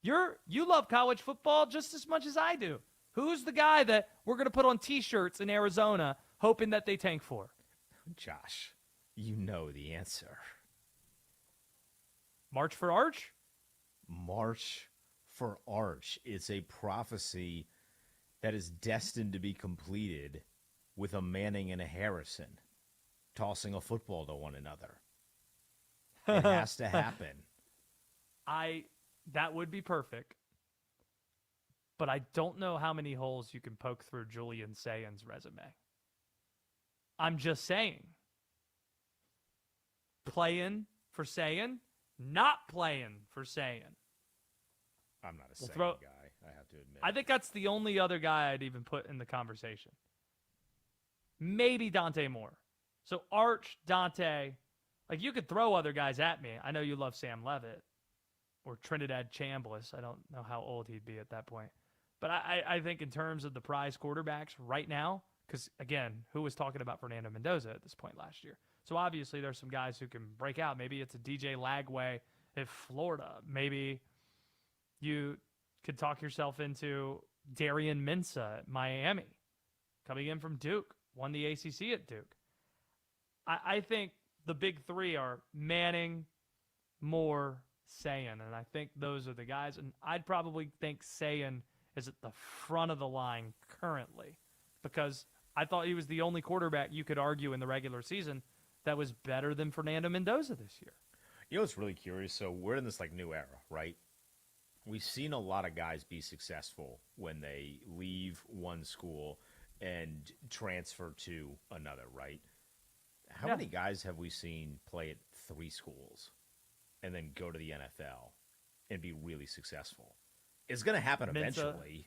You love college football just as much as I do. Who's the guy that we're going to put on T-shirts in Arizona hoping that they tank for? Josh, you know the answer. March for Arch? March for Arch. It's a prophecy that is destined to be completed with a Manning and a Harrison tossing a football to one another. It has to happen. That would be perfect. But I don't know how many holes you can poke through Julian Sayan's resume. I'm just saying. Playing for Sayan, not playing for Sayan. I'm not a Sayan guy, I have to admit. I think that's the only other guy I'd even put in the conversation. Maybe Dante Moore. So Arch, Dante, like you could throw other guys at me. I know you love Sam Levitt or Trinidad Chambliss. I don't know how old he'd be at that point. But I think in terms of the prize quarterbacks right now, because again, who was talking about Fernando Mendoza at this point last year? So obviously there's some guys who can break out. Maybe it's a DJ Lagway at Florida. Maybe you could talk yourself into Darian Mensah at Miami, coming in from Duke. Won the ACC at Duke. I think the big three are Manning, Moore, Sayan, and I think those are the guys. And I'd probably think Sayan is at the front of the line currently because I thought he was the only quarterback you could argue in the regular season that was better than Fernando Mendoza this year. You know what's really curious? So we're in this new era, right? We've seen a lot of guys be successful when they leave one school and transfer to another, right? How many guys have we seen play at 3 schools and then go to the NFL and be really successful? It's going to happen eventually.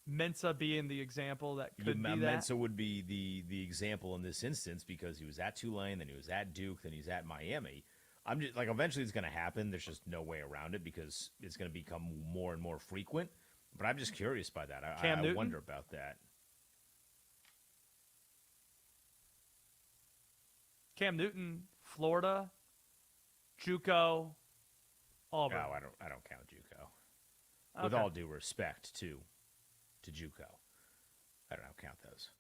Mensa being the example that could be that. Mensa would be the example in this instance because he was at Tulane, then he was at Duke, then he's at Miami. I'm just eventually it's going to happen. There's just no way around it because it's going to become more and more frequent. But I'm just curious by that. I wonder about that. Cam Newton, Florida, JUCO, Auburn. No, I don't count JUCO. With Okay. all due respect to JUCO, I don't count those.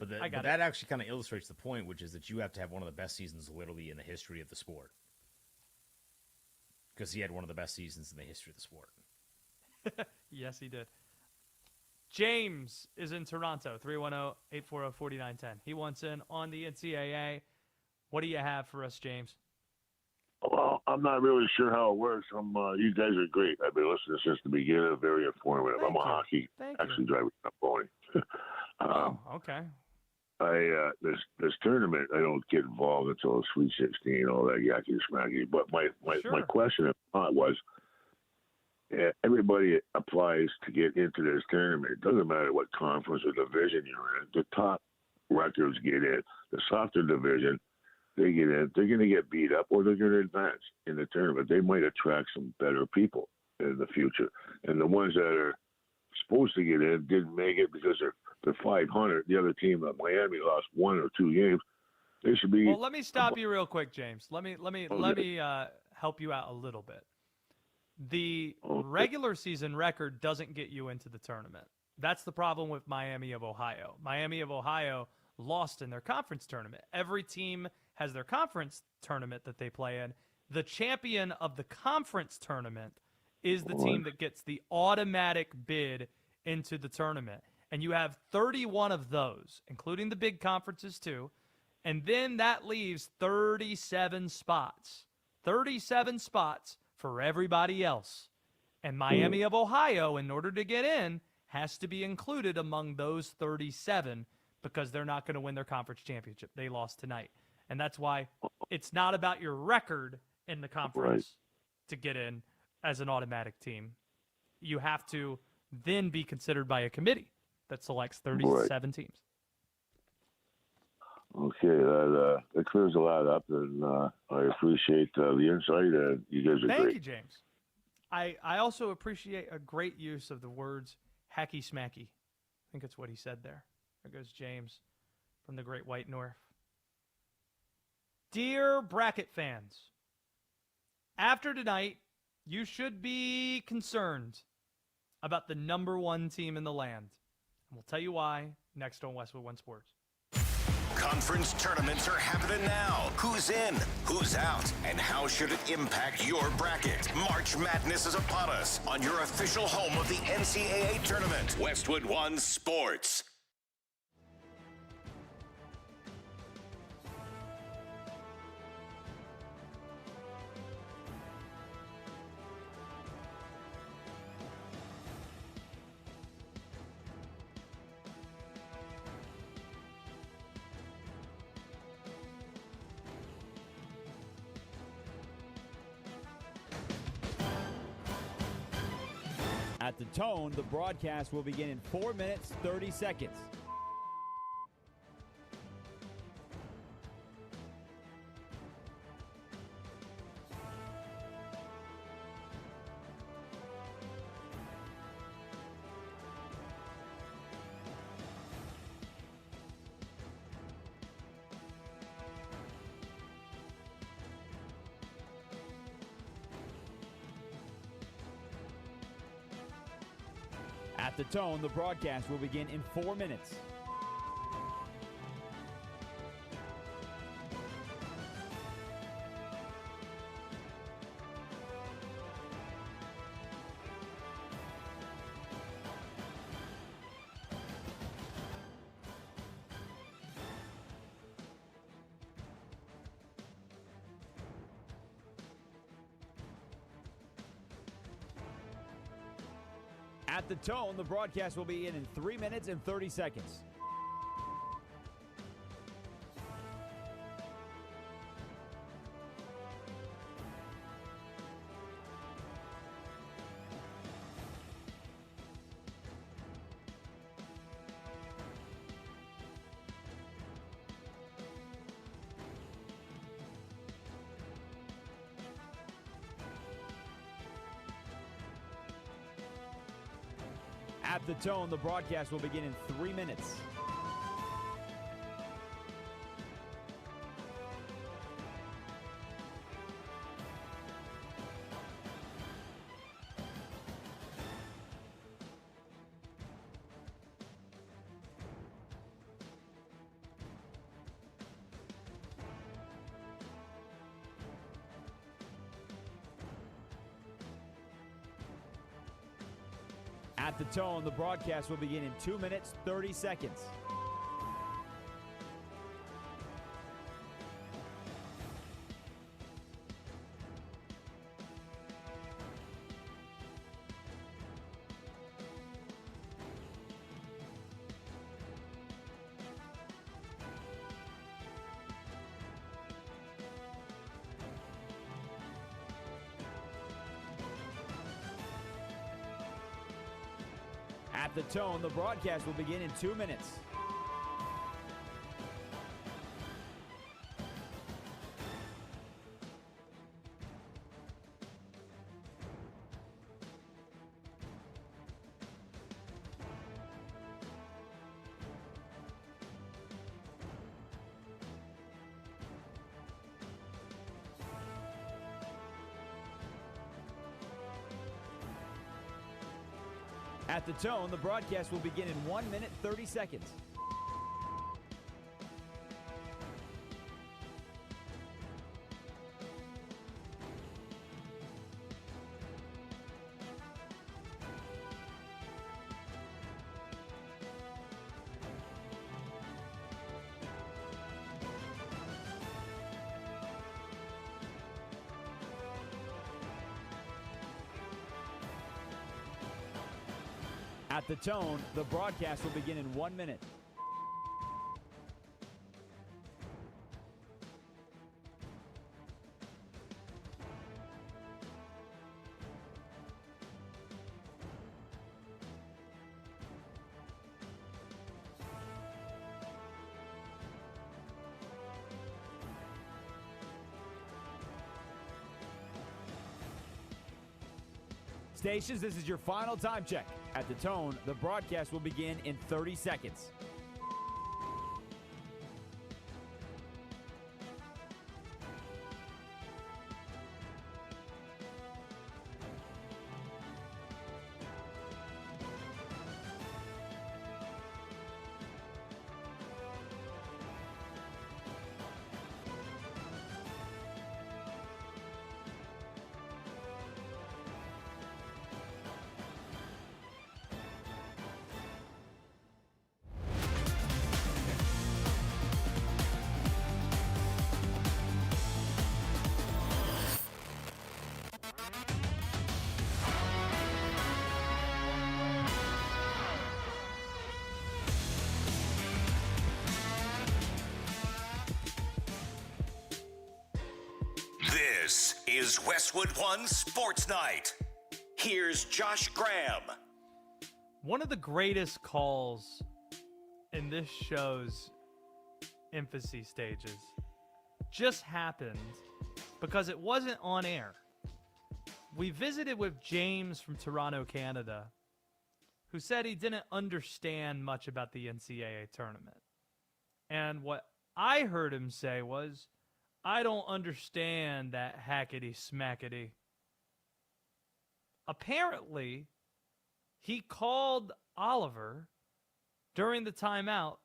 But that actually kind of illustrates the point, which is that you have to have one of the best seasons literally in the history of the sport. Because he had one of the best seasons in the history of the sport. Yes, he did. James is in Toronto, 310-840-4910. He wants in on the NCAA. What do you have for us, James? Well, I'm not really sure how it works. You guys are great. I've been listening since the beginning. Very informative. I'm a hockey actually driver, not bowling. Okay. This tournament, I don't get involved until the Sweet 16, all that yakky smacky. But my question was, everybody applies to get into this tournament. It doesn't matter what conference or division you're in. The top records get in. The softer division, they get in. They're going to get beat up or they're going to advance in the tournament. They might attract some better people in the future. And the ones that are supposed to get in didn't make it because they're 500. The other team, Miami, lost 1 or 2 games. They should be. Well, let me stop you real quick, James. Let me help you out a little bit. The regular season record doesn't get you into the tournament. That's the problem with Miami of Ohio. Miami of Ohio lost in their conference tournament. Every team has their conference tournament that they play in. The champion of the conference tournament is the team that gets the automatic bid into the tournament. And you have 31 of those, including the big conferences too. And then that leaves 37 spots. 37 spots for everybody else. And Miami of Ohio, in order to get in, has to be included among those 37 because they're not going to win their conference championship. They lost tonight. And that's why it's not about your record in the conference to get in as an automatic team. You have to then be considered by a committee that selects 37 teams. Okay, that clears a lot up, and I appreciate the insight, and you guys are great. Thank you, James. I also appreciate a great use of the words hacky smacky. I think that's what he said there. There goes James from the Great White North. Dear bracket fans, after tonight, you should be concerned about the number 1 team in the land. And we'll tell you why next on Westwood One Sports. Conference tournaments are happening now. Who's in? Who's out? And how should it impact your bracket? March Madness is upon us on your official home of the NCAA tournament. Westwood One Sports. At the tone, the broadcast will begin in 4 minutes, 30 seconds. At the tone, the broadcast will begin in 4 minutes. At the tone, the broadcast will begin in 3 minutes and 30 seconds. At the tone, the broadcast will begin in 3 minutes. At the tone, the broadcast will begin in 2 minutes, 30 seconds. At the tone, the broadcast will begin in 2 minutes. At the tone, the broadcast will begin in 1 minute, 30 seconds. At the tone, the broadcast will begin in 1 minute. Stations, this is your final time check. At the tone, the broadcast will begin in 30 seconds. This is Westwood One Sports Night. Here's Josh Graham. One of the greatest calls in this show's infancy stages just happened because it wasn't on air. We visited with James from Toronto, Canada, who said he didn't understand much about the NCAA tournament. And what I heard him say was, I don't understand that hackety smackety. Apparently, he called Oliver during the timeout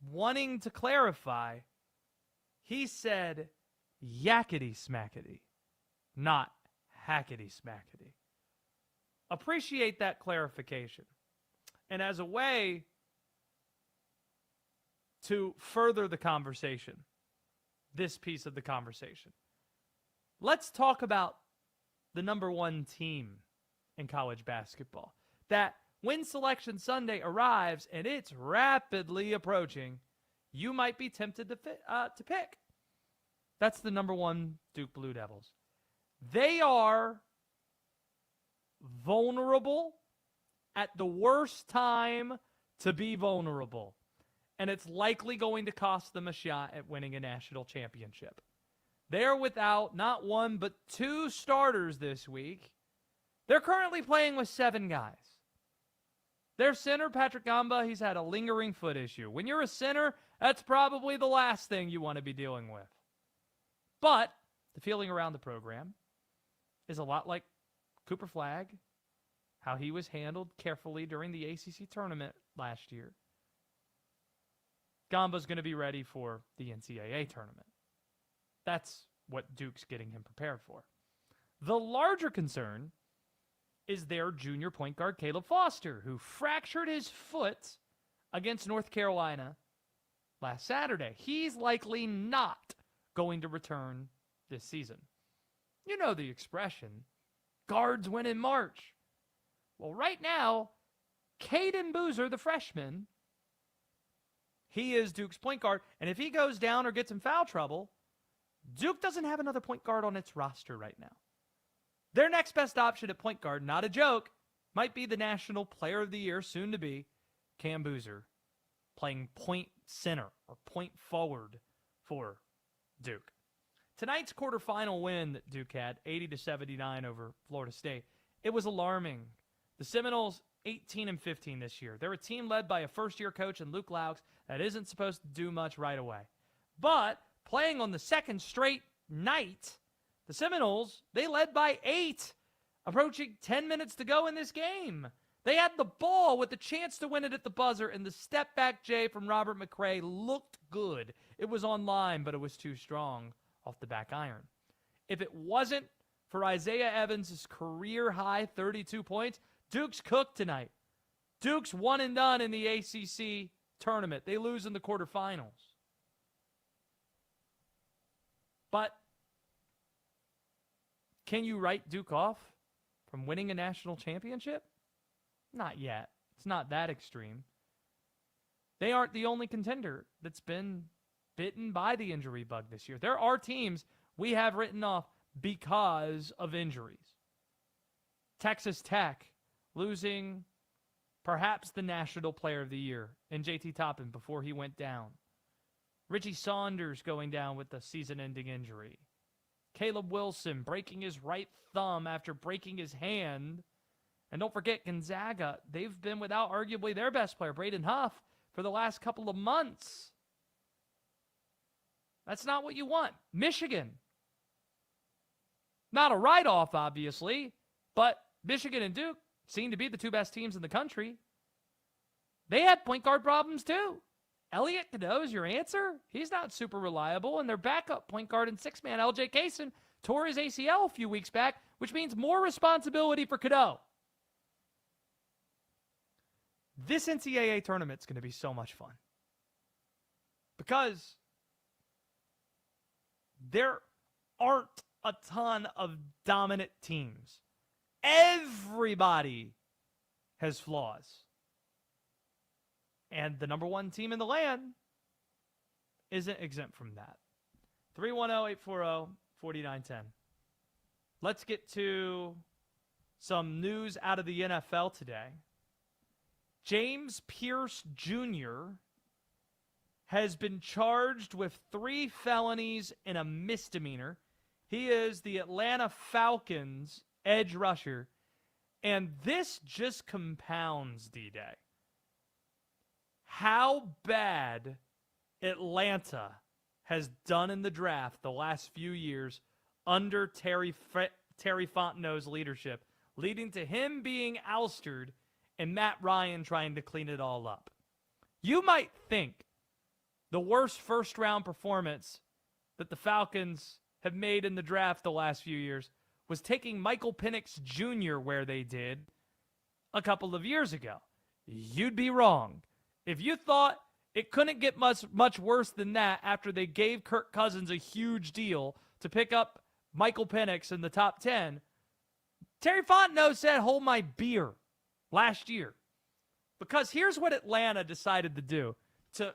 wanting to clarify. He said yakety smackety, not hackety smackety. Appreciate that clarification. And as a way to further the conversation, this piece of the conversation, let's talk about the number one team in college basketball that when Selection Sunday arrives, and it's rapidly approaching, you might be tempted to pick. That's the number one Duke Blue Devils. They are vulnerable at the worst time to be vulnerable. And it's likely going to cost them a shot at winning a national championship. They're without not one, but two starters this week. They're currently playing with 7 guys. Their center, Patrick Gamba, he's had a lingering foot issue. When you're a center, that's probably the last thing you want to be dealing with. But the feeling around the program is a lot like Cooper Flagg, how he was handled carefully during the ACC tournament last year. Gamba's going to be ready for the NCAA tournament. That's what Duke's getting him prepared for. The larger concern is their junior point guard, Caleb Foster, who fractured his foot against North Carolina last Saturday. He's likely not going to return this season. You know the expression, guards win in March. Well, right now, Caden Boozer, the freshman, he is Duke's point guard, and if he goes down or gets in foul trouble, Duke doesn't have another point guard on its roster right now. Their next best option at point guard, not a joke, might be the National Player of the Year, soon to be, Cam Boozer, playing point center or point forward for Duke. Tonight's quarterfinal win that Duke had, 80-79 over Florida State, it was alarming. The Seminoles, 18-15 this year. They're a team led by a first-year coach in Luke Laux that isn't supposed to do much right away. But playing on the second straight night, the Seminoles, they led by 8, approaching 10 minutes to go in this game. They had the ball with the chance to win it at the buzzer, and the step-back J from Robert McRae looked good. It was on line, but it was too strong off the back iron. If it wasn't for Isaiah Evans' career-high 32 points, Duke's cooked tonight. Duke's one and done in the ACC tournament. They lose in the quarterfinals. But can you write Duke off from winning a national championship? Not yet. It's not that extreme. They aren't the only contender that's been bitten by the injury bug this year. There are teams we have written off because of injuries. Texas Tech losing perhaps the National Player of the Year in JT Toppin before he went down. Richie Saunders going down with a season-ending injury. Caleb Wilson breaking his right thumb after breaking his hand. And don't forget Gonzaga. They've been without arguably their best player, Braden Huff, for the last couple of months. That's not what you want. Michigan. Not a write-off, obviously, but Michigan and Duke seem to be the two best teams in the country. They had point guard problems too. Elliot Cadeau is your answer? He's not super reliable, and their backup point guard and six-man, LJ Kaysen, tore his ACL a few weeks back, which means more responsibility for Cadeau. This NCAA tournament's going to be so much fun because there aren't a ton of dominant teams. Everybody has flaws. And the number one team in the land isn't exempt from that. 310-840-4910. Let's get to some news out of the NFL today. James Pierce Jr. has been charged with 3 felonies and a misdemeanor. He is the Atlanta Falcons edge rusher. And this just compounds, D-Day, how bad Atlanta has done in the draft the last few years under Terry Fontenot's leadership, leading to him being ousted and Matt Ryan trying to clean it all up. You might think the worst first-round performance that the Falcons have made in the draft the last few years was taking Michael Penix Jr. where they did a couple of years ago. You'd be wrong. If you thought it couldn't get much worse than that after they gave Kirk Cousins a huge deal to pick up Michael Penix in the top 10, Terry Fontenot said, hold my beer last year. Because here's what Atlanta decided to do to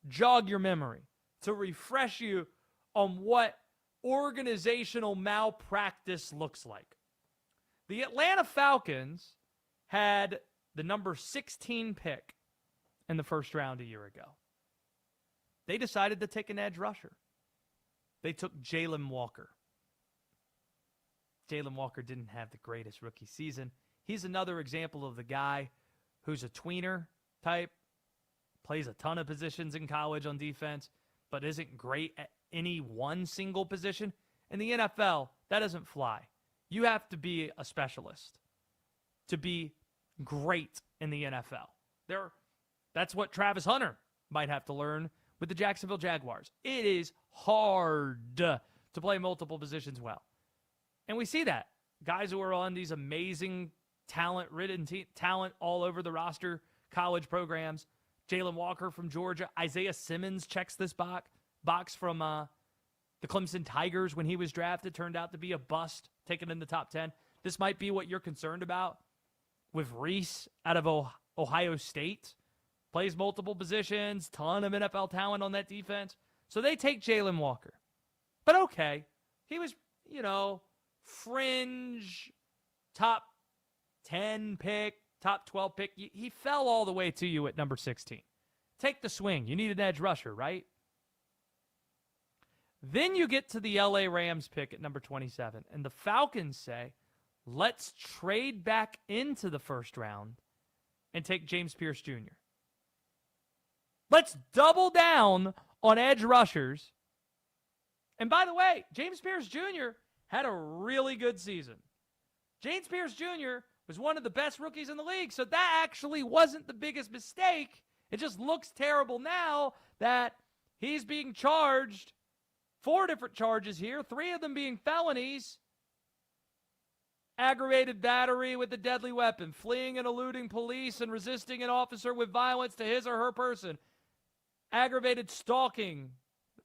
jog your memory, to refresh you on what organizational malpractice looks like. The Atlanta Falcons had the number 16 pick in the first round a year ago. They decided to take an edge rusher. They took Jalen Walker. Jalen Walker didn't have the greatest rookie season. He's another example of the guy who's a tweener type, plays a ton of positions in college on defense, but isn't great at any one single position. In the NFL, that doesn't fly. You have to be a specialist to be great in the NFL. That's what Travis Hunter might have to learn with the Jacksonville Jaguars. It is hard to play multiple positions well. And we see that. Guys who are on these amazing talent-ridden talent all over the roster, college programs. Jalen Walker from Georgia. Isaiah Simmons checks this box from the Clemson Tigers when he was drafted. Turned out to be a bust, taken in the top 10. This might be what you're concerned about with Reese out of Ohio State. Plays multiple positions, ton of NFL talent on that defense. So they take Jalen Walker. But okay, he was, fringe, top 10 pick, top 12 pick. He fell all the way to you at number 16. Take the swing. You need an edge rusher, right? Then you get to the LA Rams pick at number 27, and the Falcons say, let's trade back into the first round and take James Pierce Jr. Let's double down on edge rushers. And by the way, James Pierce Jr. had a really good season. James Pierce Jr. was one of the best rookies in the league, so that actually wasn't the biggest mistake. It just looks terrible now that he's being charged 4 different charges here, 3 of them being felonies. Aggravated battery with a deadly weapon, fleeing and eluding police and resisting an officer with violence to his or her person. Aggravated stalking,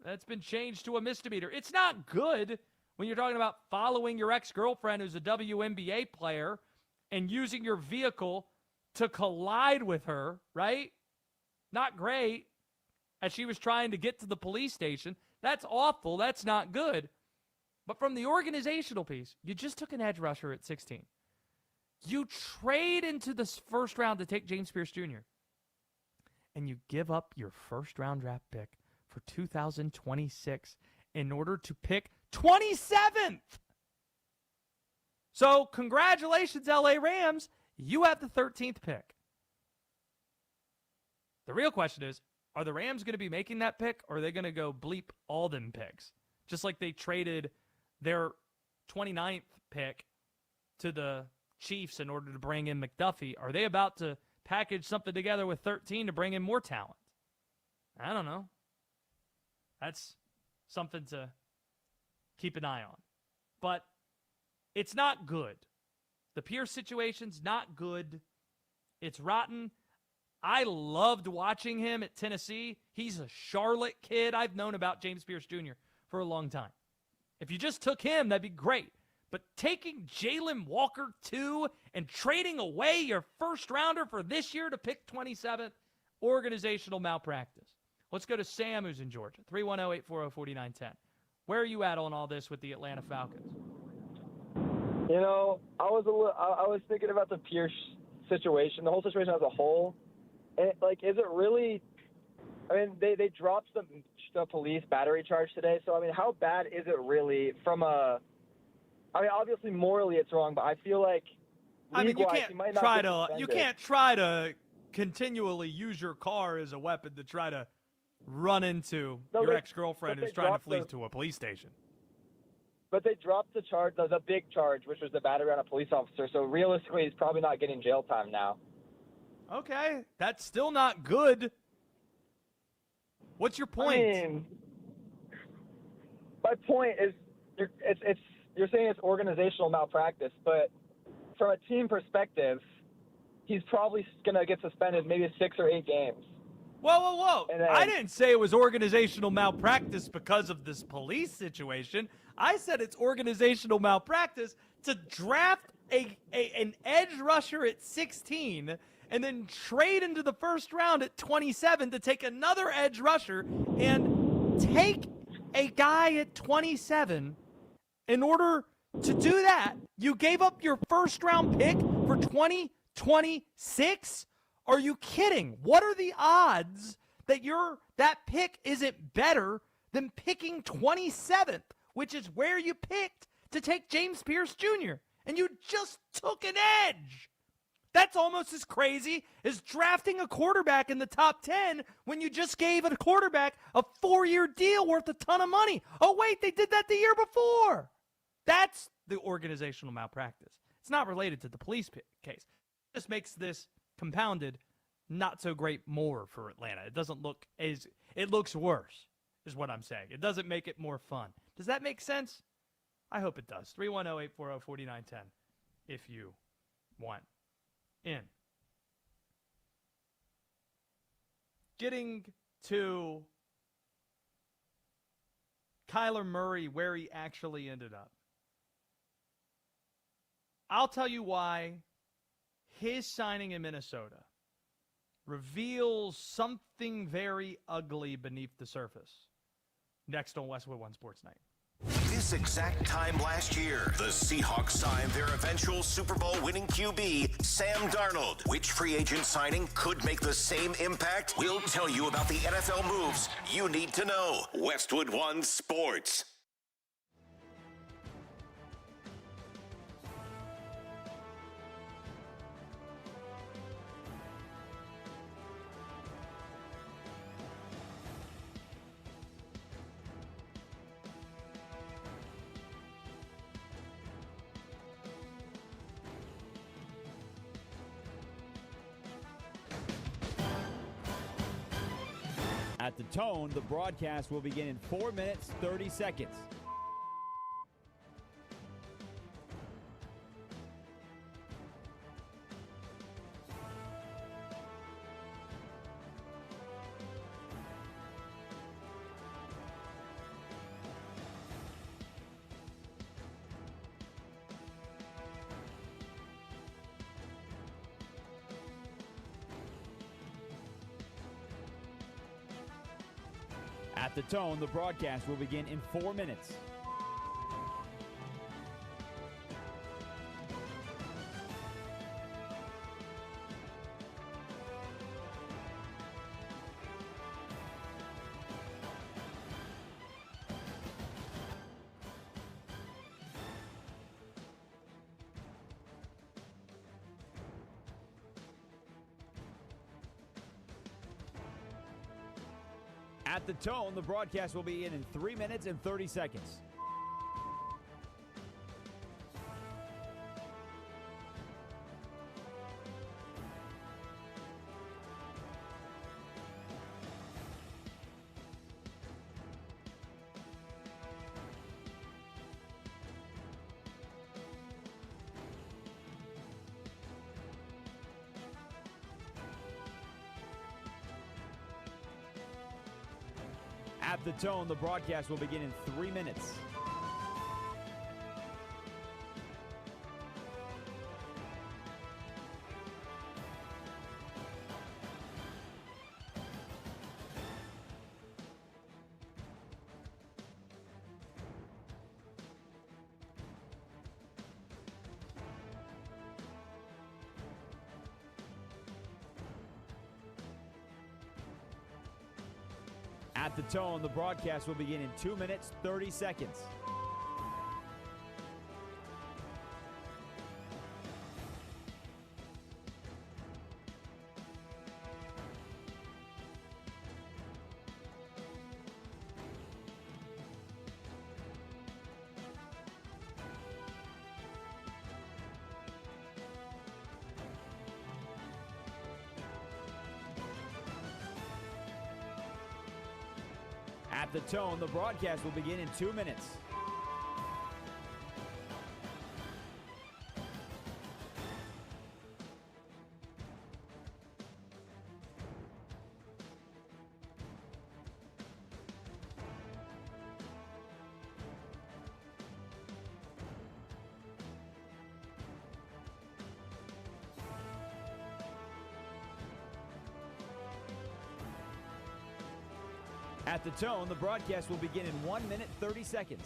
that's been changed to a misdemeanor. It's not good when you're talking about following your ex-girlfriend who's a WNBA player and using your vehicle to collide with her, right? Not great. As she was trying to get to the police station. That's awful. That's not good. But from the organizational piece, you just took an edge rusher at 16. You trade into this first round to take James Pierce Jr. And you give up your first-round draft pick for 2026 in order to pick 27th. So congratulations, LA Rams. You have the 13th pick. The real question is, are the Rams going to be making that pick, or are they going to go bleep all them picks? Just like they traded their 29th pick to the Chiefs in order to bring in McDuffie. Are they about to package something together with 13 to bring in more talent? I don't know. That's something to keep an eye on. But it's not good. The Pierce situation's not good. It's rotten. I loved watching him at Tennessee. He's a Charlotte kid. I've known about James Pierce Jr. for a long time. If you just took him, that'd be great. But taking Jalen Walker, too, and trading away your first-rounder for this year to pick 27th, organizational malpractice. Let's go to Sam, who's in Georgia, 310-840-4910. Where are you at on all this with the Atlanta Falcons? I was thinking about the Pierce situation, the whole situation as a whole. And, is it really – they dropped the police battery charge today. So, how bad is it really from a – obviously morally it's wrong, but I feel like you can't try to continually use your car as a weapon to try to run into your ex-girlfriend who's trying to flee to a police station. But they dropped the charge, the big charge, which was the battery on a police officer. So realistically, he's probably not getting jail time now. Okay, that's still not good. What's your point? My point is, you're saying it's organizational malpractice, but from a team perspective, he's probably going to get suspended maybe 6 or 8 games. Whoa. I didn't say it was organizational malpractice because of this police situation. I said it's organizational malpractice to draft an edge rusher at 16 and then trade into the first round at 27 to take another edge rusher and take a guy at 27. In order to do that, you gave up your first round pick for 2026? Are you kidding? What are the odds that that pick isn't better than picking 27th, which is where you picked to take James Pierce Jr., and you just took an edge? That's almost as crazy as drafting a quarterback in the top 10 when you just gave a quarterback a 4-year deal worth a ton of money. Oh, wait, they did that the year before. That's the organizational malpractice. It's not related to the police case. It just makes this compounded not so great more for Atlanta. It doesn't look as – it looks worse is what I'm saying. It doesn't make it more fun. Does that make sense? I hope it does. 310-840-4910 if you want in. Getting to Kyler Murray, where he actually ended up. I'll tell you why his signing in Minnesota reveals something very ugly beneath the surface. Next on Westwood One Sports Night. This exact time last year, the Seahawks signed their eventual Super Bowl winning QB, Sam Darnold. Which free agent signing could make the same impact? We'll tell you about the NFL moves you need to know. Westwood One Sports. At the tone, the broadcast will begin in 4 minutes, 30 seconds. At the tone, the broadcast will begin in 4 minutes. At the tone, the broadcast will be in 3 minutes and 30 seconds. At the tone, the broadcast will begin in 3 minutes. At the tone, the broadcast will begin in 2 minutes, 30 seconds. At the tone, the broadcast will begin in 2 minutes. At the tone, the broadcast will begin in 1 minute, 30 seconds.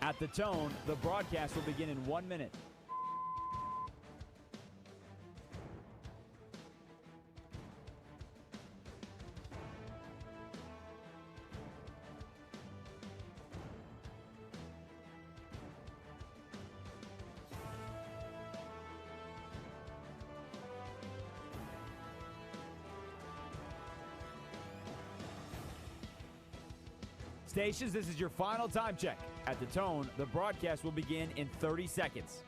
At the tone, the broadcast will begin in 1 minute. Stations, this is your final time check. At the tone, the broadcast will begin in 30 seconds.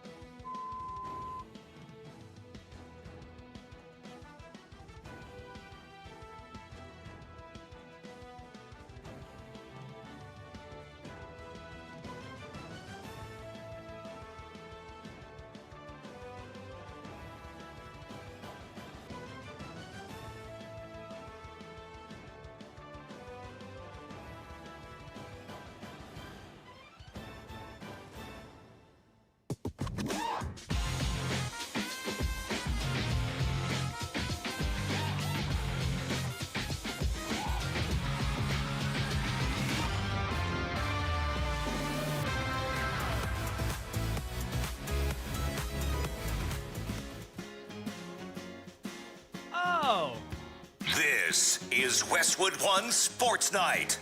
This is Westwood One Sports Night.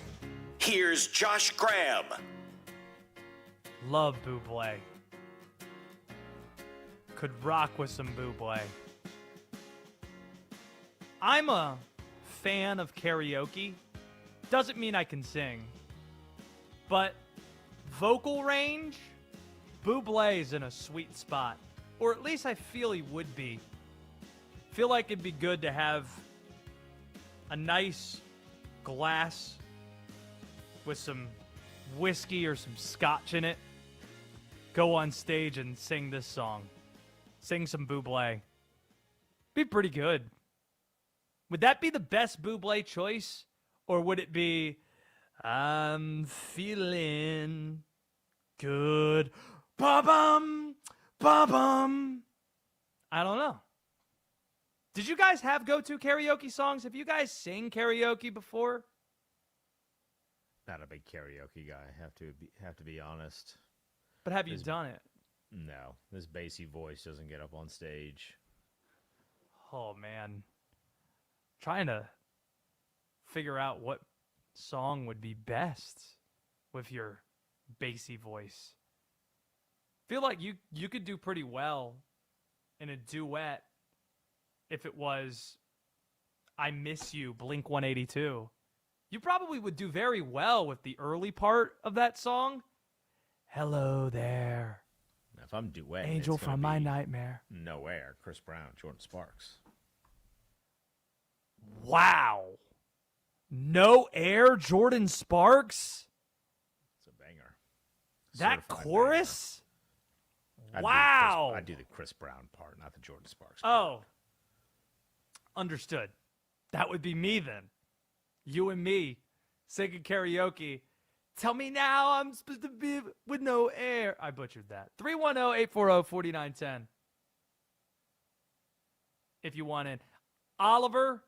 Here's Josh Graham. Love Bublé. Could rock with some Bublé. I'm a fan of karaoke. Doesn't mean I can sing. But vocal range, Bublé's in a sweet spot. Or at least I feel he would be. Feel like it'd be good to have a nice glass with some whiskey or some scotch in it. Go on stage and sing this song. Sing some Bublé. Be pretty good. Would that be the best Bublé choice? Or would it be, I'm feeling good. Ba-bum, ba-bum. I don't know. Did you guys have go-to karaoke songs? Have you guys sang karaoke before? Not a big karaoke guy. Have to be honest. But have you done it? No, this bassy voice doesn't get up on stage. Oh man, trying to figure out what song would be best with your bassy voice. Feel like you could do pretty well in a duet if it was I Miss You, Blink-182. You probably would do very well with the early part of that song. Hello there. Now, if I'm duetting, Angel it's gonna from my be nightmare. No Air, Chris Brown, Jordan Sparks. Wow. No Air, Jordan Sparks? It's a banger. That chorus? Banger. Wow. I'd do the Chris Brown part, not the Jordan Sparks part. Oh. Understood. That would be me then. You and me singing karaoke. Tell me now I'm supposed to be with no air. I butchered that. 310-840-4910. If you want in. Oliver,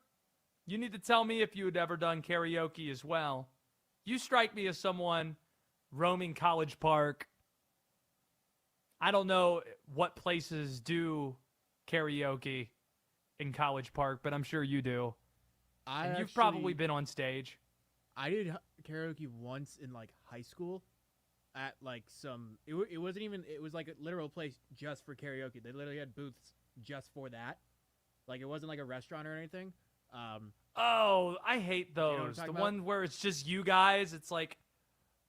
you need to tell me if you had ever done karaoke as well. You strike me as someone roaming College Park. I don't know what places do karaoke in College Park, but I'm sure you do. And you've probably been on stage. I did karaoke once in like high school at like some it wasn't even, it was like a literal place just for karaoke. They literally had booths just for that. Like it wasn't like a restaurant or anything. Oh, I hate those. You know what I'm talking The about? one where it's just you guys. It's like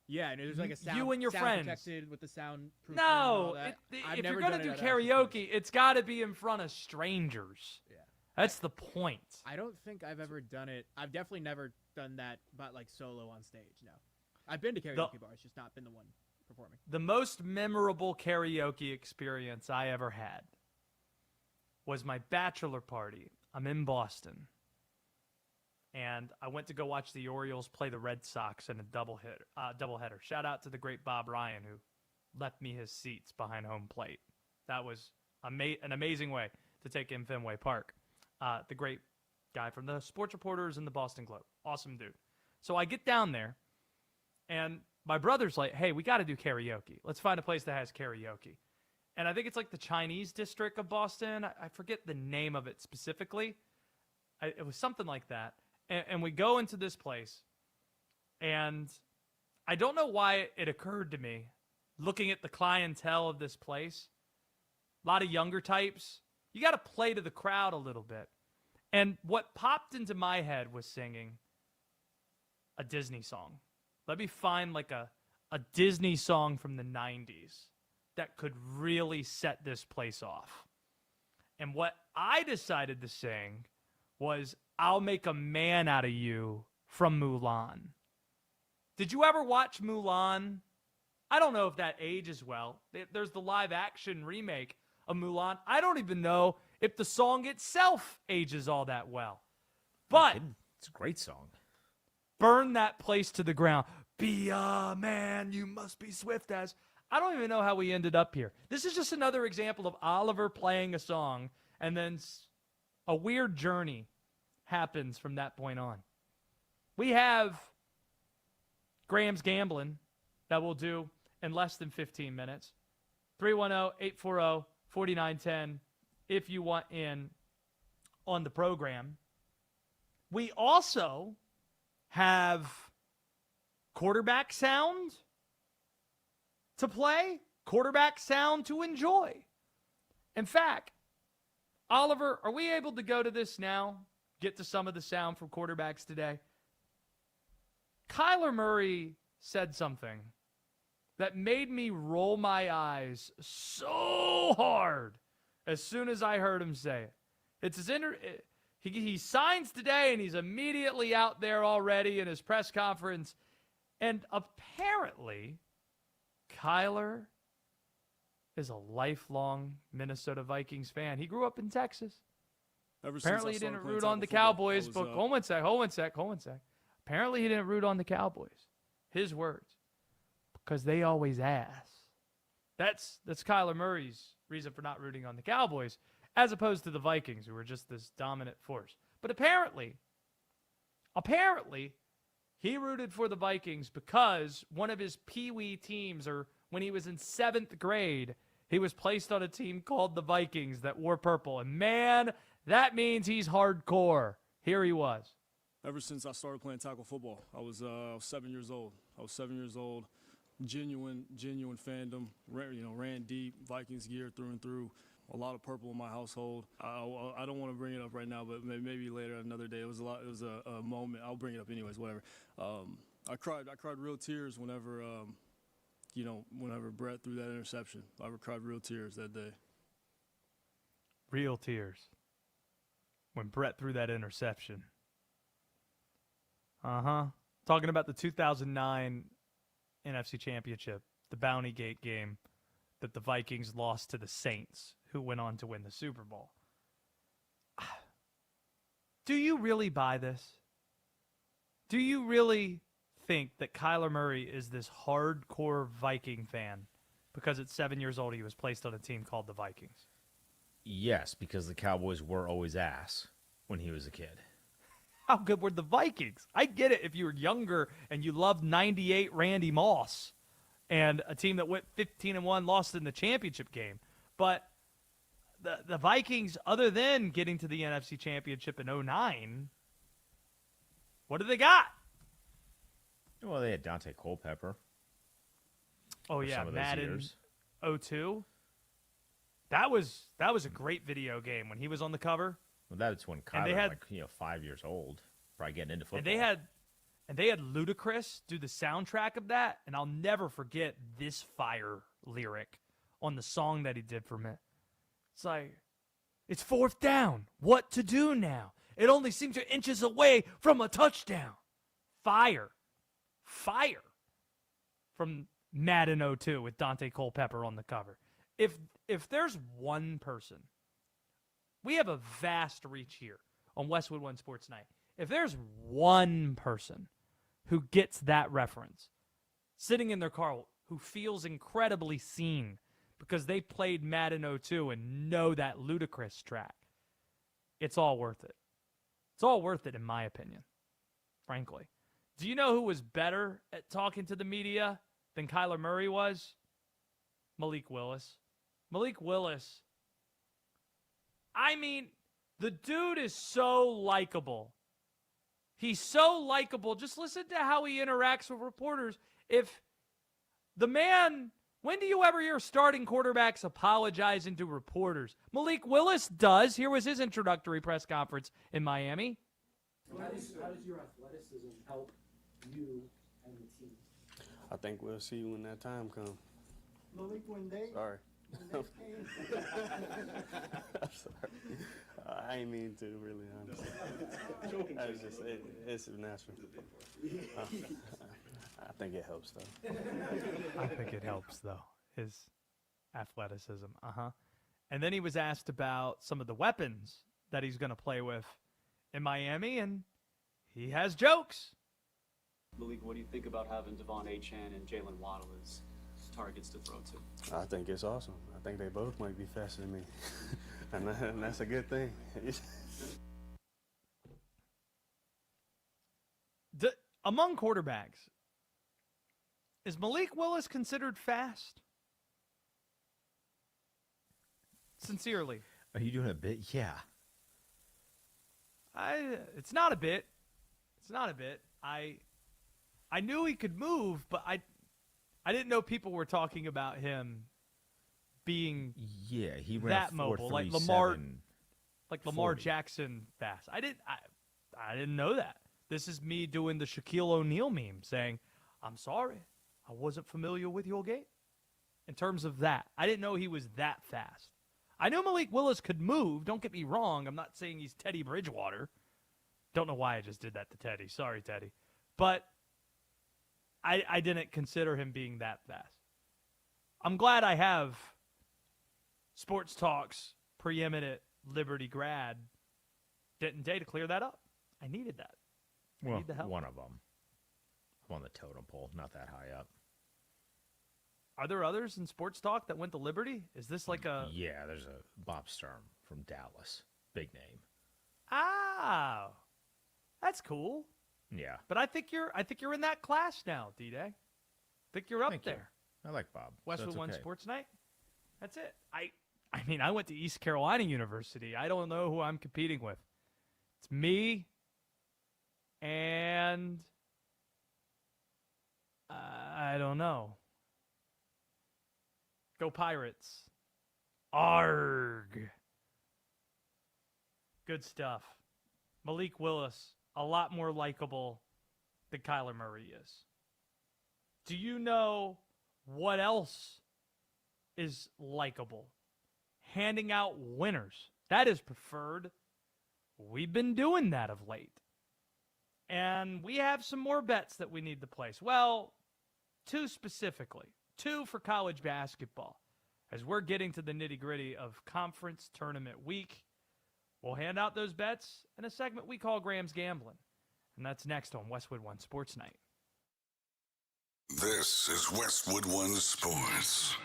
yeah, and it was like a sound, you and your sound friends protected with the sound. No, I've if never you're gonna done do it at actual karaoke, it's got to be in front of strangers. Yeah, that's the point. I don't think I've ever done it. I've definitely never done that, but like solo on stage. No, I've been to karaoke bars, just not been the one performing. The most memorable karaoke experience I ever had was my bachelor party. I'm in Boston. And I went to go watch the Orioles play the Red Sox in a doubleheader. Shout out to the great Bob Ryan, who left me his seats behind home plate. That was an amazing way to take in Fenway Park. The great guy from the Sports Reporters and the Boston Globe. Awesome dude. So I get down there, and my brother's like, hey, we got to do karaoke. Let's find a place that has karaoke. And I think it's like the Chinese district of Boston. I forget the name of it specifically. It was something like that. And we go into this place, and I don't know why it occurred to me, looking at the clientele of this place, a lot of younger types, you got to play to the crowd a little bit. And what popped into my head was singing a Disney song. Let me find like a Disney song from the 90s that could really set this place off. And what I decided to sing was I'll Make a Man Out of You from Mulan. Did you ever watch Mulan? I don't know if that ages well. There's the live action remake of Mulan. I don't even know if the song itself ages all that well. But it's a great song. Burn that place to the ground. Be a man, you must be swift as. I don't even know how we ended up here. This is just another example of Oliver playing a song, and then a weird journey happens from that point on. We have Graham's Gambling that we'll do in less than 15 minutes. 310-840-4910 if you want in on the program. We also have quarterback sound to play, quarterback sound to enjoy. In fact, Oliver, are we able to go to this now? Get to some of the sound from quarterbacks today? Kyler Murray said something that made me roll my eyes so hard as soon as I heard him say it. It's his he signs today, and he's immediately out there already in his press conference. And apparently, Kyler is a lifelong Minnesota Vikings fan. He grew up in Texas. Apparently, he didn't root on the Cowboys. But hold one sec. Apparently, he didn't root on the Cowboys. His words. Because they always ask. That's Kyler Murray's reason for not rooting on the Cowboys, as opposed to the Vikings, who are just this dominant force. But apparently, he rooted for the Vikings because one of his peewee teams, or when he was in 7th grade, he was placed on a team called the Vikings that wore purple. And man, that means he's hardcore. Here he was. Ever since I started playing tackle football, I was 7 years old. Genuine fandom. Ran deep, Vikings gear through and through. A lot of purple in my household. I don't want to bring it up right now, but maybe later another day. It was a moment. I'll bring it up anyways. Whatever. I cried real tears whenever Brett threw that interception. I cried real tears that day. Real tears when Brett threw that interception. Talking about the 2009 NFC Championship, the Bounty Gate game that the Vikings lost to the Saints, who went on to win the Super Bowl. Do you really buy this? Do you really think that Kyler Murray is this hardcore Viking fan because at 7 years old he was placed on a team called the Vikings? Yes, because the Cowboys were always ass when he was a kid. How good were the Vikings? I get it if you were younger and you loved 98 Randy Moss and a team that went 15-1, lost in the championship game. But the Vikings, other than getting to the NFC Championship in 2009, what do they got? Well, they had Dante Culpepper. Oh, yeah, Madden 02. That was a great video game when he was on the cover. Well, that's when Kyler was 5 years old, probably getting into football. And they had Ludacris do the soundtrack of that, and I'll never forget this fire lyric on the song that he did from it. It's like, it's 4th down. What to do now? It only seems you're inches away from a touchdown. Fire from Madden 02 with Dante Culpepper on the cover. If there's one person, we have a vast reach here on Westwood One Sports Night. If there's one person who gets that reference, sitting in their car, who feels incredibly seen because they played Madden 02 and know that ludicrous track, it's all worth it. It's all worth it, in my opinion, frankly. Do you know who was better at talking to the media than Kyler Murray was? Malik Willis. Malik Willis, I mean, the dude is so likable. He's so likable. Just listen to how he interacts with reporters. If the man, when do you ever hear starting quarterbacks apologizing to reporters? Malik Willis does. Here was his introductory press conference in Miami. How does your athleticism help you and the team? I think we'll see when that time comes. Malik, when they Sorry. when they came. I'm sorry. I ain't mean to, really, honestly. I was just, it's natural. I think it helps, though. I think it helps, though, his athleticism. And then he was asked about some of the weapons that he's going to play with in Miami, and he has jokes. Malik, what do you think about having Devon Achane and Jalen Waddle as targets to throw to? I think it's awesome. I think they both might be faster than me. and that's a good thing. Among quarterbacks, is Malik Willis considered fast? Sincerely. Are you doing a bit? Yeah. It's not a bit. It's not a bit. I knew he could move, but I didn't know people were talking about him being he ran that a mobile, 4.37, like Lamar 40. Jackson fast. I didn't know that. This is me doing the Shaquille O'Neal meme saying, "I'm sorry, I wasn't familiar with your game." In terms of that, I didn't know he was that fast. I knew Malik Willis could move. Don't get me wrong. I'm not saying he's Teddy Bridgewater. Don't know why I just did that to Teddy. Sorry, Teddy. But I didn't consider him being that fast. I'm glad I have Sports Talk's preeminent Liberty grad, Denton Day, to clear that up. I needed that. I Well, need the help. one of them. I'm on the totem pole, not that high up. Are there others in Sports Talk that went to Liberty? Is this like a... Yeah, there's a Bob Sturm from Dallas. Big name. Ah, that's cool. Yeah. But I think you're in that class now, D-Day. I think you're up Thank you. there. I like Bob. so Westwood that's One okay. Sports Night. That's it. I mean, I went to East Carolina University. I don't know who I'm competing with. It's me and I don't know. Go Pirates. Arg. Good stuff. Malik Willis, a lot more likable than Kyler Murray is. Do you know what else is likable? Handing out winners. That is preferred. We've been doing that of late. And we have some more bets that we need to place. Well, two specifically. Two for college basketball. As we're getting to the nitty-gritty of conference tournament week, we'll hand out those bets in a segment we call Graham's Gambling. And that's next on Westwood One Sports Night. This is Westwood One Sports.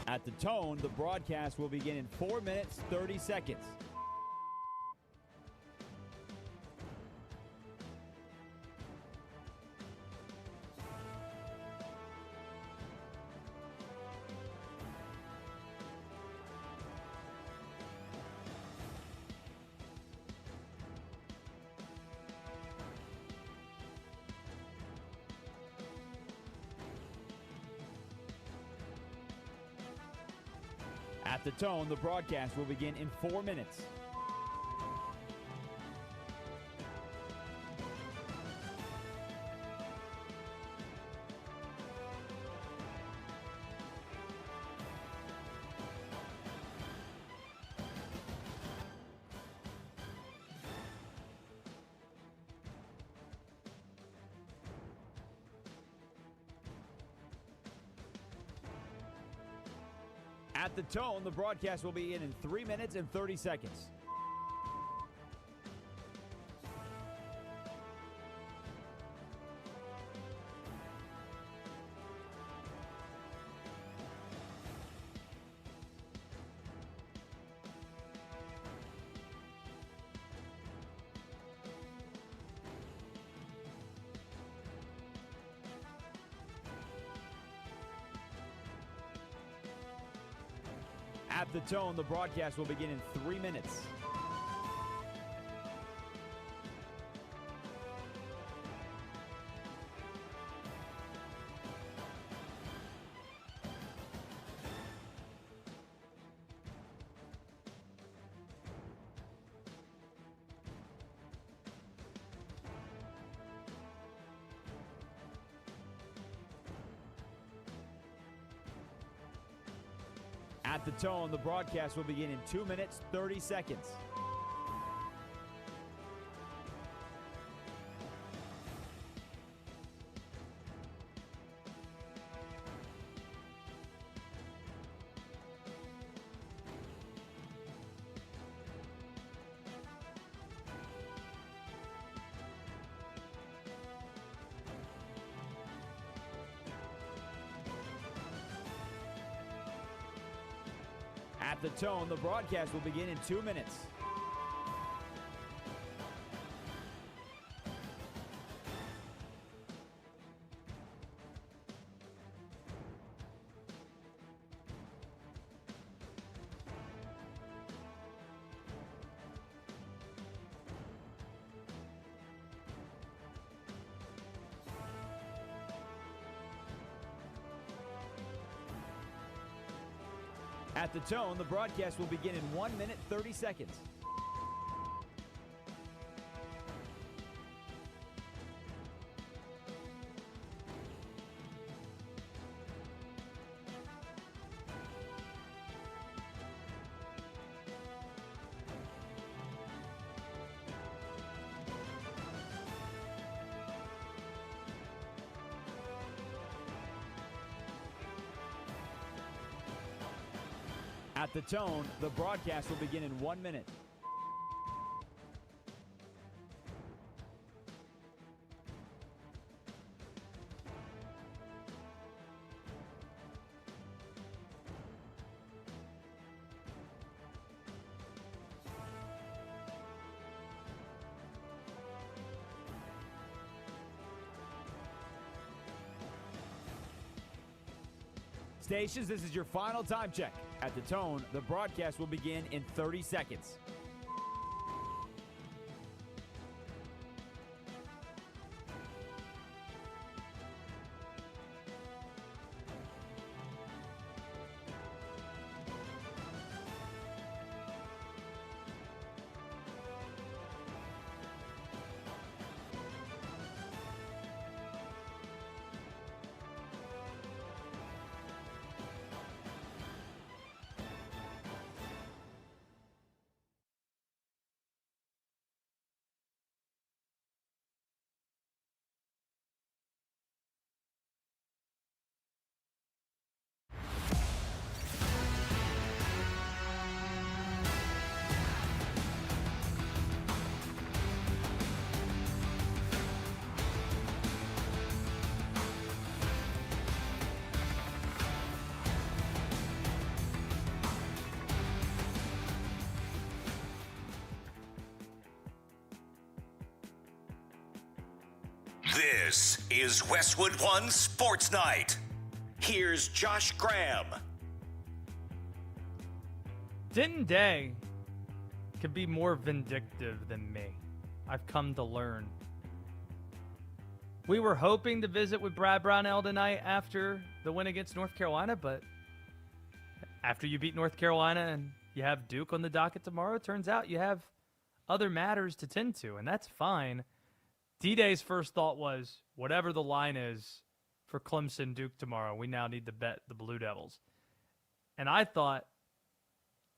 At the tone, the broadcast will begin in 4 minutes, 30 seconds. At the tone, the broadcast will begin in 4 minutes. At the tone, the broadcast will be in 3 minutes and 30 seconds. At the tone, the broadcast will begin in 3 minutes. At the tone, the broadcast will begin in 2 minutes, 30 seconds. At the tone, the broadcast will begin in 2 minutes. At the tone, the broadcast will begin in 1 minute, 30 seconds. At the tone, the broadcast will begin in 1 minute. Stations, this is your final time check. At the tone, the broadcast will begin in 30 seconds. This is Westwood One Sports Night. Here's Josh Graham. Denton Day could be more vindictive than me. I've come to learn. We were hoping to visit with Brad Brownell tonight after the win against North Carolina, but after you beat North Carolina and you have Duke on the docket tomorrow, it turns out you have other matters to tend to, and that's fine. D-Day's first thought was, whatever the line is for Clemson Duke tomorrow, we now need to bet the Blue Devils. And I thought,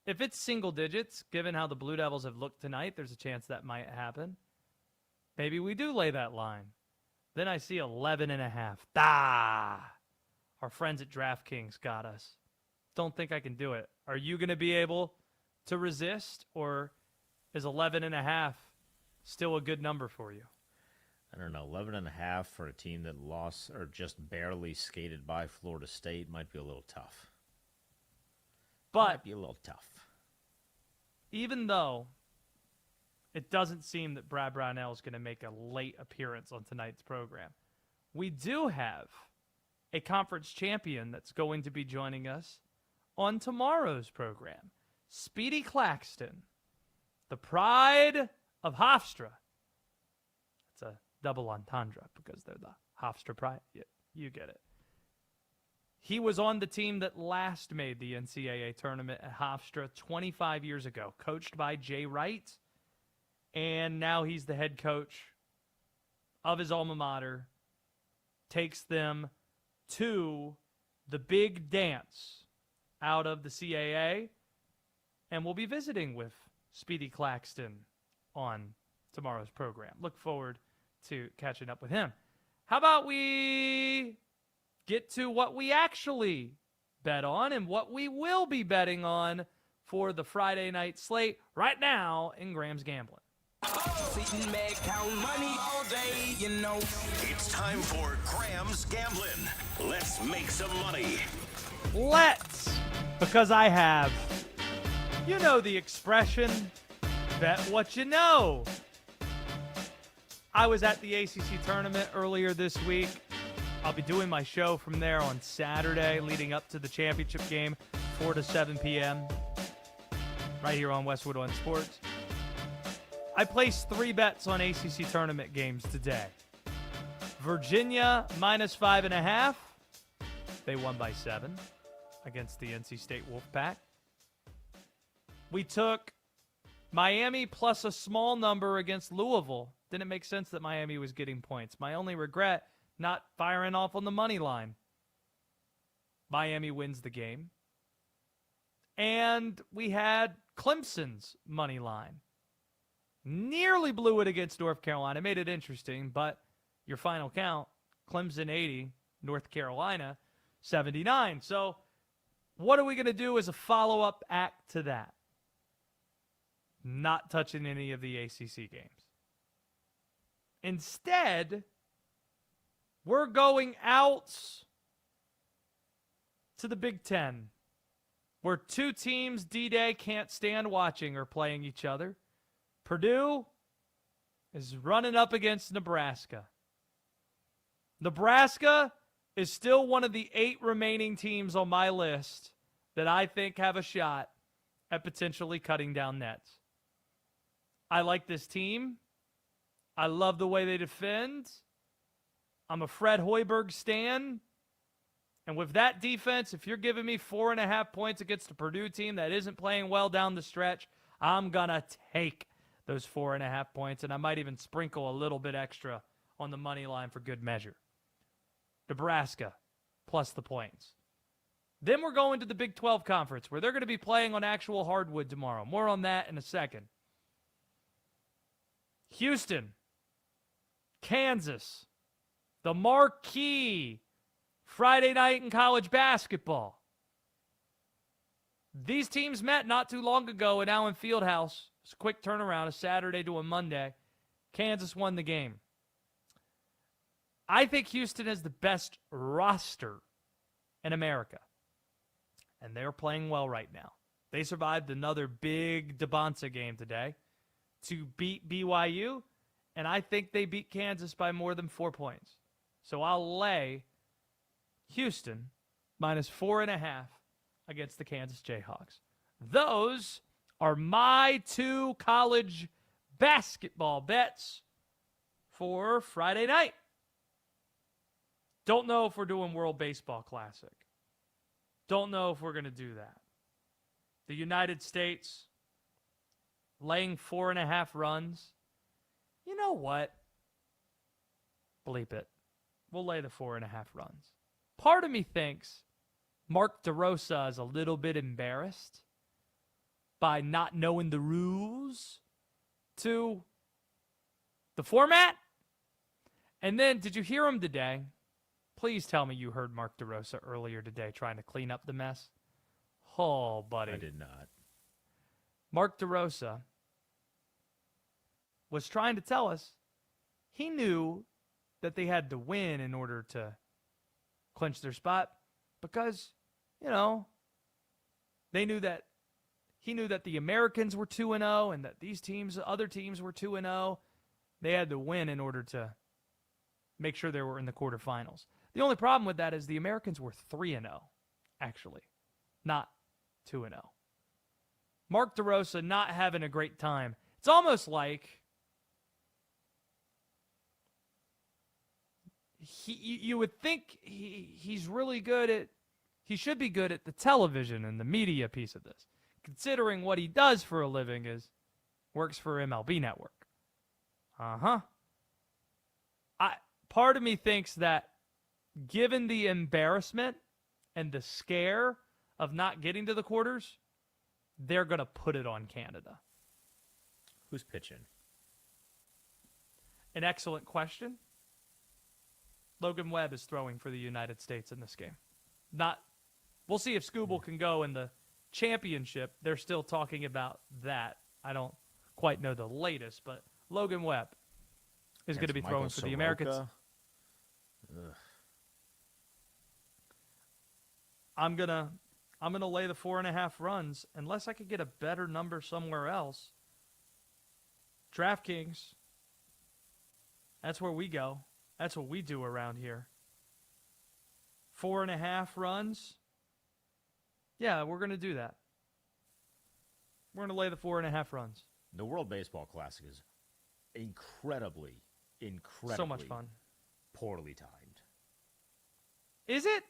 if it's single digits, given how the Blue Devils have looked tonight, there's a chance that might happen. Maybe we do lay that line. Then I see 11.5. Our friends at DraftKings got us. Don't think I can do it. Are you going to be able to resist, or is 11.5 still a good number for you? I don't know. 11.5 for a team that lost or just barely skated by Florida State might be a little tough. Might be a little tough. Even though it doesn't seem that Brad Brownell is going to make a late appearance on tonight's program, we do have a conference champion that's going to be joining us on tomorrow's program. Speedy Claxton, the pride of Hofstra. It's a double entendre because they're the Hofstra pride. You get it. He was on the team that last made the NCAA tournament at Hofstra 25 years ago, coached by Jay Wright, and now he's the head coach of his alma mater, takes them to the big dance out of the CAA, and we'll be visiting with Speedy Claxton on tomorrow's program. Look forward to catching up with him. How about we get to what we actually bet on and what we will be betting on for the Friday night slate right now in Graham's Gambling. Sitting back, count money all day, you know. It's time for Graham's Gambling. Let's make some money. Let's, because I have, you know the expression, bet what you know. I was at the ACC tournament earlier this week. I'll be doing my show from there on Saturday leading up to the championship game, 4 to 7 p.m. right here on Westwood One Sports. I placed 3 bets on ACC tournament games today. Virginia minus 5.5. They won by 7 against the NC State Wolfpack. We took Miami plus a small number against Louisville. Didn't make sense that Miami was getting points. My only regret, not firing off on the money line. Miami wins the game. And we had Clemson's money line. Nearly blew it against North Carolina. Made it interesting, but your final count, Clemson 80, North Carolina 79. So what are we going to do as a follow-up act to that? Not touching any of the ACC games. Instead, we're going out to the Big Ten, where 2 teams D-Day can't stand watching are playing each other. Purdue is running up against Nebraska. Nebraska is still one of the 8 remaining teams on my list that I think have a shot at potentially cutting down nets. I like this team. I love the way they defend. I'm a Fred Hoiberg stan. And with that defense, if you're giving me 4.5 points against a Purdue team that isn't playing well down the stretch, I'm going to take those 4.5 points, and I might even sprinkle a little bit extra on the money line for good measure. Nebraska, plus the points. Then we're going to the Big 12 Conference, where they're going to be playing on actual hardwood tomorrow. More on that in a second. Houston, Kansas, the marquee Friday night in college basketball. These teams met not too long ago at Allen Fieldhouse. It's a quick turnaround, a Saturday to a Monday. Kansas won the game. I think Houston has the best roster in America. And they're playing well right now. They survived another big DeBonsa game today to beat BYU, and I think they beat Kansas by more than 4 points. So I'll lay Houston minus 4.5 against the Kansas Jayhawks. Those are my 2 college basketball bets for Friday night. Don't know if we're doing World Baseball Classic. Don't know if we're going to do that. the United States laying 4.5 runs. You know what? Bleep it. We'll lay the 4.5 runs. Part of me thinks Mark DeRosa is a little bit embarrassed by not knowing the rules to the format. And then, did you hear him today? Please tell me you heard Mark DeRosa earlier today trying to clean up the mess. Oh, buddy. I did not. Mark DeRosa was trying to tell us he knew that they had to win in order to clinch their spot because, you know, he knew that the Americans were 2-0 and that these teams, other teams were 2-0. They had to win in order to make sure they were in the quarterfinals. The only problem with that is the Americans were 3-0, actually, not 2-0. Mark DeRosa not having a great time. It's almost like you would think he's really good at, he should be good at the television and the media piece of this, considering what he does for a living is works for MLB Network. Part of me thinks that given the embarrassment and the scare of not getting to the quarters, they're going to put it on Canada. Who's pitching? An excellent question. Logan Webb is throwing for the United States in this game. We'll see if Scooble can go in the championship. They're still talking about that. I don't quite know the latest, but Logan Webb is going to be throwing for the Americans. Ugh. I'm gonna lay the 4.5 runs unless I could get a better number somewhere else. DraftKings. That's where we go. That's what we do around here. 4.5 runs. Yeah, we're gonna do that. We're gonna lay the 4.5 runs. The World Baseball Classic is incredibly so much fun. Poorly timed. Is it?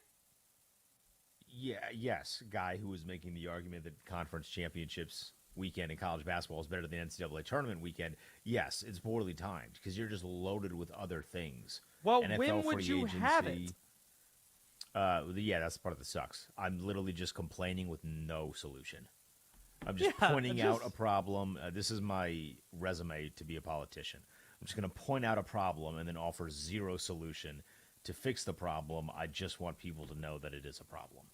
Yeah, yes. Guy who was making the argument that conference championships weekend in college basketball is better than the NCAA tournament weekend. Yes, it's poorly timed because you're just loaded with other things. Well, NFL when would free you agency, have it? Yeah, that's part of the sucks. I'm literally just complaining with no solution. I'm just pointing out a problem. This is my resume to be a politician. I'm just going to point out a problem and then offer zero solution to fix the problem. I just want people to know that it is a problem.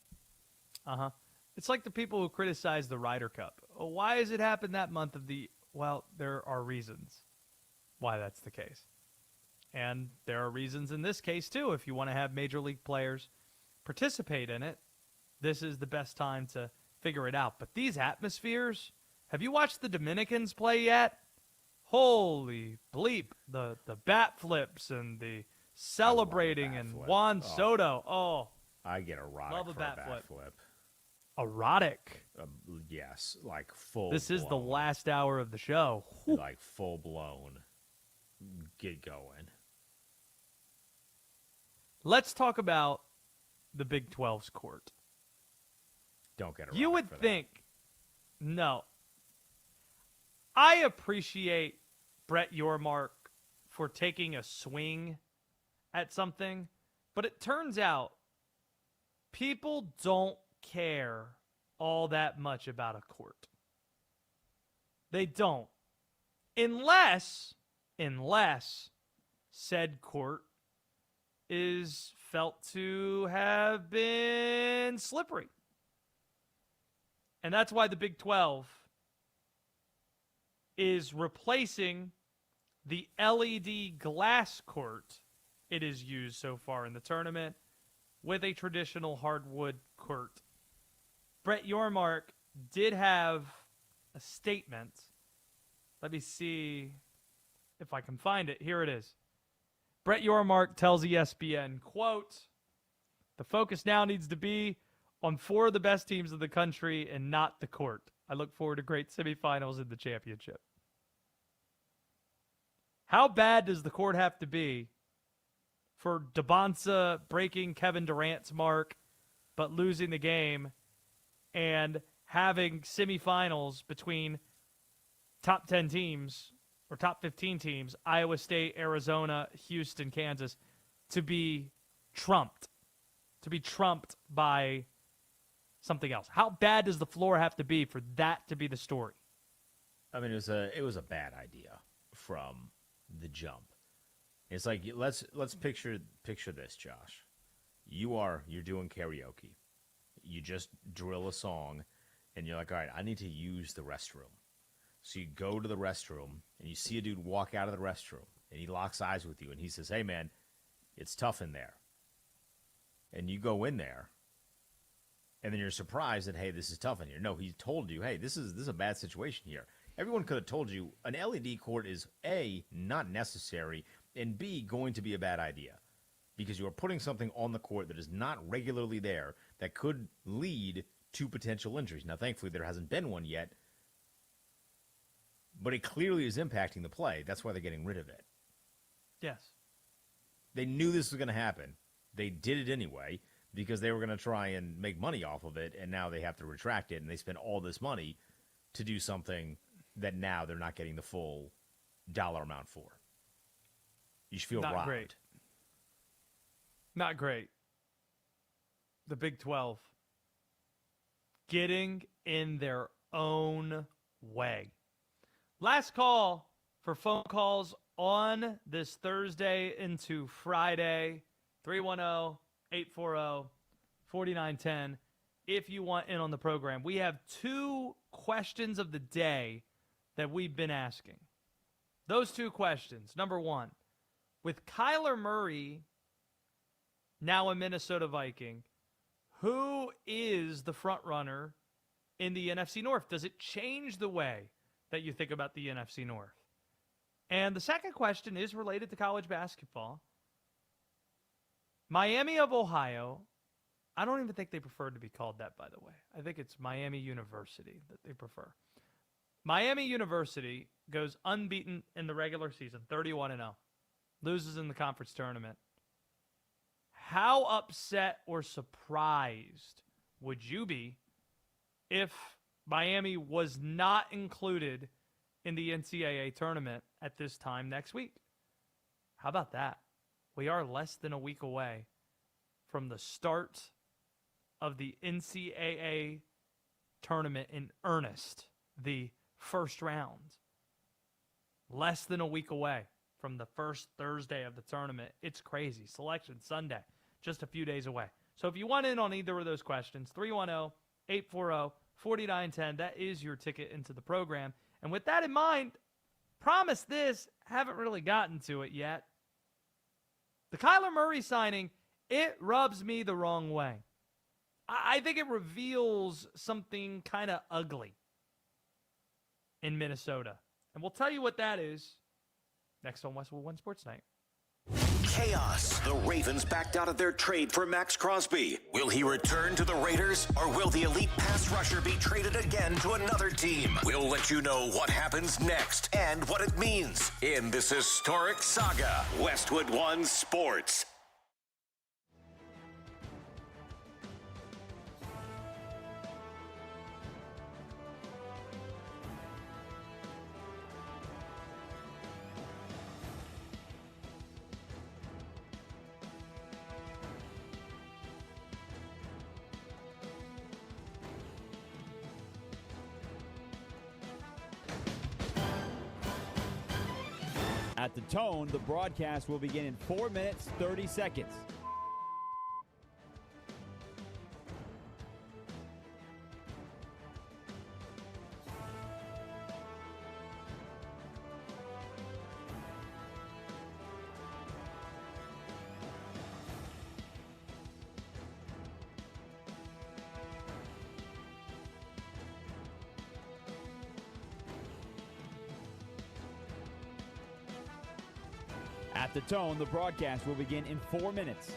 It's like the people who criticize the Ryder Cup. Oh, why has it happened that month of the... Well, there are reasons why that's the case. And there are reasons in this case, too. If you want to have Major League players participate in it, this is the best time to figure it out. But these atmospheres... Have you watched the Dominicans play yet? Holy bleep. The bat flips and the celebrating and Juan Soto. Oh, I get erotic love a for bat a bat flip. Erotic? Yes, like full This is the blown. last hour of the show. Whew. Like full blown. Get going. Let's talk about the Big 12's court. Don't get erotic You would for that. think, no. I appreciate Brett Yormark for taking a swing at something, but it turns out people don't care all that much about a court. They don't. Unless said court is felt to have been slippery. And that's why the Big 12 is replacing the LED glass court it has used so far in the tournament with a traditional hardwood court. Brett Yormark did have a statement. Let me see if I can find it. Here it is. Brett Yormark tells ESPN, quote, "The focus now needs to be on 4 of the best teams in the country and not the court. I look forward to great semifinals in the championship." How bad does the court have to be for Dabonsa breaking Kevin Durant's mark but losing the game, and having semifinals between top 10 teams or top 15 teams, Iowa State, Arizona, Houston, Kansas, to be trumped by something else? How bad does the floor have to be for that to be the story? I mean, it was a bad idea from the jump. It's like let's picture this, Josh. You're doing karaoke. You just drill a song, and you're like, all right, I need to use the restroom. So you go to the restroom, and you see a dude walk out of the restroom, and he locks eyes with you, and he says, hey, man, it's tough in there. And you go in there, and then you're surprised that, hey, this is tough in here. No, he told you, hey, this is a bad situation here. Everyone could have told you an LED court is, A, not necessary, and B, going to be a bad idea. Because you are putting something on the court that is not regularly there that could lead to potential injuries. Now, thankfully, there hasn't been one yet, but it clearly is impacting the play. That's why they're getting rid of it. Yes. They knew this was going to happen. They did it anyway because they were going to try and make money off of it, and now they have to retract it, and they spend all this money to do something that now they're not getting the full dollar amount for. You should feel Not robbed. great. Not great. The Big 12 getting in their own way. Last call for phone calls on this Thursday into Friday. 310-840-4910 if you want in on the program. We have 2 questions of the day that we've been asking. Those 2 questions. Number 1, with Kyler Murray now a Minnesota Viking, who is the front runner in the NFC North? Does it change the way that you think about the NFC North? And the second question is related to college basketball. Miami of Ohio, I don't even think they prefer to be called that, by the way. I think it's Miami University that they prefer. Miami University goes unbeaten in the regular season, 31-0, loses in the conference tournament. How upset or surprised would you be if Miami was not included in the NCAA tournament at this time next week? How about that? We are less than a week away from the start of the NCAA tournament in earnest, the first round. Less than a week away from the first Thursday of the tournament. It's crazy. Selection Sunday, just a few days away. So if you want in on either of those questions, 310-840-4910, that is your ticket into the program. And with that in mind, promise this, haven't really gotten to it yet. The Kyler Murray signing, it rubs me the wrong way. I think it reveals something kind of ugly in Minnesota. And we'll tell you what that is next on Westwood One Sports Night. Chaos. The Ravens backed out of their trade for Max Crosby. Will he return to the Raiders, or will the elite pass rusher be traded again to another team? We'll let you know what happens next and what it means in this historic saga. Westwood One Sports. At the tone, the broadcast will begin in 4 minutes, 30 seconds. At the tone, the broadcast will begin in 4 minutes.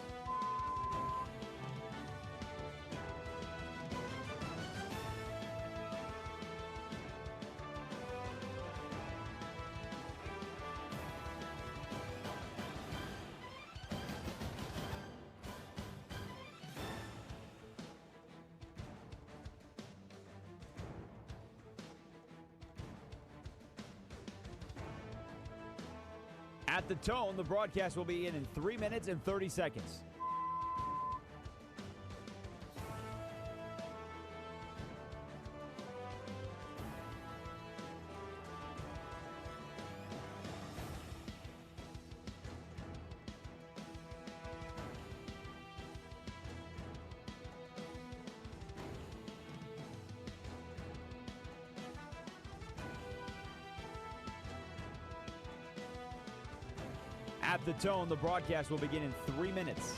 At the tone, the broadcast will begin in 3 minutes and 30 seconds. At the tone, the broadcast will begin in 3 minutes.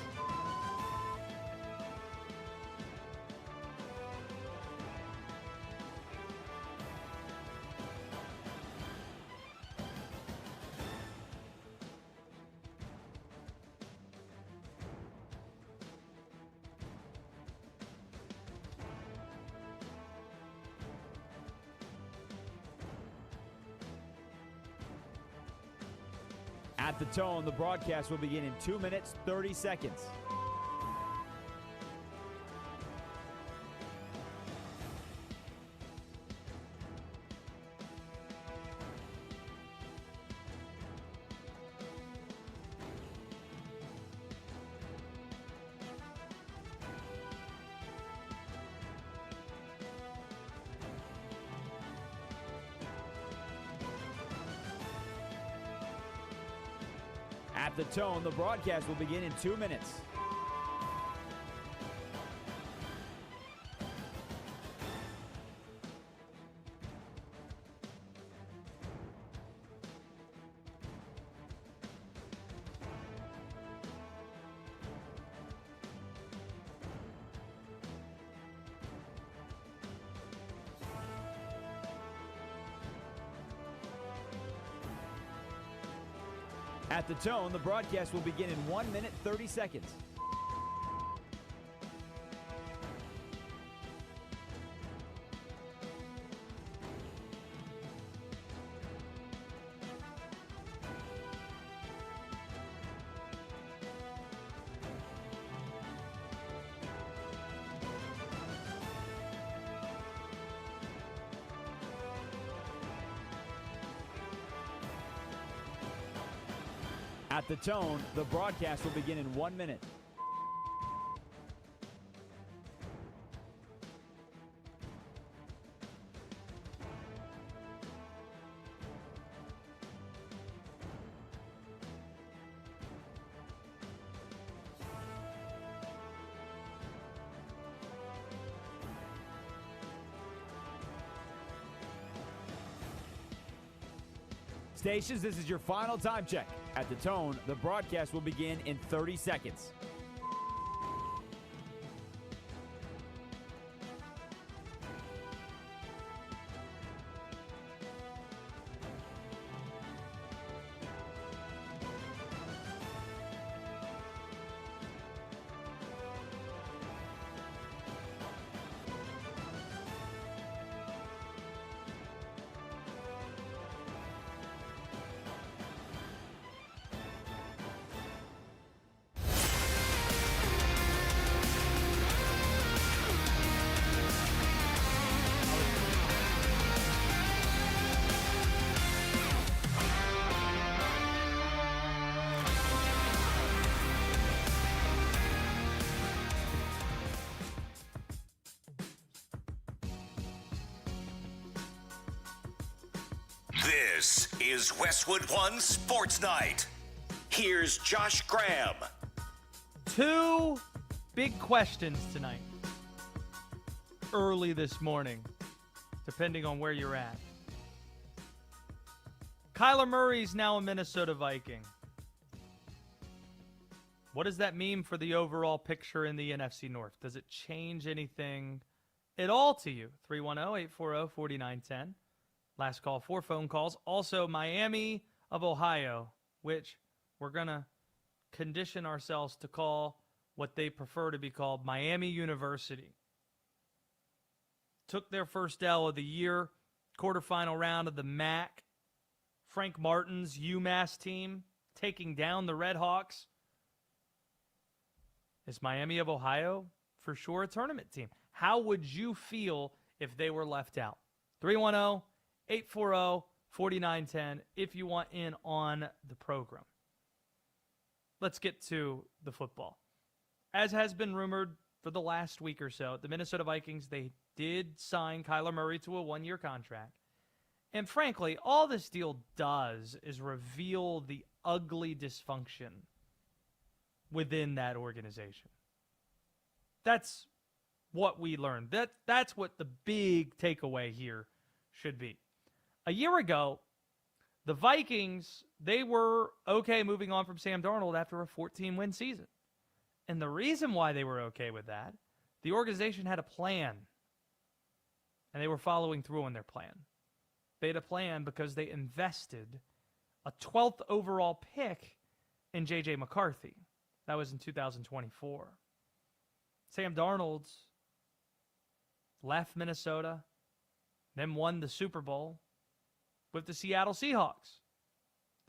At the tone, the broadcast will begin in 2 minutes, 30 seconds. At the tone, the broadcast will begin in 2 minutes. At the tone, the broadcast will begin in 1 minute, 30 seconds. At the tone, the broadcast will begin in 1 minute. Stations, this is your final time check. At the tone, the broadcast will begin in 30 seconds. This is Westwood One Sports Night. Here's Josh Graham. Two big questions tonight. Early this morning, depending on where you're at. Kyler Murray's now a Minnesota Viking. What does that mean for the overall picture in the NFC North? Does it change anything at all to you? 310-840-4910. Last call, 4 phone calls. Also, Miami of Ohio, which we're going to condition ourselves to call what they prefer to be called Miami University. Took their first L of the year, quarterfinal round of the MAC. Frank Martin's UMass team taking down the Red Hawks. Is Miami of Ohio for sure a tournament team? How would you feel if they were left out? 310-840-4910. 4910 if you want in on the program. Let's get to the football. As has been rumored for the last week or so, the Minnesota Vikings, they did sign Kyler Murray to a one-year contract. And frankly, all this deal does is reveal the ugly dysfunction within that organization. That's what we learned. That's what the big takeaway here should be. A year ago, the Vikings, they were okay moving on from Sam Darnold after a 14-win season. And the reason why they were okay with that, the organization had a plan. And they were following through on their plan. They had a plan because they invested a 12th overall pick in J.J. McCarthy. That was in 2024. Sam Darnold left Minnesota, then won the Super Bowl with the Seattle Seahawks.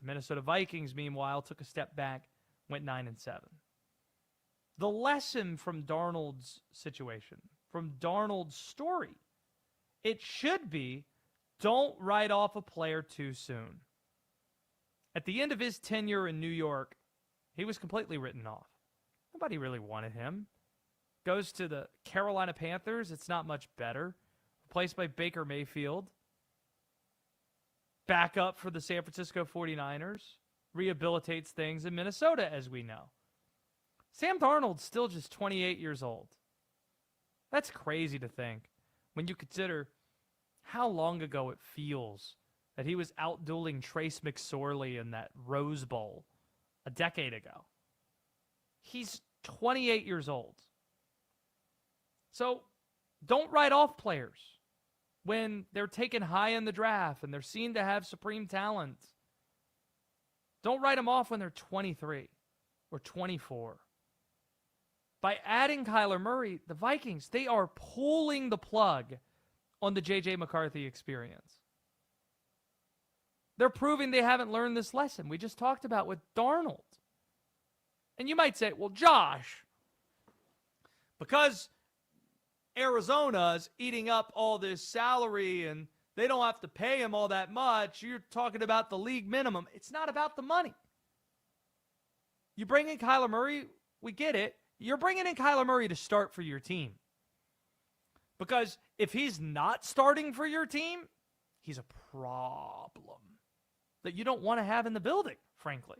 The Minnesota Vikings, meanwhile, took a step back, went 9-7. The lesson from Darnold's situation, from Darnold's story, it should be, don't write off a player too soon. At the end of his tenure in New York, he was completely written off. Nobody really wanted him. Goes to the Carolina Panthers. It's not much better. Replaced by Baker Mayfield. Backup for the San Francisco 49ers. Rehabilitates things in Minnesota, as we know. Sam Darnold's still just 28 years old. That's crazy to think when you consider how long ago it feels that he was out-dueling Trace McSorley in that Rose Bowl a decade ago. He's 28 years old. So don't write off players when they're taken high in the draft and they're seen to have supreme talent. Don't write them off when they're 23 or 24. By adding Kyler Murray, the Vikings, they are pulling the plug on the J.J. McCarthy experience. They're proving they haven't learned this lesson we just talked about with Darnold. And you might say, well, Josh, because Arizona's eating up all this salary and they don't have to pay him all that much, you're talking about the league minimum. It's not about the money. You bring in Kyler Murray, we get it. You're bringing in Kyler Murray to start for your team. Because if he's not starting for your team, he's a problem that you don't want to have in the building, frankly.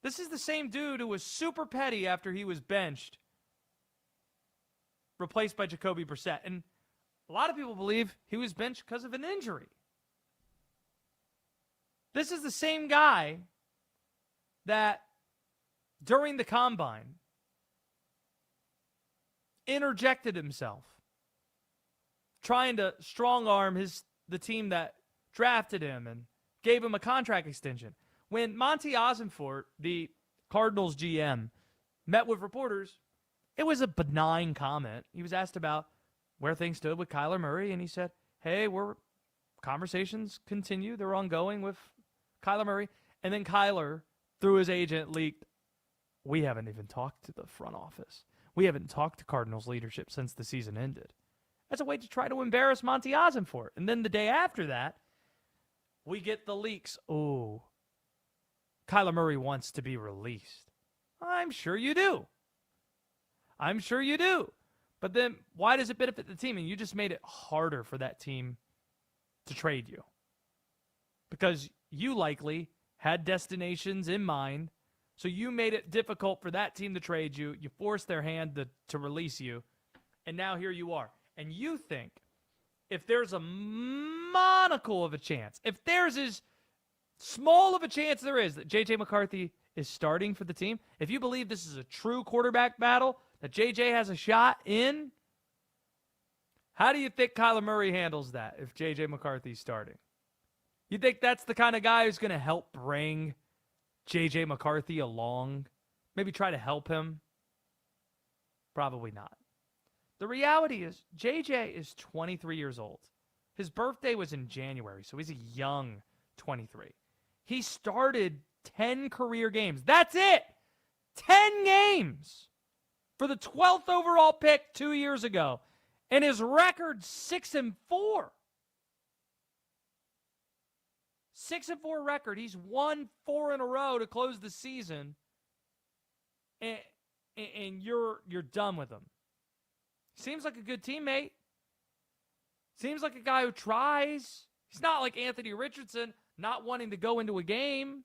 This is the same dude who was super petty after he was benched, replaced by Jacoby Brissett. And a lot of people believe he was benched because of an injury. This is the same guy that during the combine interjected himself, trying to strong-arm the team that drafted him and gave him a contract extension. When Monty Ossenfort, the Cardinals GM, met with reporters, it was a benign comment. He was asked about where things stood with Kyler Murray, and he said, hey, conversations continue. They're ongoing with Kyler Murray. And then Kyler, through his agent, leaked, we haven't even talked to the front office. We haven't talked to Cardinals leadership since the season ended. That's a way to try to embarrass Monty Ossenfort. And then the day after that, we get the leaks. Oh, Kyler Murray wants to be released. I'm sure you do. I'm sure you do. But then why does it benefit the team? And you just made it harder for that team to trade you. Because you likely had destinations in mind. So you made it difficult for that team to trade you. You forced their hand to release you. And now here you are. And you think if there's a monocle of a chance, if there's as small of a chance there is that J.J. McCarthy is starting for the team, if you believe this is a true quarterback battle that J.J. has a shot in, how do you think Kyler Murray handles that if J.J. McCarthy's starting? You think that's the kind of guy who's going to help bring J.J. McCarthy along? Maybe try to help him? Probably not. The reality is, J.J. is 23 years old. His birthday was in January, so he's a young 23. He started 10 career games. That's it! 10 games for the 12th overall pick 2 years ago. And his record 6-4. 6-4 record. He's won 4 in a row to close the season, and you're done with him. Seems like a good teammate. Seems like a guy who tries. He's not like Anthony Richardson, not wanting to go into a game.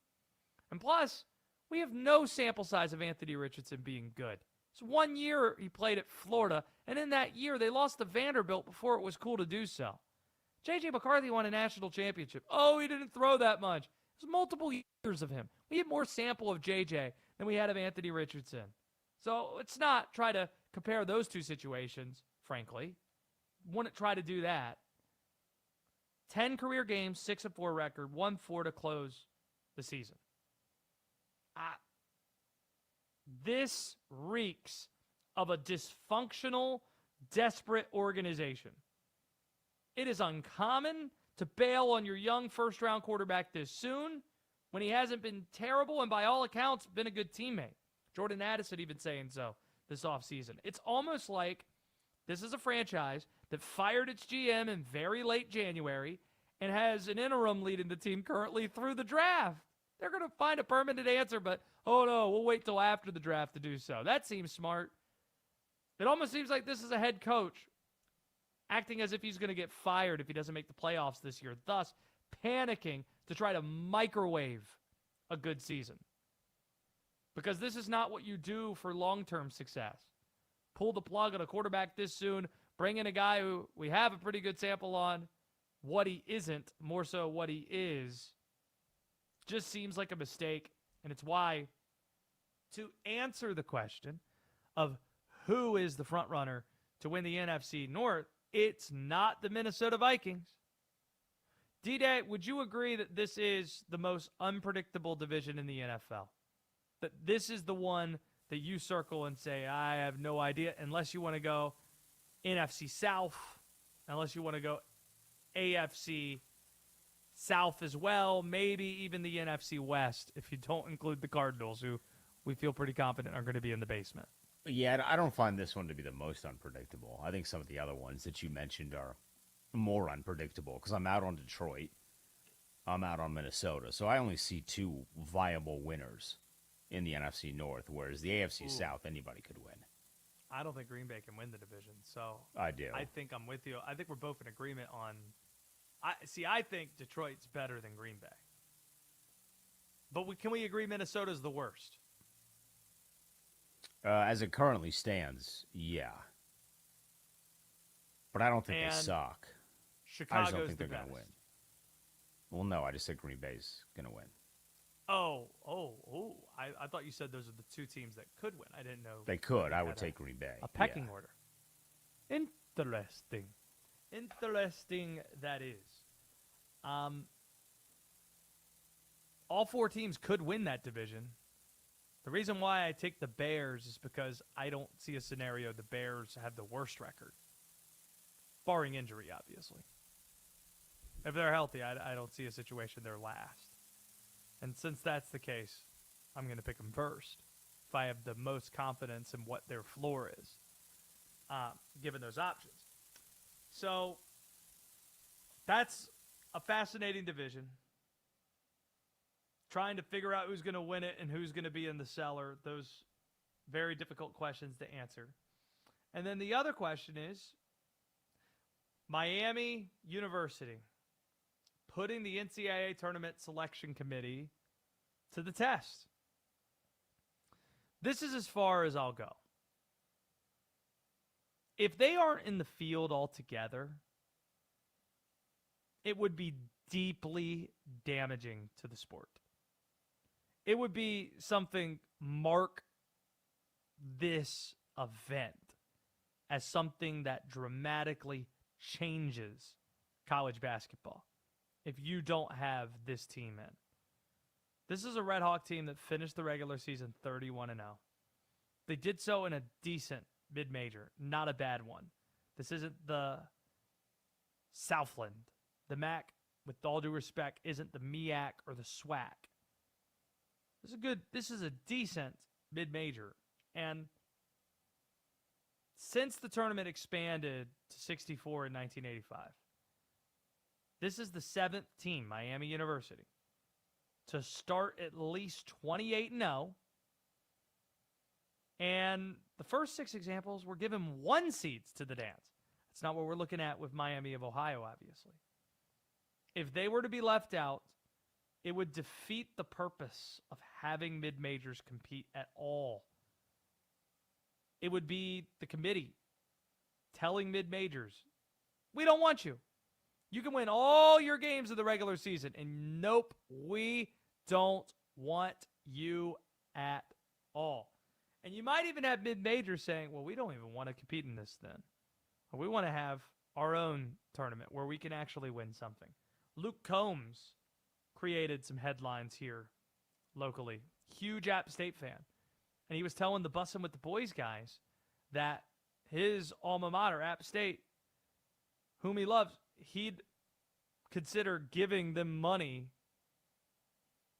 And plus, we have no sample size of Anthony Richardson being good. It's 1 year he played at Florida, and in that year they lost to Vanderbilt before it was cool to do so. J.J. McCarthy won a national championship. Oh, he didn't throw that much. It was multiple years of him. We had more sample of J.J. than we had of Anthony Richardson. So let's not try to compare those two situations, frankly. Wouldn't try to do that. 10 career games, 6-4 record, 1-4 to close the season. This reeks of a dysfunctional, desperate organization. It is uncommon to bail on your young first-round quarterback this soon when he hasn't been terrible and, by all accounts, been a good teammate. Jordan Addison even saying so this offseason. It's almost like this is a franchise that fired its GM in very late January and has an interim leading the team currently through the draft. They're going to find a permanent answer, but, oh no, we'll wait till after the draft to do so. That seems smart. It almost seems like this is a head coach acting as if he's going to get fired if he doesn't make the playoffs this year, thus panicking to try to microwave a good season. Because this is not what you do for long-term success. Pull the plug on a quarterback this soon, bring in a guy who we have a pretty good sample on. What he isn't, more so what he is, just seems like a mistake. And it's why, to answer the question of who is the front runner to win the NFC North, it's not the Minnesota Vikings. D-Day, would you agree that this is the most unpredictable division in the NFL? That this is the one that you circle and say, I have no idea, unless you want to go NFC South, unless you want to go AFC South as well, maybe even the NFC West, if you don't include the Cardinals, who we feel pretty confident are going to be in the basement. Yeah, I don't find this one to be the most unpredictable. I think some of the other ones that you mentioned are more unpredictable because I'm out on Detroit. I'm out on Minnesota. So I only see 2 viable winners in the NFC North, whereas the AFC South, anybody could win. I don't think Green Bay can win the division. So I do. I think I'm with you. I think we're both in agreement on I think Detroit's better than Green Bay. But can we agree Minnesota's the worst? As it currently stands, yeah. But I don't think they suck. I just don't think they're going to win. Well, no, I just said Green Bay's going to win. I thought you said those are the 2 teams that could win. I didn't know. They could. I would take Green Bay. A pecking order. Interesting. Interesting that is. All 4 teams could win that division. The reason why I take the Bears is because I don't see a scenario the Bears have the worst record. Barring injury, obviously. If they're healthy, I don't see a situation they're last. And since that's the case, I'm going to pick them first if I have the most confidence in what their floor is, given those options. So that's a fascinating division. Trying to figure out who's going to win it and who's going to be in the cellar. Those very difficult questions to answer. And then the other question is, Miami University putting the NCAA Tournament Selection Committee to the test. This is as far as I'll go. If they aren't in the field altogether, it would be deeply damaging to the sport. It would be something mark this event as something that dramatically changes college basketball if you don't have this team in. This is a Red Hawk team that finished the regular season 31-0. They did so in a decent mid-major, not a bad one. This isn't the Southland. The MAC, with all due respect, isn't the MEAC or the SWAC. This is a decent mid-major. And since the tournament expanded to 64 in 1985, This is the 7th team, Miami University, to start at least 28-0. And the first 6 examples were given 1 seeds to the dance. That's not what we're looking at with Miami of Ohio, obviously. If they were to be left out, it would defeat the purpose of having mid-majors compete at all. It would be the committee telling mid-majors, we don't want you. You can win all your games of the regular season, and nope, we don't want you at all. And you might even have mid-majors saying, well, we don't even want to compete in this then. We want to have our own tournament where we can actually win something. Luke Combs created some headlines here locally. Huge App State fan. And he was telling the Bussin' with the Boys guys that his alma mater, App State, whom he loves, he'd consider giving them money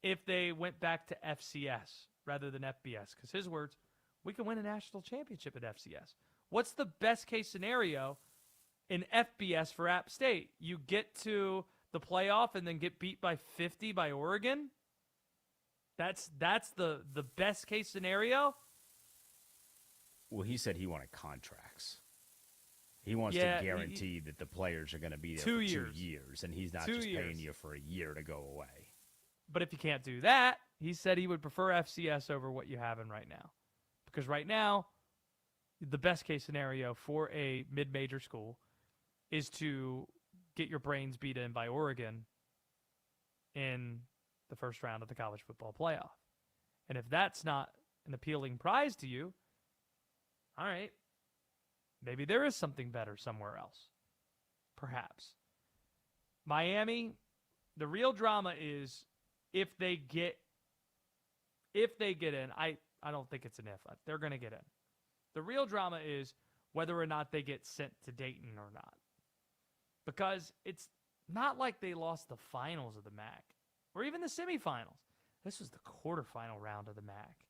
if they went back to FCS rather than FBS. Because his words, we can win a national championship at FCS. What's the best case scenario in FBS for App State? You get to the playoff and then get beat by 50 by Oregon? That's the best case scenario? Well, he said he wanted contracts. He wants to guarantee that the players are going to be there for 2 years, and he's not just paying you for a year to go away. But if you can't do that, he said he would prefer FCS over what you have in right now. Because right now, the best case scenario for a mid-major school is to get your brains beat in by Oregon in the first round of the college football playoff. And if that's not an appealing prize to you, all right, maybe there is something better somewhere else. Perhaps. Miami, the real drama is if they get in. I don't think it's an if. They're going to get in. The real drama is whether or not they get sent to Dayton or not. Because it's not like they lost the finals of the MAC or even the semifinals. This was the quarterfinal round of the MAC.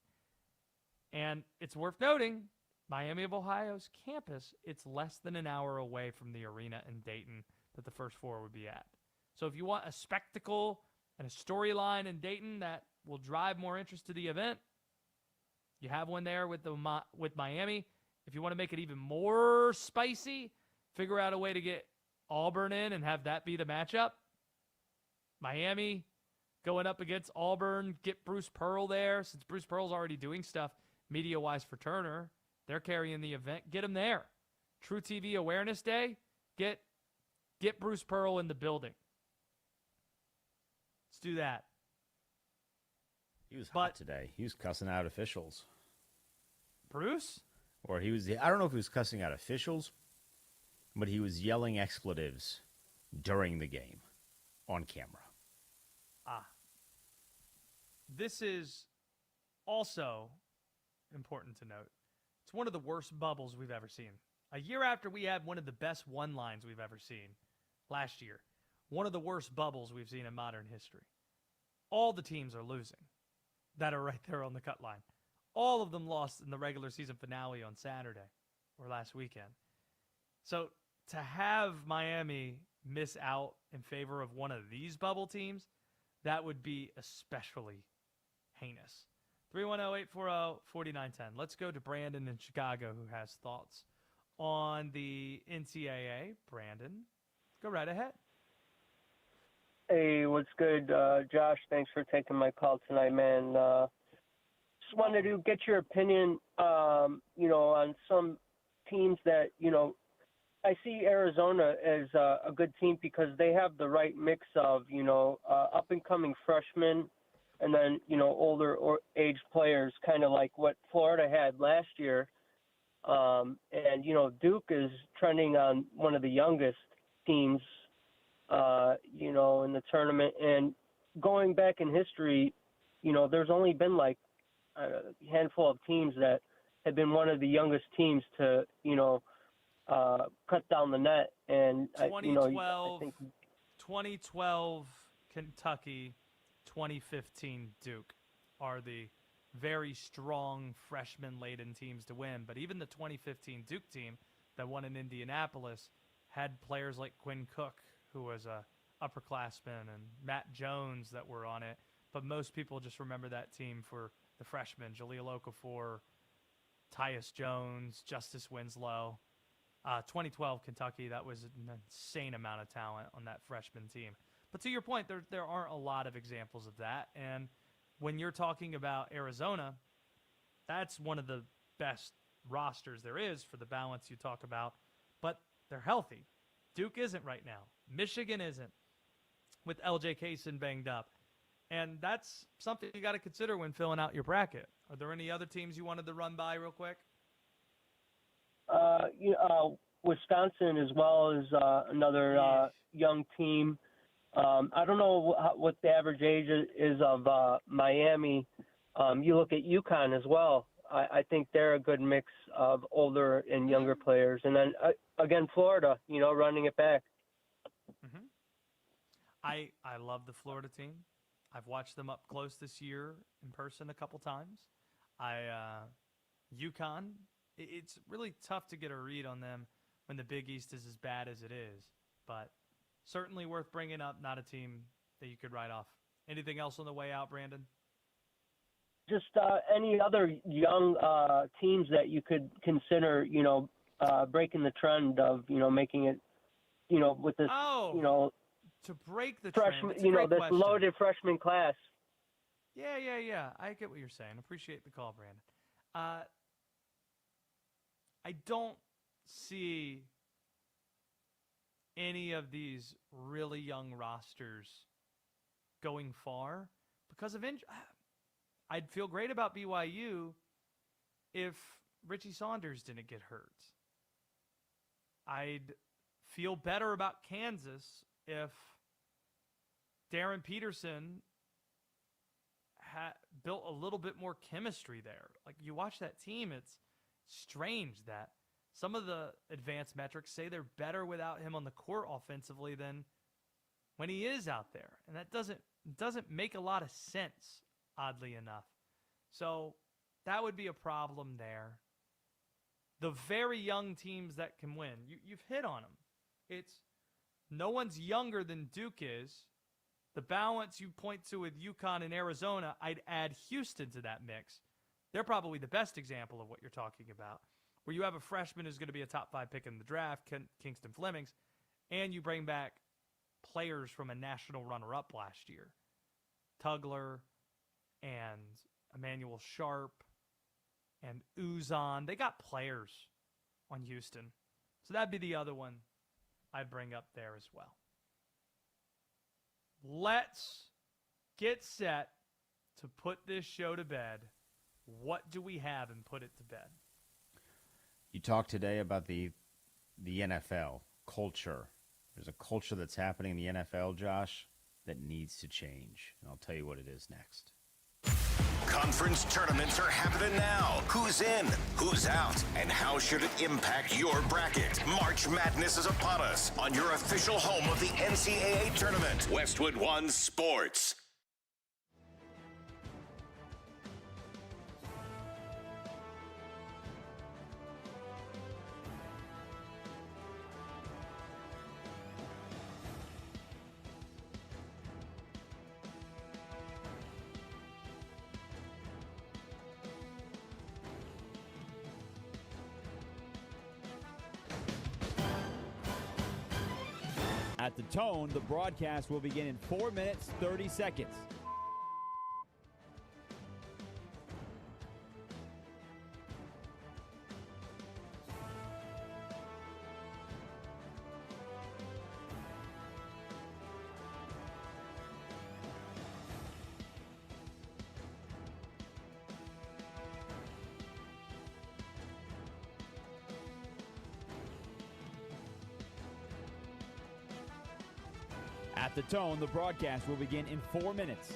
And it's worth noting, Miami of Ohio's campus, it's less than an hour away from the arena in Dayton that the first 4 would be at. So if you want a spectacle and a storyline in Dayton that will drive more interest to the event, you have one there with Miami. If you want to make it even more spicy, figure out a way to get Auburn in and have that be the matchup. Miami going up against Auburn, get Bruce Pearl there. Since Bruce Pearl's already doing stuff media-wise for Turner, they're carrying the event. Get him there. True TV Awareness Day, get Bruce Pearl in the building. Let's do that. He was hot today. He was cussing out officials. Bruce? Or I don't know if he was cussing out officials, but he was yelling expletives during the game on camera. This is also important to note. It's one of the worst bubbles we've ever seen. A year after we had one of the best one lines we've ever seen last year. One of the worst bubbles we've seen in modern history. All the teams are losing that are right there on the cut line. All of them lost in the regular season finale on Saturday or last weekend. So to have Miami miss out in favor of one of these bubble teams, that would be especially heinous. 310-840-4910. Let's go to Brandon in Chicago who has thoughts on the NCAA. Brandon, go right ahead. Hey, what's good, Josh? Thanks for taking my call tonight, man. Just wanted to get your opinion, on some teams that, I see Arizona as a good team because they have the right mix of, up-and-coming freshmen and then, older or aged players, kind of like what Florida had last year. And Duke is trending on one of the youngest teams, in the tournament. And going back in history, there's only been like a handful of teams that have been one of the youngest teams to, cut down the net. And 2012 Kentucky, 2015 Duke are the very strong freshman-laden teams to win. But even the 2015 Duke team that won in Indianapolis had players like Quinn Cook, who was a upperclassmen and Matt Jones that were on it, but most people just remember that team for the freshmen, Jaleel Okafor, Tyus Jones, Justice Winslow. 2012 Kentucky, that was an insane amount of talent on that freshman team. But to your point, there aren't a lot of examples of that. And when you're talking about Arizona, that's one of the best rosters there is for the balance you talk about. But they're healthy. Duke isn't right now. Michigan isn't, with LJ Kaysen banged up. And that's something you got to consider when filling out your bracket. Are there any other teams you wanted to run by real quick? Wisconsin as well is another young team. I don't know what the average age is of Miami. You look at UConn as well. I think they're a good mix of older and younger players. And then, again, Florida, running it back. Mm-hmm. I love the Florida team. I've watched them up close this year in person a couple times. UConn, it's really tough to get a read on them when the Big East is as bad as it is. But certainly worth bringing up, not a team that you could write off. Anything else on the way out, Brandon? Just any other young teams that you could consider, breaking the trend of, making it, with this, to break the freshman, trend. this question. loaded freshman class. Yeah. I get what you're saying. Appreciate the call, Brandon. I don't see any of these really young rosters going far because of injury. I'd feel great about BYU if Richie Saunders didn't get hurt. I'd feel better about Kansas if Darren Peterson had built a little bit more chemistry there. Like, you watch that team, it's strange that some of the advanced metrics say they're better without him on the court offensively than when he is out there. And that doesn't make a lot of sense, oddly enough. So that would be a problem there. The very young teams that can win, you've hit on them. It's no one's younger than Duke is. The balance you point to with UConn and Arizona, I'd add Houston to that mix. They're probably the best example of what you're talking about, where you have a freshman who's going to be a top 5 pick in the draft, Kingston Flemings, and you bring back players from a national runner-up last year. Tugler and Emmanuel Sharp and Uzan. They got players on Houston. So that'd be the other one I'd bring up there as well. Let's get set to put this show to bed. What do we have and put it to bed? You talked today about the NFL culture. There's a culture that's happening in the NFL, Josh, that needs to change. And I'll tell you what it is next. Conference tournaments are happening now. Who's in? Who's out? And how should it impact your bracket? March Madness is upon us on your official home of the NCAA tournament. Westwood One Sports. At the tone, the broadcast will begin in 4 minutes, 30 seconds. At the tone, the broadcast will begin in 4 minutes.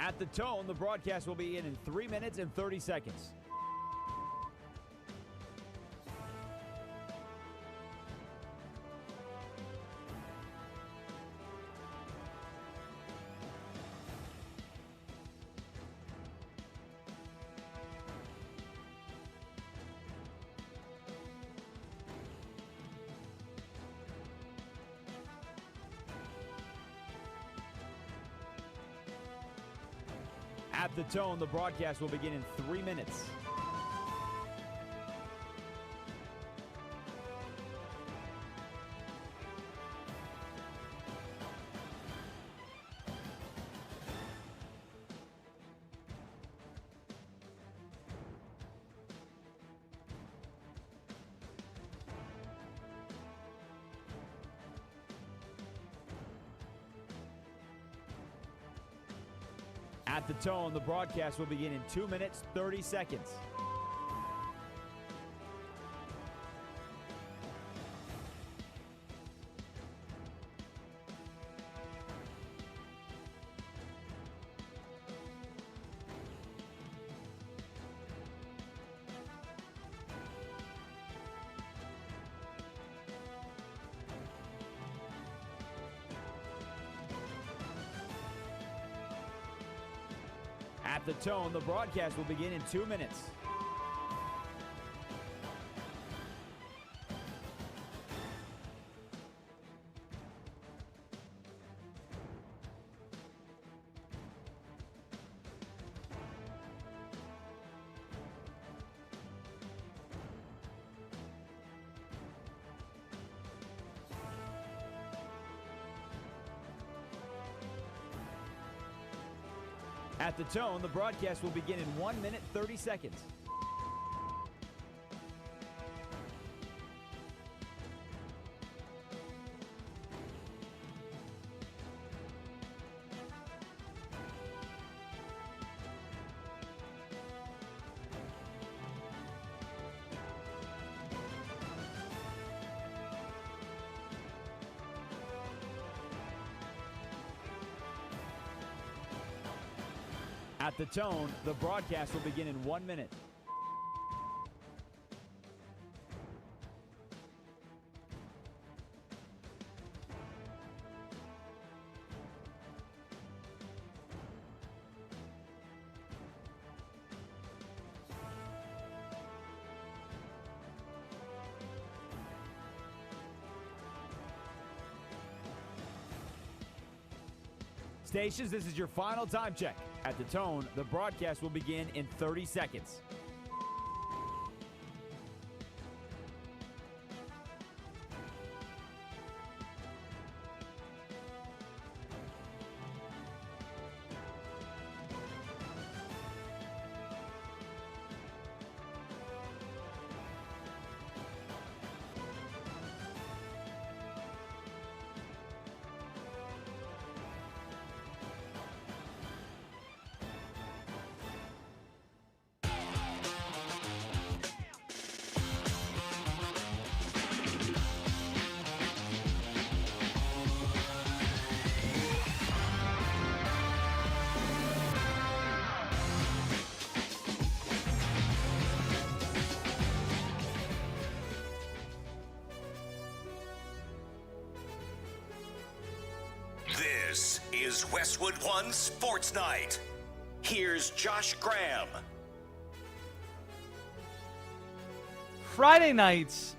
At the tone, the broadcast will begin in 3 minutes and 30 seconds. At the tone, the broadcast will begin in 3 minutes. At the tone, the broadcast will begin in 2 minutes, 30 seconds. At the tone, the broadcast will begin in 2 minutes. At the tone, the broadcast will begin in 1 minute, 30 seconds. At the tone, the broadcast will begin in 1 minute. Stations, this is your final time check. At the tone, the broadcast will begin in 30 seconds. This is Westwood One Sports Night. Here's Josh Graham. Friday nights,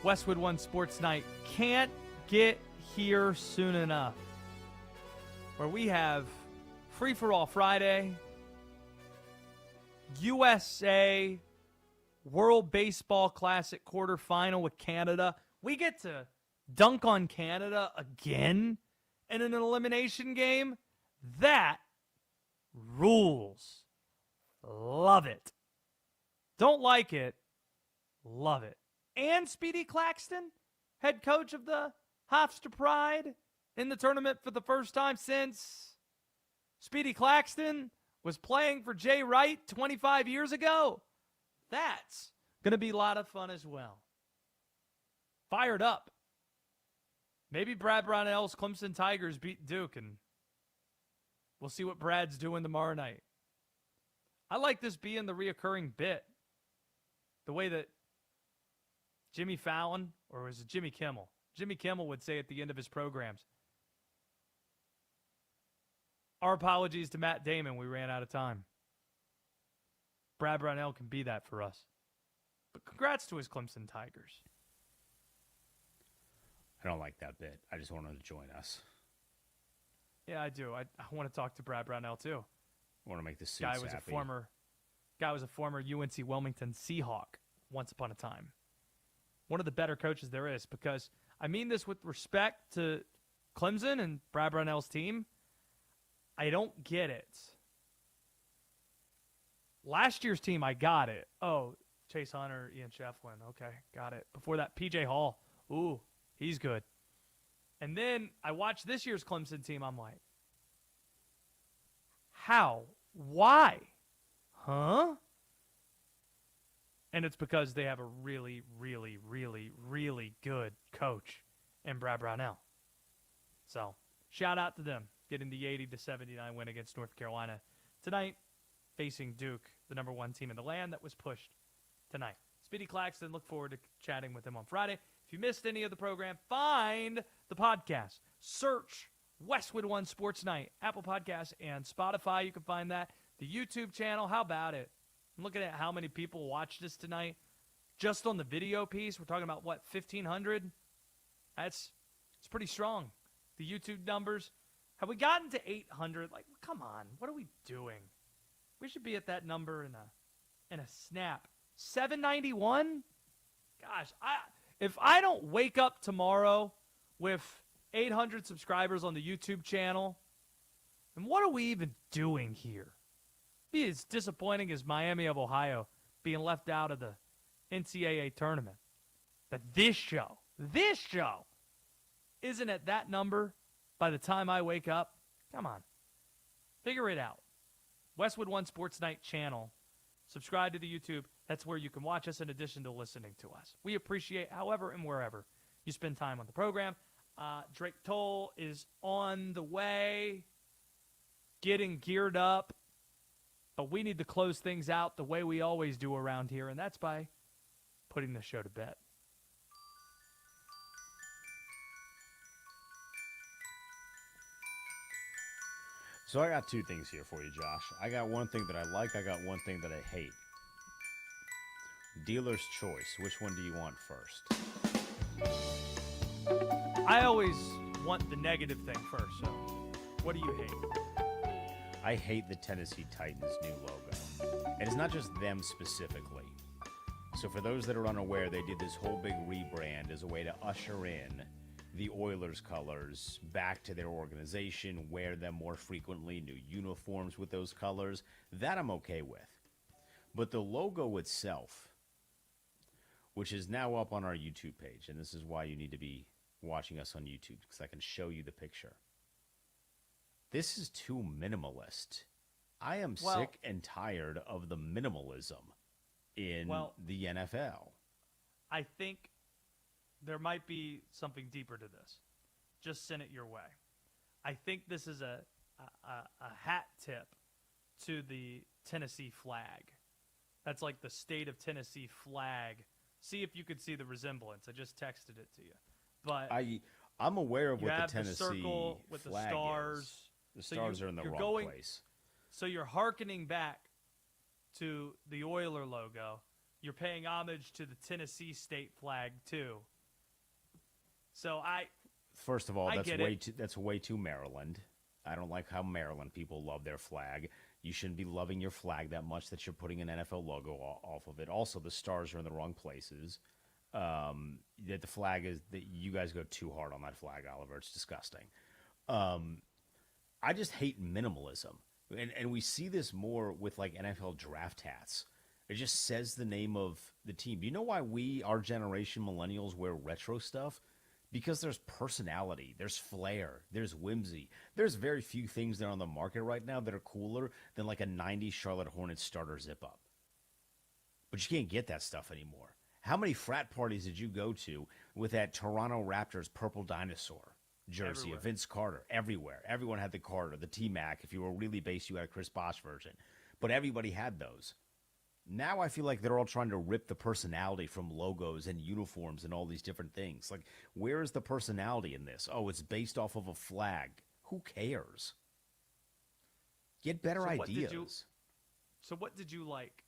Westwood One Sports Night can't get here soon enough. Where we have Free for All Friday, USA World Baseball Classic quarterfinal with Canada. We get to dunk on Canada again in an elimination game. That rules. Love it. Don't like it. Love it. And Speedy Claxton, head coach of the Hofstra Pride, in the tournament for the first time since Speedy Claxton was playing for Jay Wright 25 years ago. That's going to be a lot of fun as well. Fired up. Maybe Brad Brownell's Clemson Tigers beat Duke, and We'll see what Brad's doing tomorrow night. I like this being the reoccurring bit. The way that Jimmy Fallon, or was it Jimmy Kimmel? Jimmy Kimmel would say at the end of his programs, our apologies to Matt Damon. We ran out of time. Brad Brownell can be that for us. But congrats to his Clemson Tigers. I don't like that bit. I just want him to join us. Yeah, I do. I want to talk to Brad Brownell too. I want to make the suits Guy was happy. Guy was a former UNC Wilmington Seahawk once upon a time. One of the better coaches there is, because I mean this with respect to Clemson and Brad Brownell's team. I don't get it. Last year's team, I got it. Oh, Chase Hunter, Ian Shefflin. Okay, got it. Before that, PJ Hall. Ooh, he's good. And then I watched this year's Clemson team. I'm like, how? Why? Huh? And it's because they have a really, really, really, really good coach in Brad Brownell. So, shout out to them getting the 80-79 win against North Carolina tonight, facing Duke, the number 1 team in the land that was pushed tonight. Speedy Claxton, look forward to chatting with him on Friday. If you missed any of the program, find the podcast. Search Westwood One Sports Night, Apple Podcasts, and Spotify. You can find that. The YouTube channel, how about it? I'm looking at how many people watched us tonight. Just on the video piece, we're talking about, 1,500? It's pretty strong. The YouTube numbers. Have we gotten to 800? Like, come on. What are we doing? We should be at that number in a snap. 791? Gosh, if I don't wake up tomorrow with 800 subscribers on the YouTube channel, then what are we even doing here? Be as disappointing as Miami of Ohio being left out of the NCAA tournament. But this show isn't at that number by the time I wake up. Come on. Figure it out. Westwood One Sports Night channel. Subscribe to the YouTube. That's where you can watch us in addition to listening to us. We appreciate however and wherever you spend time on the program. Drake Toll is on the way, getting geared up. But we need to close things out the way we always do around here, and that's by putting the show to bed. So I got 2 things here for you, Josh. I got one thing that I like. I got one thing that I hate. Dealer's choice. Which one do you want first? I always want the negative thing first, so what do you hate? I hate the Tennessee Titans' new logo. And it's not just them specifically. So for those that are unaware, they did this whole big rebrand as a way to usher in the Oilers colors back to their organization, wear them more frequently, new uniforms with those colors. That I'm okay with. But the logo itself, which is now up on our YouTube page, and this is why you need to be watching us on YouTube, because I can show you the picture. This is too minimalist. I am sick and tired of the minimalism in the NFL. I think there might be something deeper to this. Just send it your way. I think this is a hat tip to the Tennessee flag. That's like the state of Tennessee flag. See if you could see the resemblance. I just texted it to you. But I'm aware of what the Tennessee circle with flag the stars. is. The stars are in the wrong place. So you're hearkening back to the Oiler logo. You're paying homage to the Tennessee state flag too. So First of all, that's way too Maryland. I don't like how Maryland people love their flag. You shouldn't be loving your flag that much that you're putting an NFL logo off of it. Also, the stars are in the wrong places. That the flag is that you guys go too hard on that flag, Oliver. It's disgusting. I just hate minimalism. And we see this more with like NFL draft hats. It just says the name of the team. Do you know why our generation millennials wear retro stuff? Because there's personality, there's flair, there's whimsy. There's very few things that are on the market right now that are cooler than like a 90s Charlotte Hornets starter zip-up. But you can't get that stuff anymore. How many frat parties did you go to with that Toronto Raptors purple dinosaur? jersey Everywhere. of Vince Carter everywhere. Everyone had the Carter, the T-Mac. If you were really base, you had a Chris Bosh version. But everybody had those. Now I feel like they're all trying to rip the personality from logos and uniforms and all these different things. Like, where is the personality in this? Oh, it's based off of a flag. Who cares? Get better ideas. So what did you like?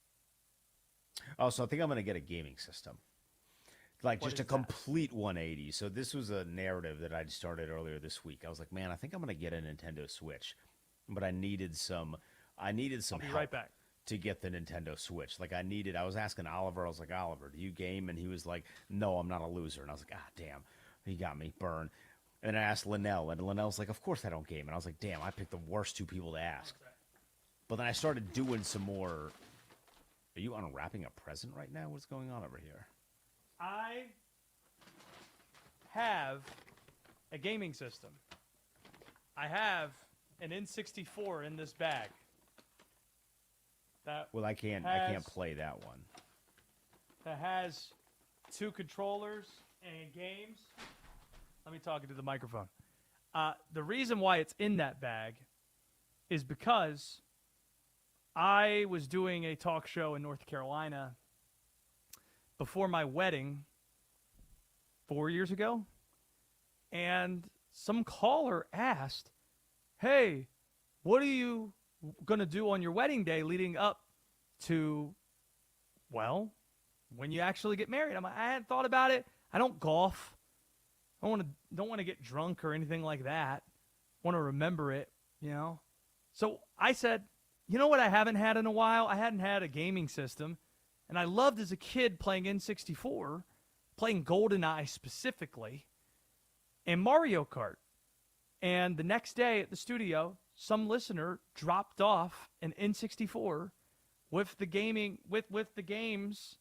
Oh, so I think I'm going to get a gaming system. Like, What just a is that? complete 180. So this was a narrative that I started earlier this week. I was like, man, I think I'm going to get a Nintendo Switch. But I needed some I'll be help right back. to get the Nintendo Switch. Like, I was asking Oliver, I was like, Oliver, do you game? And he was like, no, I'm not a loser. And I was like, ah, damn, he got me, burn. And I asked Linnell, and Linnell's like, of course I don't game. And I was like, damn, I picked the worst two people to ask. But then I started doing some more. Are you unwrapping a present right now? What's going on over here? I have a gaming system. I have an N64 in this bag. Well, I can't play that one. That has 2 controllers and games. Let me talk into the microphone. The reason why it's in that bag is because I was doing a talk show in North Carolina before my wedding 4 years ago, and some caller asked, hey, what are you going to do on your wedding day leading up to, well, when you actually get married? I'm like, I hadn't thought about it. I don't golf. I don't want to get drunk or anything like that. Want to remember it, you know? So I said, you know what I haven't had in a while? I hadn't had a gaming system. And I loved as a kid playing N64, playing GoldenEye specifically, and Mario Kart. And the next day at the studio, some listener dropped off an N64 with the gaming, with the games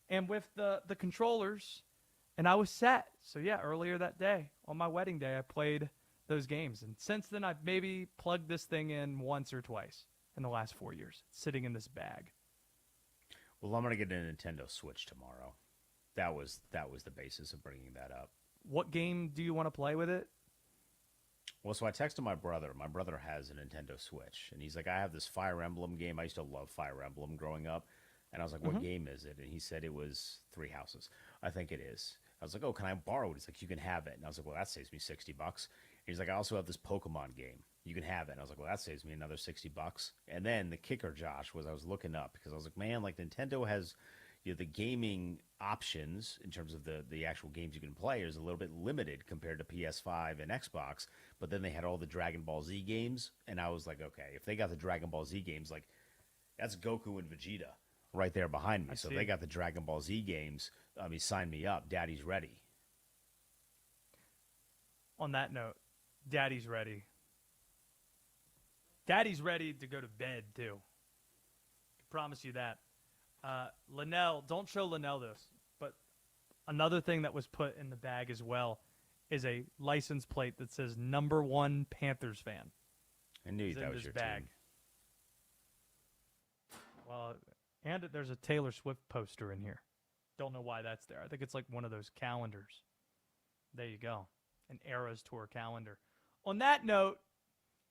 and with the controllers, and I was set. So yeah, earlier that day, on my wedding day, I played those games. And since then, I've maybe plugged this thing in once or twice in the last 4 years. It's sitting in this bag. Well, I'm going to get a Nintendo Switch tomorrow. That was the basis of bringing that up. What game do you want to play with it? Well, so I texted my brother. My brother has a Nintendo Switch, and he's like, I have this Fire Emblem game. I used to love Fire Emblem growing up. And I was like, what game is it? And he said it was Three Houses. I think it is. I was like, oh, can I borrow it? He's like, you can have it. And I was like, well, that saves me $60. He's like, I also have this Pokemon game. You can have it. And I was like, well, that saves me another $60. And then the kicker, Josh, was I was looking up because I was like, man, like Nintendo has, you know, the gaming options in terms of the actual games you can play is a little bit limited compared to PS5 and Xbox. But then they had all the Dragon Ball Z games. And I was like, okay, if they got the Dragon Ball Z games, like that's Goku and Vegeta right there behind me. So they got the Dragon Ball Z games. I mean, sign me up. Daddy's ready. On that note, Daddy's ready. Daddy's ready to go to bed, too. I promise you that. Linnell, don't show Linnell this, but another thing that was put in the bag as well is a license plate that says #1 Panthers fan. I knew that was your bag. Team. Well, and there's a Taylor Swift poster in here. Don't know why that's there. I think it's like one of those calendars. There you go. An Eras Tour calendar. On that note,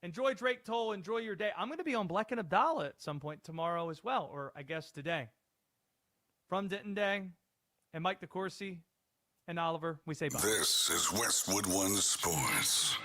enjoy Drake Toll. Enjoy your day. I'm going to be on Bleck and Abdallah at some point tomorrow as well, or I guess today. From Denton Day and Mike DeCourcy and Oliver, we say bye. This is Westwood One Sports.